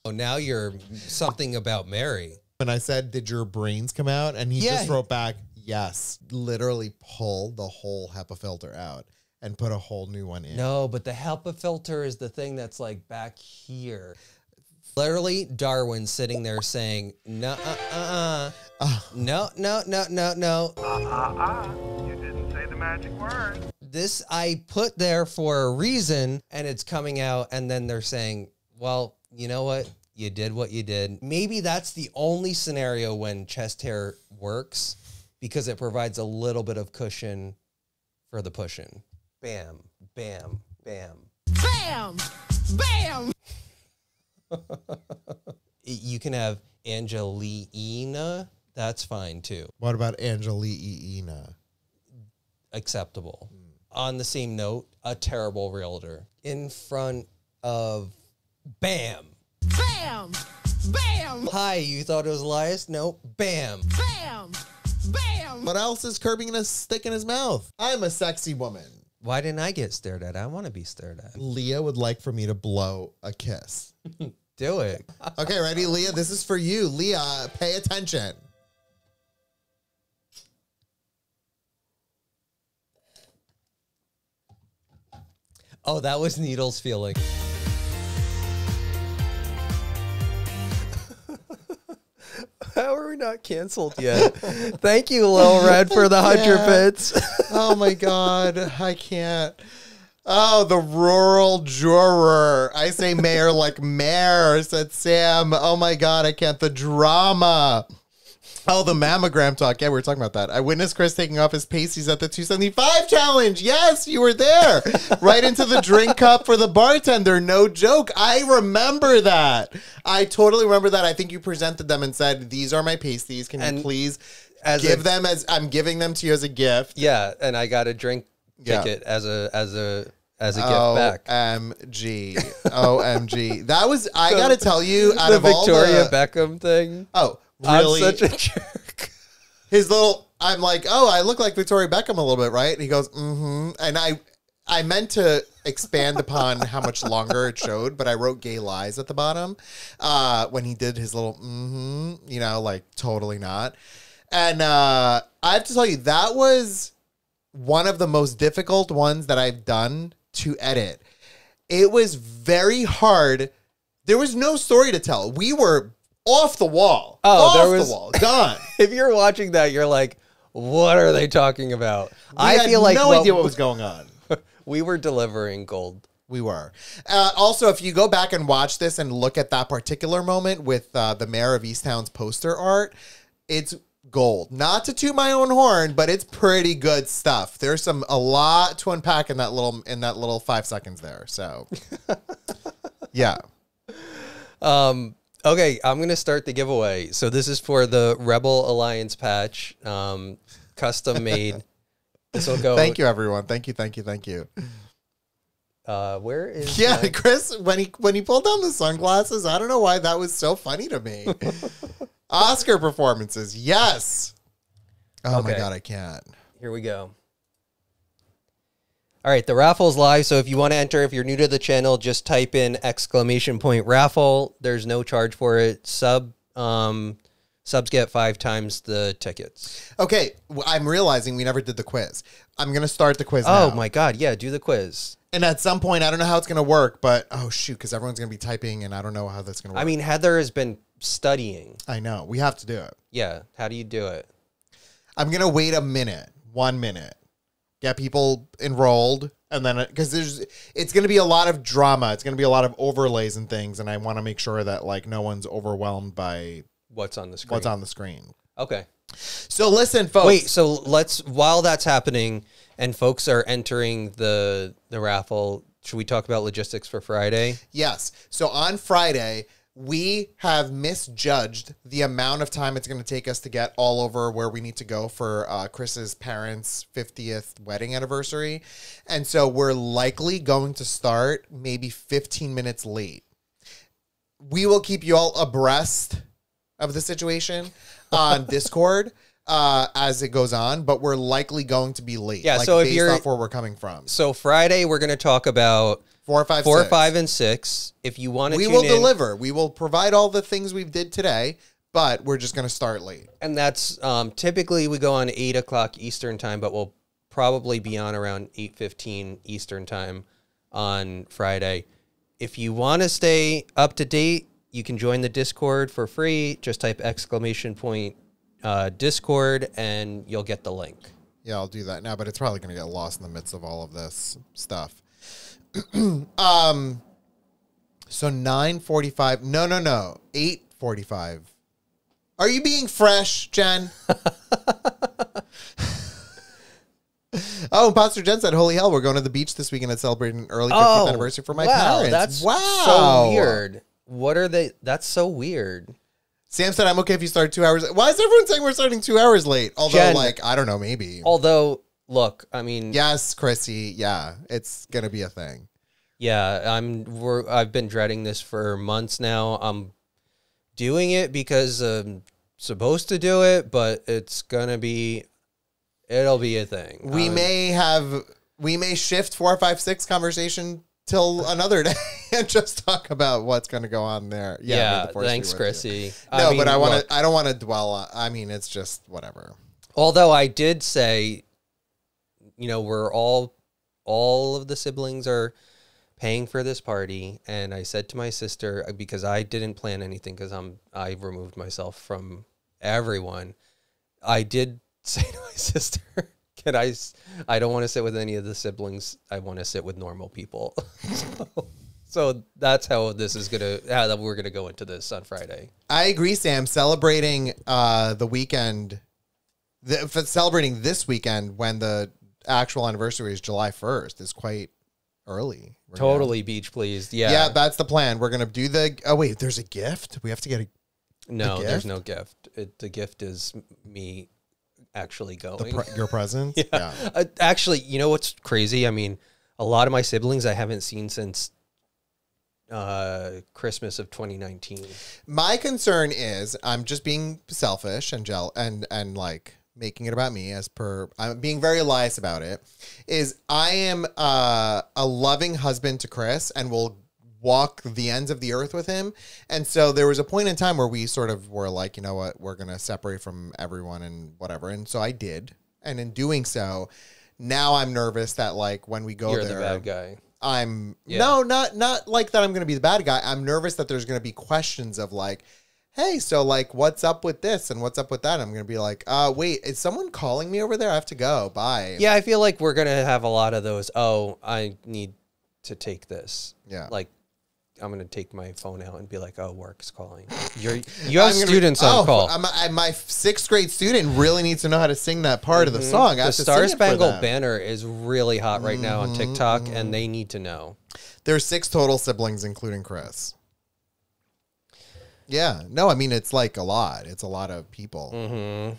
Oh, now you're something about Mary. When I said, did your brains come out? And he just wrote back, yes. Literally pull the whole HEPA filter out and put a whole new one in. No, but the HEPA filter is the thing that's like back here. Literally, Darwin sitting there saying, no, no. You didn't say the magic word. This I put there for a reason, and it's coming out, and then they're saying, well, you know what? You did what you did. Maybe that's the only scenario when chest hair works because it provides a little bit of cushion for the pushing. Bam, bam, bam. Bam! Bam! You can have Angelina. That's fine too. What about Angelina? Acceptable. On the same note, a terrible realtor in front of Bam. Bam! Bam! Hi, you thought it was Elias? Nope. Bam. Bam! Bam! What else is Kirby gonna stick in his mouth? I'm a sexy woman. Why didn't I get stared at? I want to be stared at. Leah would like for me to blow a kiss. Do it. Okay, ready, Leah? This is for you. Leah, pay attention. Oh, that was Needle's feeling. How are we not canceled yet? Thank you, Lil Red, for the 100 bits. Oh my God, I can't. Oh, the rural juror. I say mayor like mayor, said Sam. Oh my God, I can't. The drama. Oh, the mammogram talk. Yeah, we were talking about that. I witnessed Chris taking off his pasties at the 275 challenge. Yes, you were there. Right into the drink cup for the bartender. No joke. I remember that. I totally remember that. I think you presented them and said, these are my pasties. Can you please give them as I'm giving them to you as a gift? Yeah, and I got a drink ticket as a gift back. OMG. That was, I got to tell you, out of all Victoria Beckham thing. Oh, really? I'm such a jerk. His little, I'm like, oh, I look like Victoria Beckham a little bit, right? And he goes, mm-hmm. And I meant to expand upon how much longer it showed, but I wrote gay lies at the bottom when he did his little, like totally not. And I have to tell you, that was one of the most difficult ones that I've done to edit. It was very hard. There was no story to tell. We were off the wall. The wall. Gone. If you're watching that, you're like, what are they talking about? I feel like no idea what was going on. We were delivering gold. We were. Also, if you go back and watch this and look at that particular moment with the Mayor of Easttown's poster art, it's gold. Not to toot my own horn, but it's pretty good stuff. There's a lot to unpack in that little 5 seconds there. So, yeah. Okay, I'm going to start the giveaway. So this is for the Rebel Alliance patch, custom made. This will go. Thank you, everyone. Thank you. Where is? Yeah, Chris, when he pulled down the sunglasses, I don't know why that was so funny to me. Oscar performances, yes. Oh my God, I can't. Here we go. All right, the raffle's live, so if you want to enter, if you're new to the channel, just type in !raffle. There's no charge for it. Subs get 5 times the tickets. Okay, I'm realizing we never did the quiz. I'm going to start the quiz now. Oh my God, yeah, do the quiz. And at some point, I don't know how it's going to work, but oh shoot, because everyone's going to be typing, and I don't know how that's going to work. I mean, Heather has been studying. I know. We have to do it. Yeah, how do you do it? I'm going to wait 1 minute. Get people enrolled, and then because it's going to be a lot of drama. It's going to be a lot of overlays and things, and I want to make sure that like no one's overwhelmed by what's on the screen. Okay. So listen, folks. Wait. So while that's happening and folks are entering the raffle, should we talk about logistics for Friday? Yes. So on Friday, we have misjudged the amount of time it's going to take us to get all over where we need to go for Chris's parents' 50th wedding anniversary. And so we're likely going to start maybe 15 minutes late. We will keep you all abreast of the situation on Discord as it goes on, but we're likely going to be late. Yeah, so if you're off where we're coming from. So Friday, we're going to talk about 4, 5, and 6. If you want to, we will deliver. We will provide all the things we did today, but we're just going to start late. And that's typically we go on 8 o'clock Eastern time, but we'll probably be on around 8:15 Eastern time on Friday. If you want to stay up to date, you can join the Discord for free. Just type !Discord and you'll get the link. Yeah, I'll do that now, but it's probably going to get lost in the midst of all of this stuff. So 9:45. No. 8:45. Are you being fresh, Jen? Oh, Pastor Jen said, holy hell, we're going to the beach this weekend and celebrating an early 50th anniversary for my parents. That's so weird. What are they? That's so weird. Sam said, I'm okay if you start 2 hours. Why is everyone saying we're starting 2 hours late? Although, Jen, I don't know, maybe. Although, look, I mean. Yes, Chrissy. Yeah, it's going to be a thing. Yeah, I've been dreading this for months now. I'm doing it because I'm supposed to do it, but it'll be a thing. We may shift 4, 5, 6 conversation till another day and just talk about what's going to go on there. Yeah, thanks, Chrissy. No, but I don't want to dwell on. I mean, it's just whatever. Although I did say, we're all of the siblings are paying for this party, and I said to my sister, because I didn't plan anything because I removed myself from everyone, I did say to my sister, I don't want to sit with any of the siblings. I want to sit with normal people. So that's how we're gonna go into this on Friday. I agree, Sam. Celebrating the weekend, celebrating this weekend when the actual anniversary is July 1st is quite early. Totally beach pleased. Yeah. Yeah, that's the plan. We're gonna do the. Oh wait, there's a gift. We have to get a. No, there's no gift. The gift is me actually going. Your presents. Yeah. Actually, you know what's crazy? I mean, a lot of my siblings I haven't seen since Christmas of 2019. My concern is I'm just being selfish and and like making it about me, as per I'm being very Elias about it. Is I am a loving husband to Chris and will walk the ends of the earth with him. And so there was a point in time where we sort of were like, you know what, we're going to separate from everyone and whatever. And so I did. And in doing so, now I'm nervous that like when we go You're there, the bad guy. No, not like that I'm going to be the bad guy. I'm nervous that there's going to be questions of like, hey, so like, what's up with this and what's up with that? I'm going to be like, wait, is someone calling me over there? I have to go. Bye. Yeah, I feel like we're going to have a lot of those. Oh, I need to take this. Yeah. Like, I'm going to take my phone out and be like, oh, work's calling. You have students on call. My 6th grade student really needs to know how to sing that part of the song. The Star Spangled Banner is really hot right now on TikTok, and they need to know. There's 6 total siblings, including Chris. Yeah. No, I mean, it's like a lot. It's a lot of people.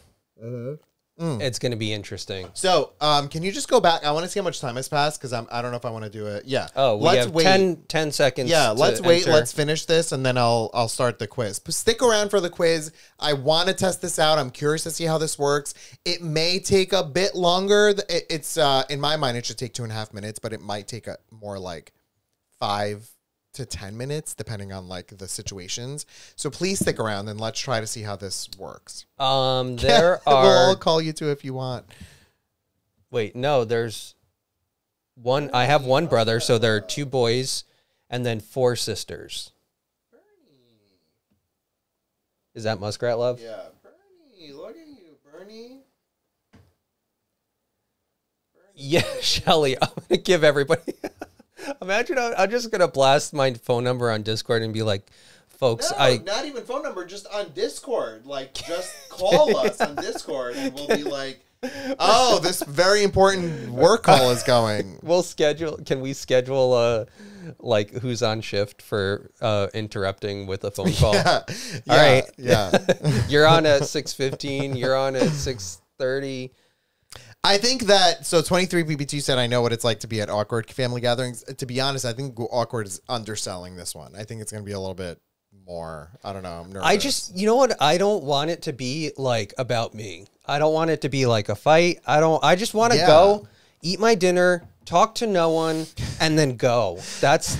It's going to be interesting. So, can you just go back? I want to see how much time has passed because I don't know if I want to do it. Yeah. Oh, we have 10 seconds. Yeah, let's wait. Enter. Let's finish this, and then I'll start the quiz. But stick around for the quiz. I want to test this out. I'm curious to see how this works. It may take a bit longer. It's in my mind, it should take 2.5 minutes, but it might take more like 5 to 10 minutes, depending on like the situations. So please stick around and let's try to see how this works. There are. We'll all call you too if you want. Wait, no, there's one. I have one brother, so there are 2 boys and then 4 sisters. Bernie. Is that Muskrat Love? Yeah, Bernie. Look at you, Bernie. Yeah, Shelly, I'm going to give everybody. Imagine I'm just going to blast my phone number on Discord and be like, folks, not even phone number, just on Discord. Like, just call us on Discord and we'll be like, oh, this very important work call is going. Can we schedule like who's on shift for interrupting with a phone call? Yeah. All right. Yeah. You're on at 6:15. You're on at 6:30. I think that, so 23PB2 said, I know what it's like to be at awkward family gatherings. To be honest, I think awkward is underselling this one. I think it's going to be a little bit more, I don't know, I'm nervous. You know what? I don't want it to be like about me. I don't want it to be like a fight. I just want to go, eat my dinner, talk to no one, and then go. That's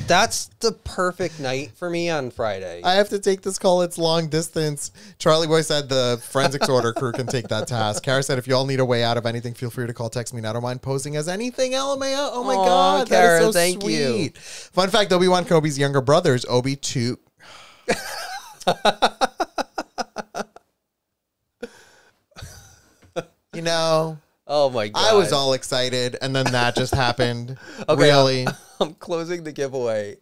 the perfect night for me on Friday. I have to take this call. It's long distance. Charlie Boy said the forensics order crew can take that task. Kara said, if you all need a way out of anything, feel free to call, text me. I don't mind posing as anything. LMAO. Oh my God. Kara, that is so thank sweet. you. Fun fact, Obi-Wan Kenobi's younger brother is Obi-2. You know, oh my God. I was all excited, and then that just happened. Okay, really? I'm closing the giveaway.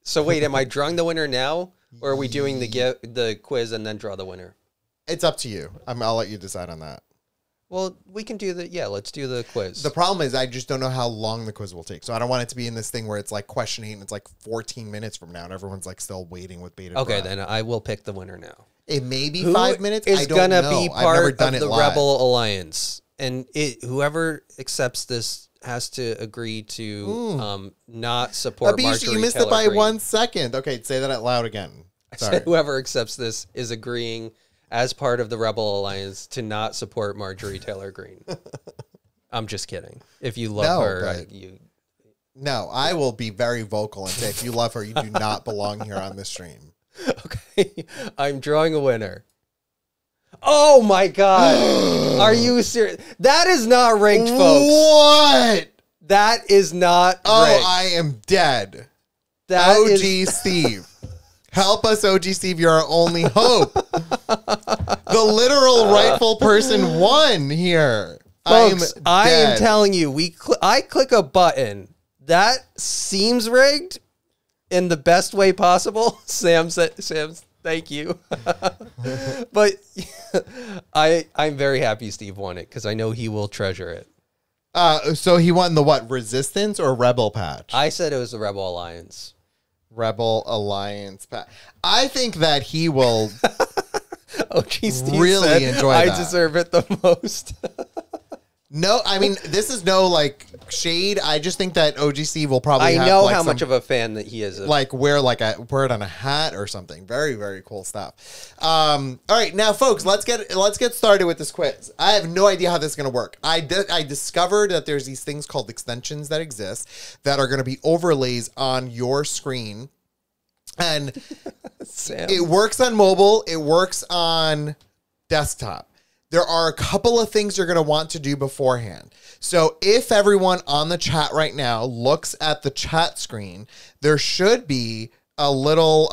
So wait, am I drawing the winner now, or are we doing the quiz and then draw the winner? It's up to you. I'll let you decide on that. Well, we can do let's do the quiz. The problem is I just don't know how long the quiz will take. So I don't want it to be in this thing where it's like question 8 and it's like 14 minutes from now and everyone's like still waiting with bated Okay, breath. then I will pick the winner now. It may be 5 minutes. Is I don't gonna know. be I've never part done of it the live. Rebel Alliance, and whoever accepts this has to agree to not support Abisha, Marjorie you missed Taylor it by Greene. 1 second. Okay, say that out loud again. Sorry. Whoever accepts this is agreeing as part of the Rebel Alliance to not support Marjorie Taylor Greene. I'm just kidding. If you love her, No, I will be very vocal and say if you love her, you do not belong here on this stream. Okay, I'm drawing a winner. Oh my God. Are you serious? That is not rigged, folks. What? That is not rigged. I am dead. That OG Steve. Help us, OG Steve. You're our only hope. The literal rightful person won here. Folks, I am dead. telling you, I click a button. That seems rigged. in the best way possible. Sam said, thank you. But I'm very happy Steve won it because I know he will treasure it. So he won the what? Resistance or Rebel patch? I said it was the Rebel Alliance. Rebel Alliance patch. I think that he will Steve really said, enjoy I that. deserve it the most. No, I mean, this is no like shade. I just think that OGC will probably I have, know like, how some, much of a fan that he is. like wear it on a hat or something. Very, very cool stuff. All right, now folks, let's get started with this quiz. I have no idea how this is going to work. I discovered that there's these things called extensions that exist that are going to be overlays on your screen. And Sam. it works on mobile. It works on desktop. There are a couple of things you're going to want to do beforehand. So if everyone on the chat right now looks at the chat screen, there should be a little,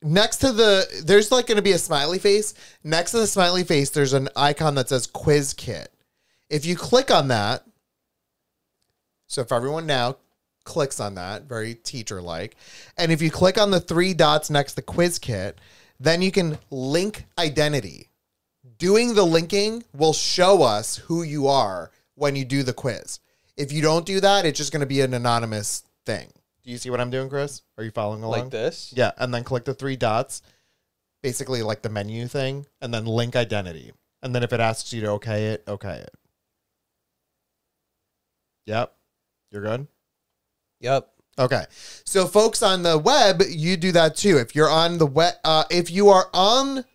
next to there's like going to be a smiley face. Next to the smiley face, there's an icon that says Quiz Kit. If you click on that, so if everyone now clicks on that, very teacher-like, and if you click on the 3 dots next to Quiz Kit, then you can link identity. Doing the linking will show us who you are when you do the quiz. If you don't do that, it's just going to be an anonymous thing. Do you see what I'm doing, Chris? Are you following along? Like this? Yeah, and then click the 3 dots, basically like the menu thing, and then link identity. And then if it asks you to okay it. Yep. You're good? Yep. Okay. So folks on the web, you do that too. If you're on the web, if you are on,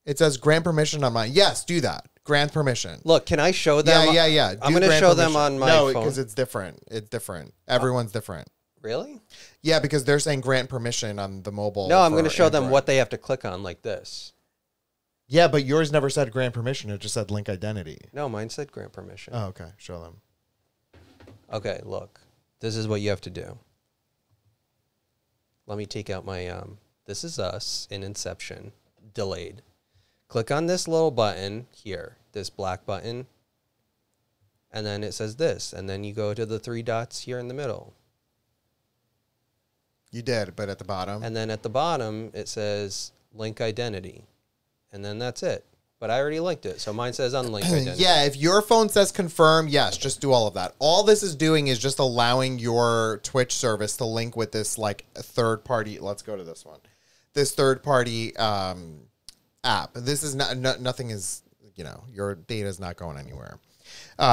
it says grant permission on mine. Yes, do that. Grant permission. Look, can I show them? Yeah. I'm going to show them on my phone. No, because it's different. It's different. Everyone's different. Really? Yeah, because they're saying grant permission on the mobile. No, I'm going to show Android. them what they have to click on like this. Yeah, but yours never said grant permission. It just said link identity. No, mine said grant permission. Oh, okay. Show them. Okay, look. This is what you have to do. Let me take out my, this is us in Inception, delayed. Click on this little button here, this black button, and then it says this, and then you go to the 3 dots here in the middle. You did, but at the bottom. And then at the bottom, it says link identity, and then that's it. But I already linked it, so mine says unlink identity. Yeah, if your phone says confirm, yes, just do all of that. All this is doing is just allowing your Twitch service to link with this like third party. Let's go to this one. This third party app. This is nothing is, your data is not going anywhere.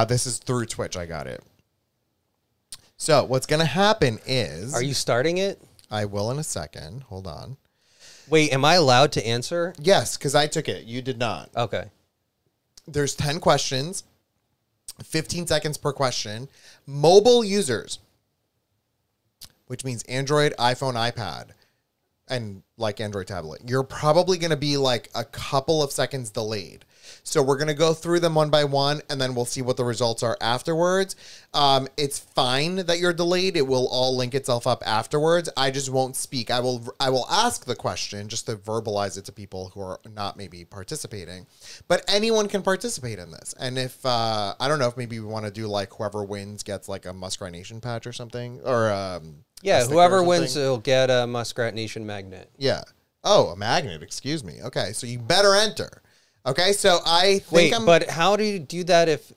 This is through Twitch. I got it. So what's going to happen is... Are you starting it? I will in a second. Hold on. Wait, am I allowed to answer? Yes, because I took it. You did not. Okay. There's 10 questions, 15 seconds per question. Mobile users, which means Android, iPhone, iPad, and like Android tablet, you're probably going to be like a couple of seconds delayed. So we're going to go through them one by one, and then we'll see what the results are afterwards. It's fine that you're delayed. It will all link itself up afterwards. I just won't speak. I will ask the question just to verbalize it to people who are not maybe participating. But anyone can participate in this. And if, I don't know if maybe we want to do like whoever wins gets like a Muskrat Nation patch or something. Or yeah, whoever wins will get a Muskrat Nation magnet. Yeah. Oh, a magnet. Excuse me. Okay, so you better enter. Okay, so I think but how do you do that if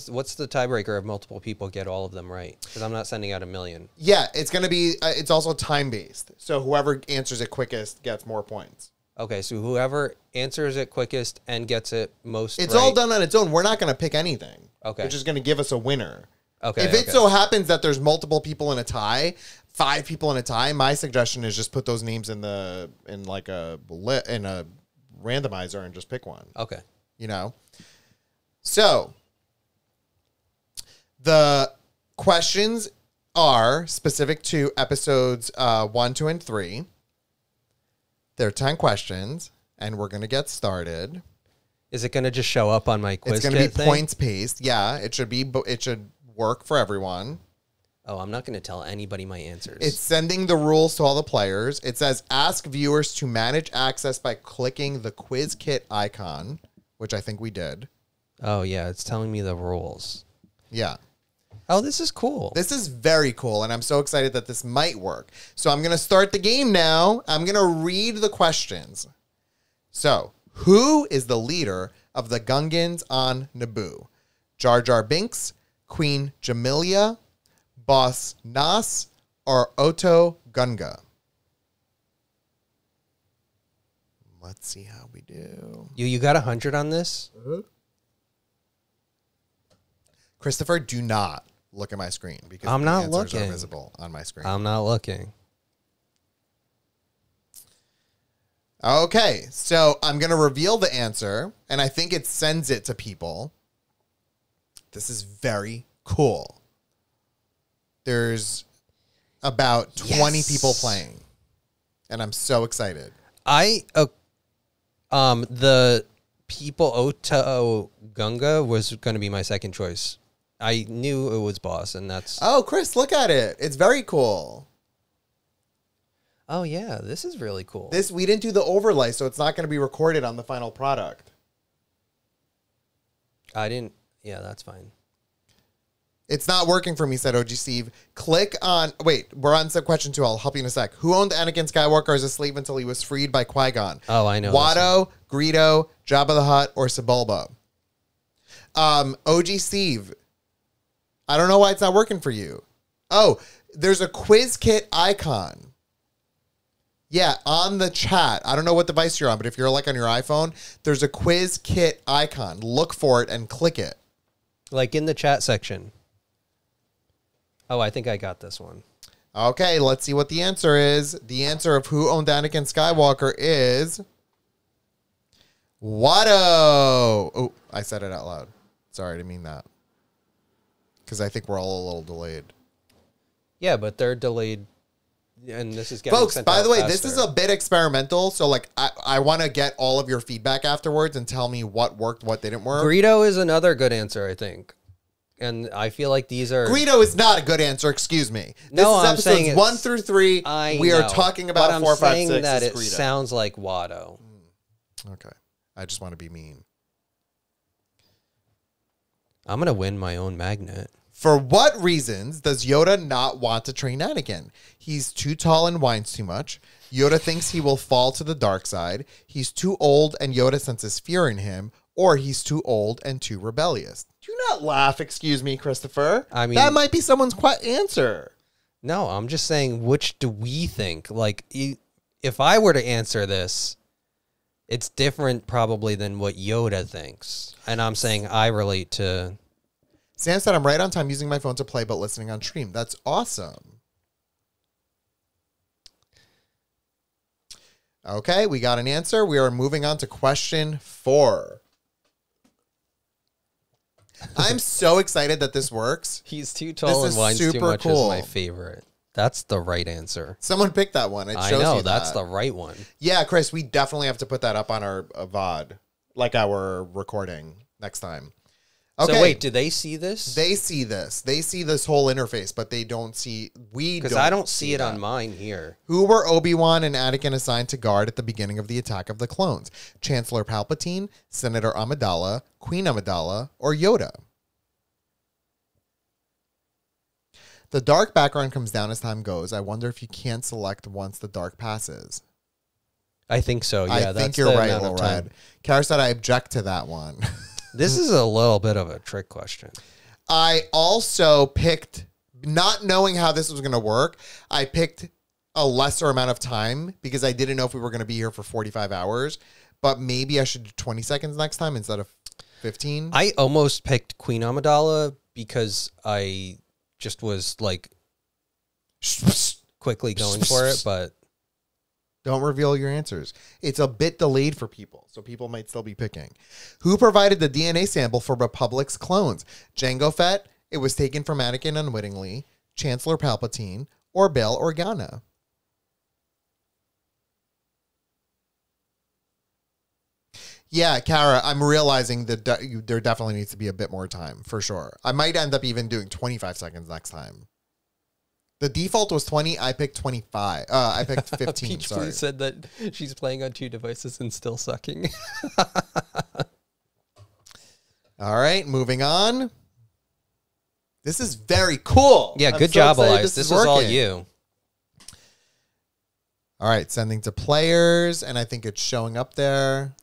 what's the tiebreaker if multiple people get all of them right? Because I'm not sending out 1 million. Yeah, it's going to be, it's also time-based. So whoever answers it quickest gets more points. Okay, so whoever answers it quickest and gets it most It's right. all done on its own. We're not going to pick anything. Okay. Which is going to give us a winner. Okay. If it so happens that there's multiple people in a tie, 5 people in a tie, my suggestion is just put those names in a randomizer and just pick one. Okay. So the questions are specific to episodes 1, 2, and 3. There are 10 questions, and we're going to get started. Is it going to just show up on my quiz? It's going to be points paced. Yeah, it should work for everyone. Oh, I'm not going to tell anybody my answers. It's sending the rules to all the players. It says ask viewers to manage access by clicking the quiz kit icon, which I think we did. Oh, yeah. It's telling me the rules. Yeah. Oh, this is cool. This is very cool, and I'm so excited that this might work. So I'm going to start the game now. I'm going to read the questions. So, who is the leader of the Gungans on Naboo? Jar Jar Binks, Queen Jamilia, Boss Nass, or Oto Gunga? Let's see how we do. You got 100 on this? Christopher, do not look at my screen because I'm not the answers looking. are visible on my screen. I'm not looking. Okay, so I'm going to reveal the answer, and I think it sends it to people. This is very cool. There's about 20 people playing, and I'm so excited. The people Oto Gunga was going to be my second choice. I knew it was Boss, and that's... Oh, Chris, look at it. It's very cool. Oh, yeah, this is really cool. We didn't do the overlay, so it's not going to be recorded on the final product. I didn't... Yeah, that's fine. It's not working for me, said OG Steve. Click on... Wait, we're on question 2. I'll help you in a sec. Who owned Anakin Skywalker as a slave until he was freed by Qui-Gon? Oh, I know. Watto, Greedo, Jabba the Hutt, or Sebulba? OG Steve, I don't know why it's not working for you. Oh, there's a quiz kit icon. Yeah, on the chat. I don't know what device you're on, but if you're like on your iPhone, there's a quiz kit icon. Look for it and click it. Like in the chat section. Oh, I think I got this one. Okay, let's see what the answer is. The answer of who owned Anakin Skywalker is Watto. Oh, I said it out loud. Sorry, I didn't mean that. Because I think we're all a little delayed. Yeah, but they're delayed. And this is getting folks, sent by the way, faster. this is a bit experimental. So, like, I want to get all of your feedback afterwards and tell me what worked, what didn't work. Greedo is another good answer, I think. And I feel like these are... Greedo is not a good answer, excuse me. No, this is I'm saying episodes it's... 1 through 3. We are talking about 4, 5, 6. I'm saying that it sounds like Watto. Okay. I just want to be mean. I'm going to win my own magnet. For what reasons does Yoda not want to train Anakin? He's too tall and whines too much. Yoda thinks he will fall to the dark side. He's too old and Yoda senses fear in him. Or he's too old and too rebellious. Do not laugh, excuse me, Christopher. I mean... that might be someone's answer. No, I'm just saying, which do we think? Like, if I were to answer this, it's different probably than what Yoda thinks. And I'm saying I relate to... Sam said, I'm right on time using my phone to play, but listening on stream. That's awesome. Okay, we got an answer. We are moving on to question 4. I'm so excited that this works. He's too tall and whines too much cool. is my favorite. That's the right answer. Someone picked that one. It shows I know, you that's that. the right one. Yeah, Chris, we definitely have to put that up on our VOD, like our recording next time. Okay. So wait, do they see this? They see this. They see this whole interface, but they don't see... Because I don't see it on mine here. Who were Obi-Wan and Anakin assigned to guard at the beginning of the Attack of the Clones? Chancellor Palpatine, Senator Amidala, Queen Amidala, or Yoda? The dark background comes down as time goes. I wonder if you can't select once the dark passes. I think so, yeah. I think you're right, Lil Red. Kara said I object to that one. This is a little bit of a trick question. I also picked, not knowing how this was going to work, I picked a lesser amount of time because I didn't know if we were going to be here for 45 hours, but maybe I should do 20 seconds next time instead of 15. I almost picked Queen Amidala because I just was like quickly going for it, but... Don't reveal your answers. It's a bit delayed for people, so people might still be picking. Who provided the DNA sample for Republic's clones? Jango Fett, it was taken from Anakin unwittingly, Chancellor Palpatine, or Bail Organa? Yeah, Kara, I'm realizing that there definitely needs to be a bit more time, for sure. I might end up even doing 25 seconds next time. The default was 20. I picked 25. I picked 15. Peach sorry. Please said that she's playing on 2 devices and still sucking. All right, moving on. This is very cool. Yeah, I'm good so job, excited Elias. This is all working. you. All right, sending to players, and I think it's showing up there.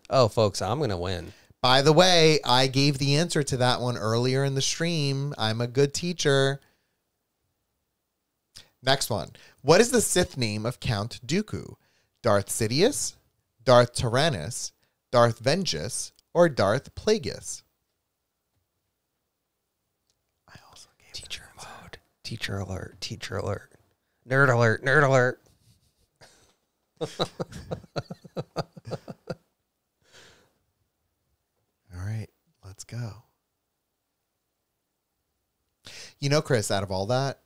Oh, folks, I'm going to win. By the way, I gave the answer to that one earlier in the stream. I'm a good teacher. Next one. What is the Sith name of Count Dooku? Darth Sidious, Darth Tyrannus, Darth Vengeance, or Darth Plagueis? I also gave Teacher mode. Teacher alert. Teacher alert. Nerd alert. Nerd alert. All right, let's go. You know, Chris, out of all that,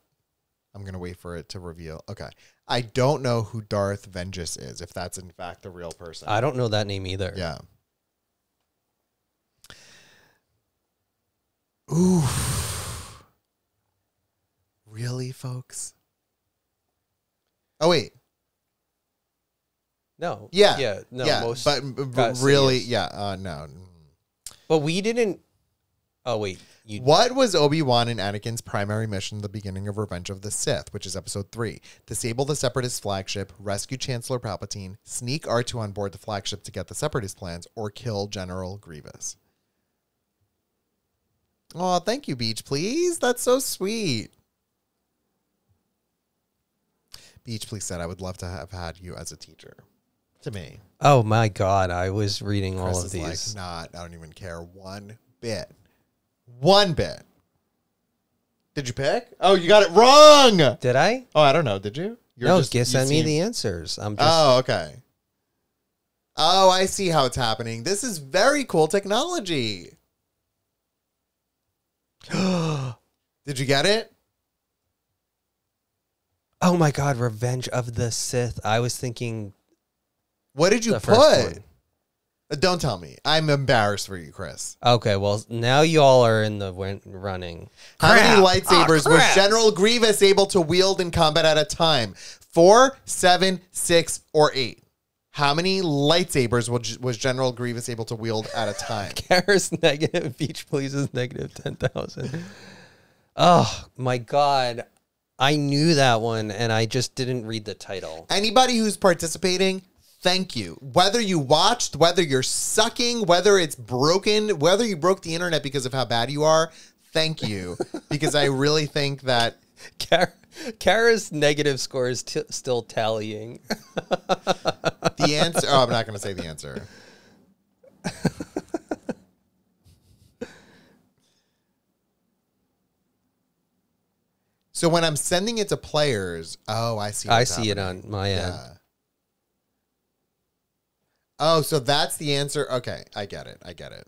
I'm going to wait for it to reveal. Okay. I don't know who Darth Vengeance is, if that's in fact a real person. I don't know that name either. Yeah. Ooh. Really, folks? Oh, wait. No. Yeah. Yeah. No. yeah, Most but got really, Sidious. yeah, no. But we didn't. Oh wait. You. What was Obi-Wan and Anakin's primary mission at the beginning of Revenge of the Sith, which is episode 3? Disable the Separatist flagship, rescue Chancellor Palpatine, sneak R2 on board the flagship to get the Separatist plans, or kill General Grievous? Oh, thank you, Beach, please. That's so sweet. Beach, please said, I would love to have had you as a teacher. To me. Oh my God! I was reading Chris all of is these. like, I don't even care one bit. One bit. Did you pick? Oh, you got it wrong. Did I? Oh, I don't know. Did you? Send me the answers. I'm just. Oh, okay. Oh, I see how it's happening. This is very cool technology. Did you get it? Oh my God! Revenge of the Sith. I was thinking. What did you The first put? one. Don't tell me. I'm embarrassed for you, Chris. Okay, well now y'all are in the running. How many Crap. lightsabers Oh, was crap. General Grievous able to wield in combat at a time? 4, 7, 6, or 8? How many lightsabers was General Grievous able to wield at a time? Kara's negative. Beach Please is negative 10,000. Oh my God. I knew that one and I just didn't read the title. Anybody who's participating, thank you. Whether you watched, whether you're sucking, whether it's broken, whether you broke the internet because of how bad you are, thank you. Because I really think that Kara's negative score is still tallying. the answer... Oh, I'm not going to say the answer. So when I'm sending it to players... Oh, I see. I see it on my end. Yeah. Oh, so that's the answer. Okay, I get it.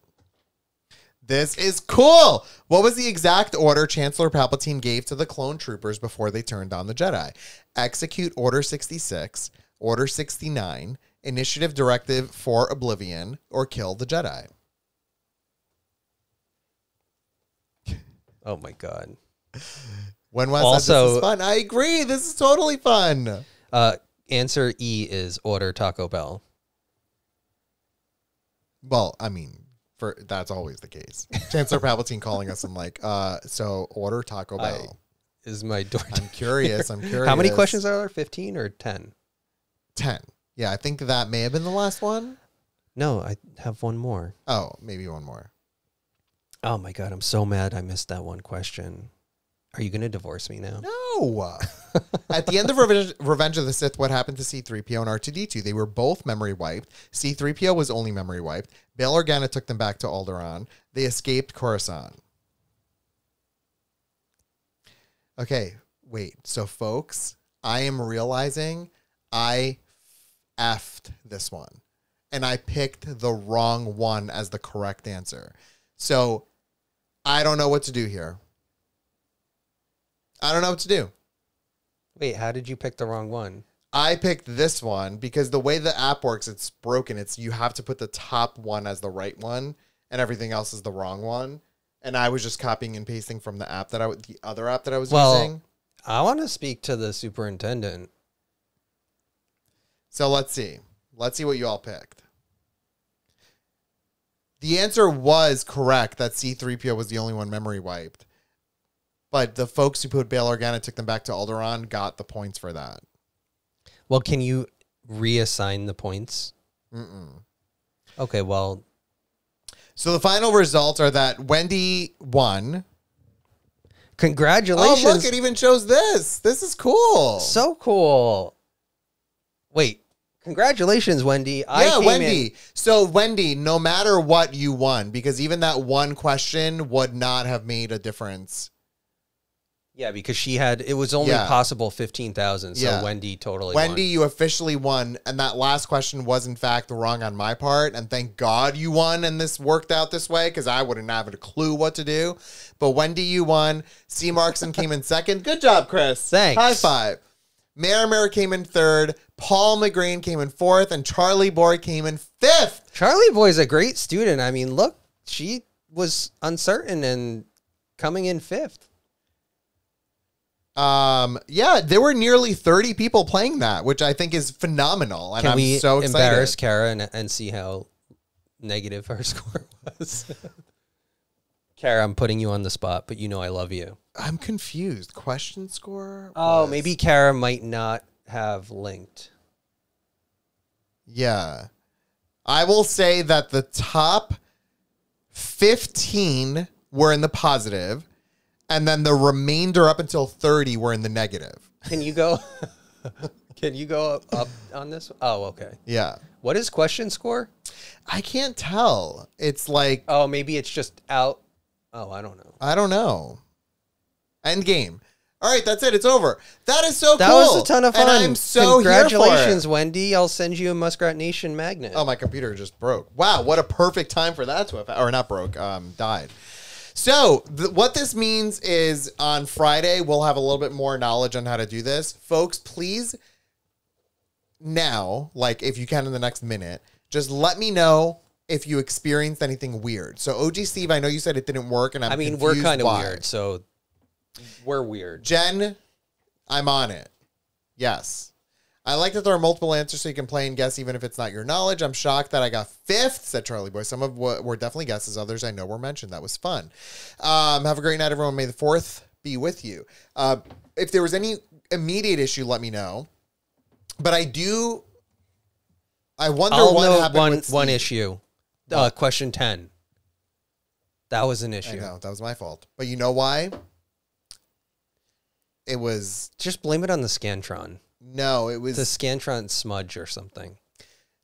This is cool. What was the exact order Chancellor Palpatine gave to the clone troopers before they turned on the Jedi? Execute Order 66, Order 69, Initiative Directive for Oblivion, or kill the Jedi? Oh my God. When was Also, this is fun. I agree. This is totally fun. Answer E is order Taco Bell. Well, I mean, that's always the case. Chancellor Palpatine calling us and like, so order Taco Bell. Is my door. I'm curious. How many questions are there? 15 or 10? 10. Yeah, I think that may have been the last one. No, I have one more. Oh, maybe one more. Oh my God, I'm so mad I missed that one question. Are you going to divorce me now? No. At the end of Revenge of the Sith, what happened to C-3PO and R2-D2? They were both memory wiped. C-3PO was only memory wiped. Bail Organa took them back to Alderaan. They escaped Coruscant. Okay, wait. So, folks, I am realizing I effed this one. And I picked the wrong one as the correct answer. So, I don't know what to do here. I don't know what to do. Wait, how did you pick the wrong one? I picked this one because the way the app works, it's broken. It's you have to put the top one as the right one and everything else is the wrong one. And I was just copying and pasting from the app the other app that I was using. I want to speak to the superintendent. So let's see. Let's see what you all picked. The answer was correct that C-3PO was the only one memory wiped. but the folks who put Bail Organa took them back to Alderaan got the points for that. Well, can you reassign the points? Okay, well. So the final results are that Wendy won. Congratulations. Oh, look, it even shows this. This is cool. So cool. Wait. Congratulations, Wendy. Wendy. So, Wendy, no matter what, you won, because even that one question would not have made a difference. Yeah, because it was only possible 15,000. So Wendy totally won. You officially won. And that last question was, in fact, wrong on my part. And thank God you won and this worked out this way, because I wouldn't have a clue what to do. But Wendy, you won. C. Markson came in second. Good job, Chris. Thanks. High five. Marimar came in third. Paul McGrane came in fourth. And Charlie Boy came in fifth. Charlie Boy's a great student. I mean, look, she was uncertain and coming in fifth. There were nearly 30 people playing that, which I think is phenomenal. And I'm so excited. Embarrass Kara and see how negative her score was? Kara, I'm putting you on the spot, but you know I love you. I'm confused. Question score? Oh, maybe Kara might not have linked. Yeah. I will say that the top 15 were in the positive, and then the remainder up until 30 were in the negative. Can you go up on this? Oh, okay. Yeah. What is question score? I can't tell. It's like... Oh, maybe it's just out. Oh, I don't know. End game. All right, that's it. It's over. That is so cool. That was a ton of fun. And I'm so Congratulations, here for it. Wendy. I'll send you a Muskrat Nation magnet. Oh, my computer just broke. Wow, what a perfect time for that to have... Or not broke, died. So what this means is on Friday, we'll have a little bit more knowledge on how to do this. Folks, please now, like if you can in the next minute, just let me know if you experienced anything weird. So OG Steve, I know you said it didn't work, and we're kind of weird, so we're weird. Jen, I'm on it. Yes. I like that there are multiple answers so you can play and guess even if it's not your knowledge. I'm shocked that I got fifth, said Charlie Boy. Some of what were definitely guesses. Others I know were mentioned. That was fun. Have a great night, everyone. May the 4th be with you. If there was any immediate issue, let me know. But I wonder what happened with one issue. Question 10. That was an issue. I know. That was my fault. But you know why? It was... Just blame it on the Scantron. No, it was... The Scantron smudge or something.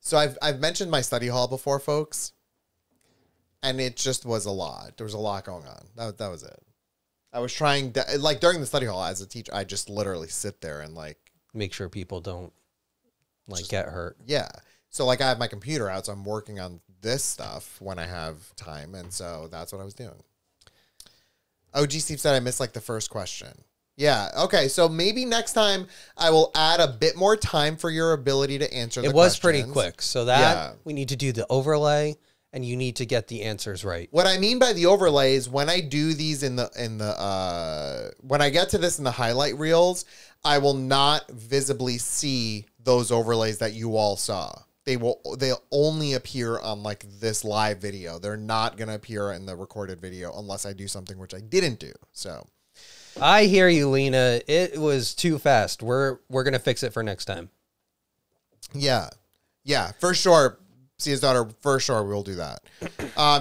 So I've mentioned my study hall before, folks. And it just was a lot. There was a lot going on. That was it. I was trying... during the study hall, as a teacher, I just literally sit there and, make sure people don't, get hurt. Yeah. So, I have my computer out, so I'm working on this stuff when I have time. And so that's what I was doing. OG Steve said I missed, the first question. Yeah. Okay. So maybe next time I will add a bit more time for your ability to answer the questions. It was pretty quick. So we need to do the overlay and you need to get the answers right. What I mean by the overlay is when I do these when I get to this in the highlight reels, I will not visibly see those overlays that you all saw. They'll only appear on this live video. They're not going to appear in the recorded video unless I do something which I didn't do. So I hear you, Lena. It was too fast. We're going to fix it for next time. Yeah. Yeah, for sure. See his daughter, for sure, we'll do that.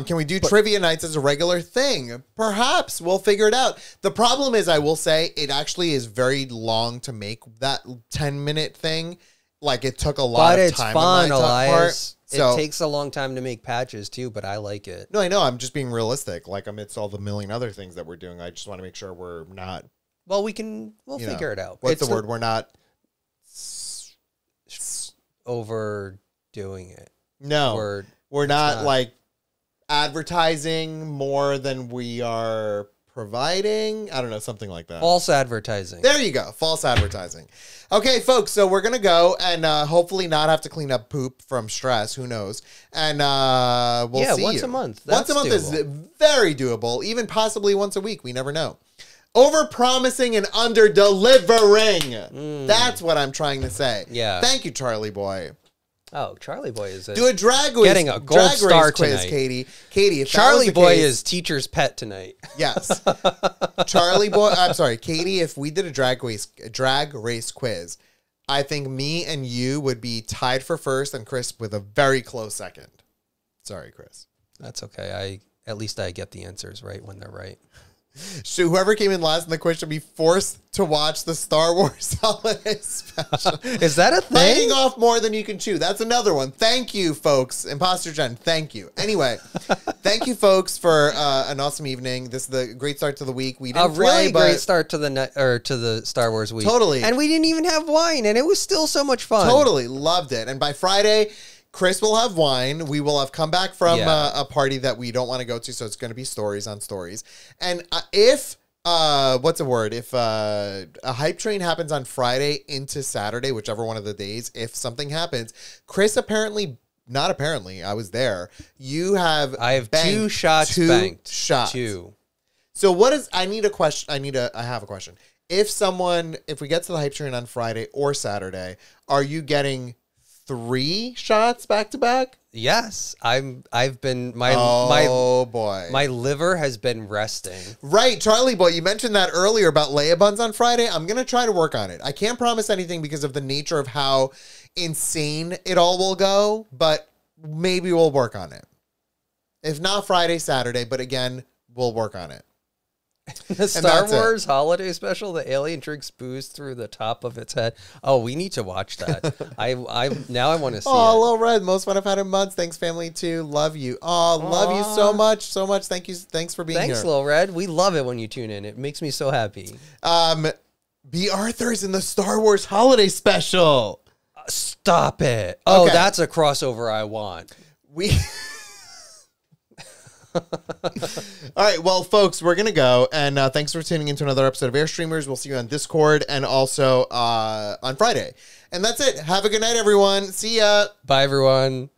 Can we do trivia nights as a regular thing? Perhaps. We'll figure it out. The problem is, I will say, it actually is very long to make that 10-minute thing. It took a lot of time. But it's fun, Elias. So, it takes a long time to make patches, too, but I like it. No, I know. I'm just being realistic. Amidst all the million other things that we're doing, I just want to make sure we're not... Well, we'll figure it out. What's the word? We're not... overdoing it. No, we're not advertising more than we are providing. I don't know, something like that. False advertising. There you go. False advertising. Okay, folks. So we're going to go and hopefully not have to clean up poop from stress. Who knows? And we'll see once you. A month. Once a month is very doable. Even possibly once a week. We never know. Over-promising and under-delivering. That's what I'm trying to say. Yeah. Thank you, Charlie Boy. Oh, Charlie Boy is Do a drag race. getting a gold star race quiz, tonight. Katie. Katie, if Charlie that was the Boy case, is teacher's pet tonight. Yes. Charlie Boy, I'm sorry, Katie, if we did a drag race quiz, I think me and you would be tied for first and Chris with a very close second. Sorry, Chris. That's okay. At least I get the answers right when they're right. So whoever came in last in the quiz should be forced to watch the Star Wars Holiday Special. Is that a thing? Biting off more than you can chew. That's another one. Thank you, folks. Imposter Jen, thank you. Anyway, thank you, folks, for an awesome evening. This is the great start to the week. We didn't really play, great start to the Star Wars week. Totally. And we didn't even have wine, and it was still so much fun. Totally loved it. And by Friday, Chris will have wine. We will have come back from a party that we don't want to go to, so it's going to be stories on stories. And if what's a word? If a hype train happens on Friday into Saturday, whichever one of the days, if something happens, Chris not apparently, I was there. I have 2 shots banked. Shots. 2. So what is? I need a question. I have a question. If we get to the hype train on Friday or Saturday, are you getting 3 shots back to back? Yes, I've been my liver has been resting. Right, Charlie Boy, you mentioned that earlier about Leia buns on Friday. I'm gonna try to work on it. I can't promise anything because of the nature of how insane it all will go, but maybe we'll work on it. If not Friday, Saturday, but again, we'll work on it. The Star Wars Holiday Special, the alien drinks booze through the top of its head. Oh, we need to watch that. I want to see it. Oh, Lil Red, most fun I've had in months. Thanks, family, too. Love you. Oh, love you so much. So much. Thank you. Thanks for being here. Thanks, Lil Red. We love it when you tune in. It makes me so happy. B. Arthur's in the Star Wars Holiday Special. Stop it. Oh, that's a crossover I want. All right, well, folks, we're gonna go, and thanks for tuning into another episode of Airstreamers. We'll see you on Discord and also on Friday, and that's it. Have a good night, everyone. See ya. Bye, everyone.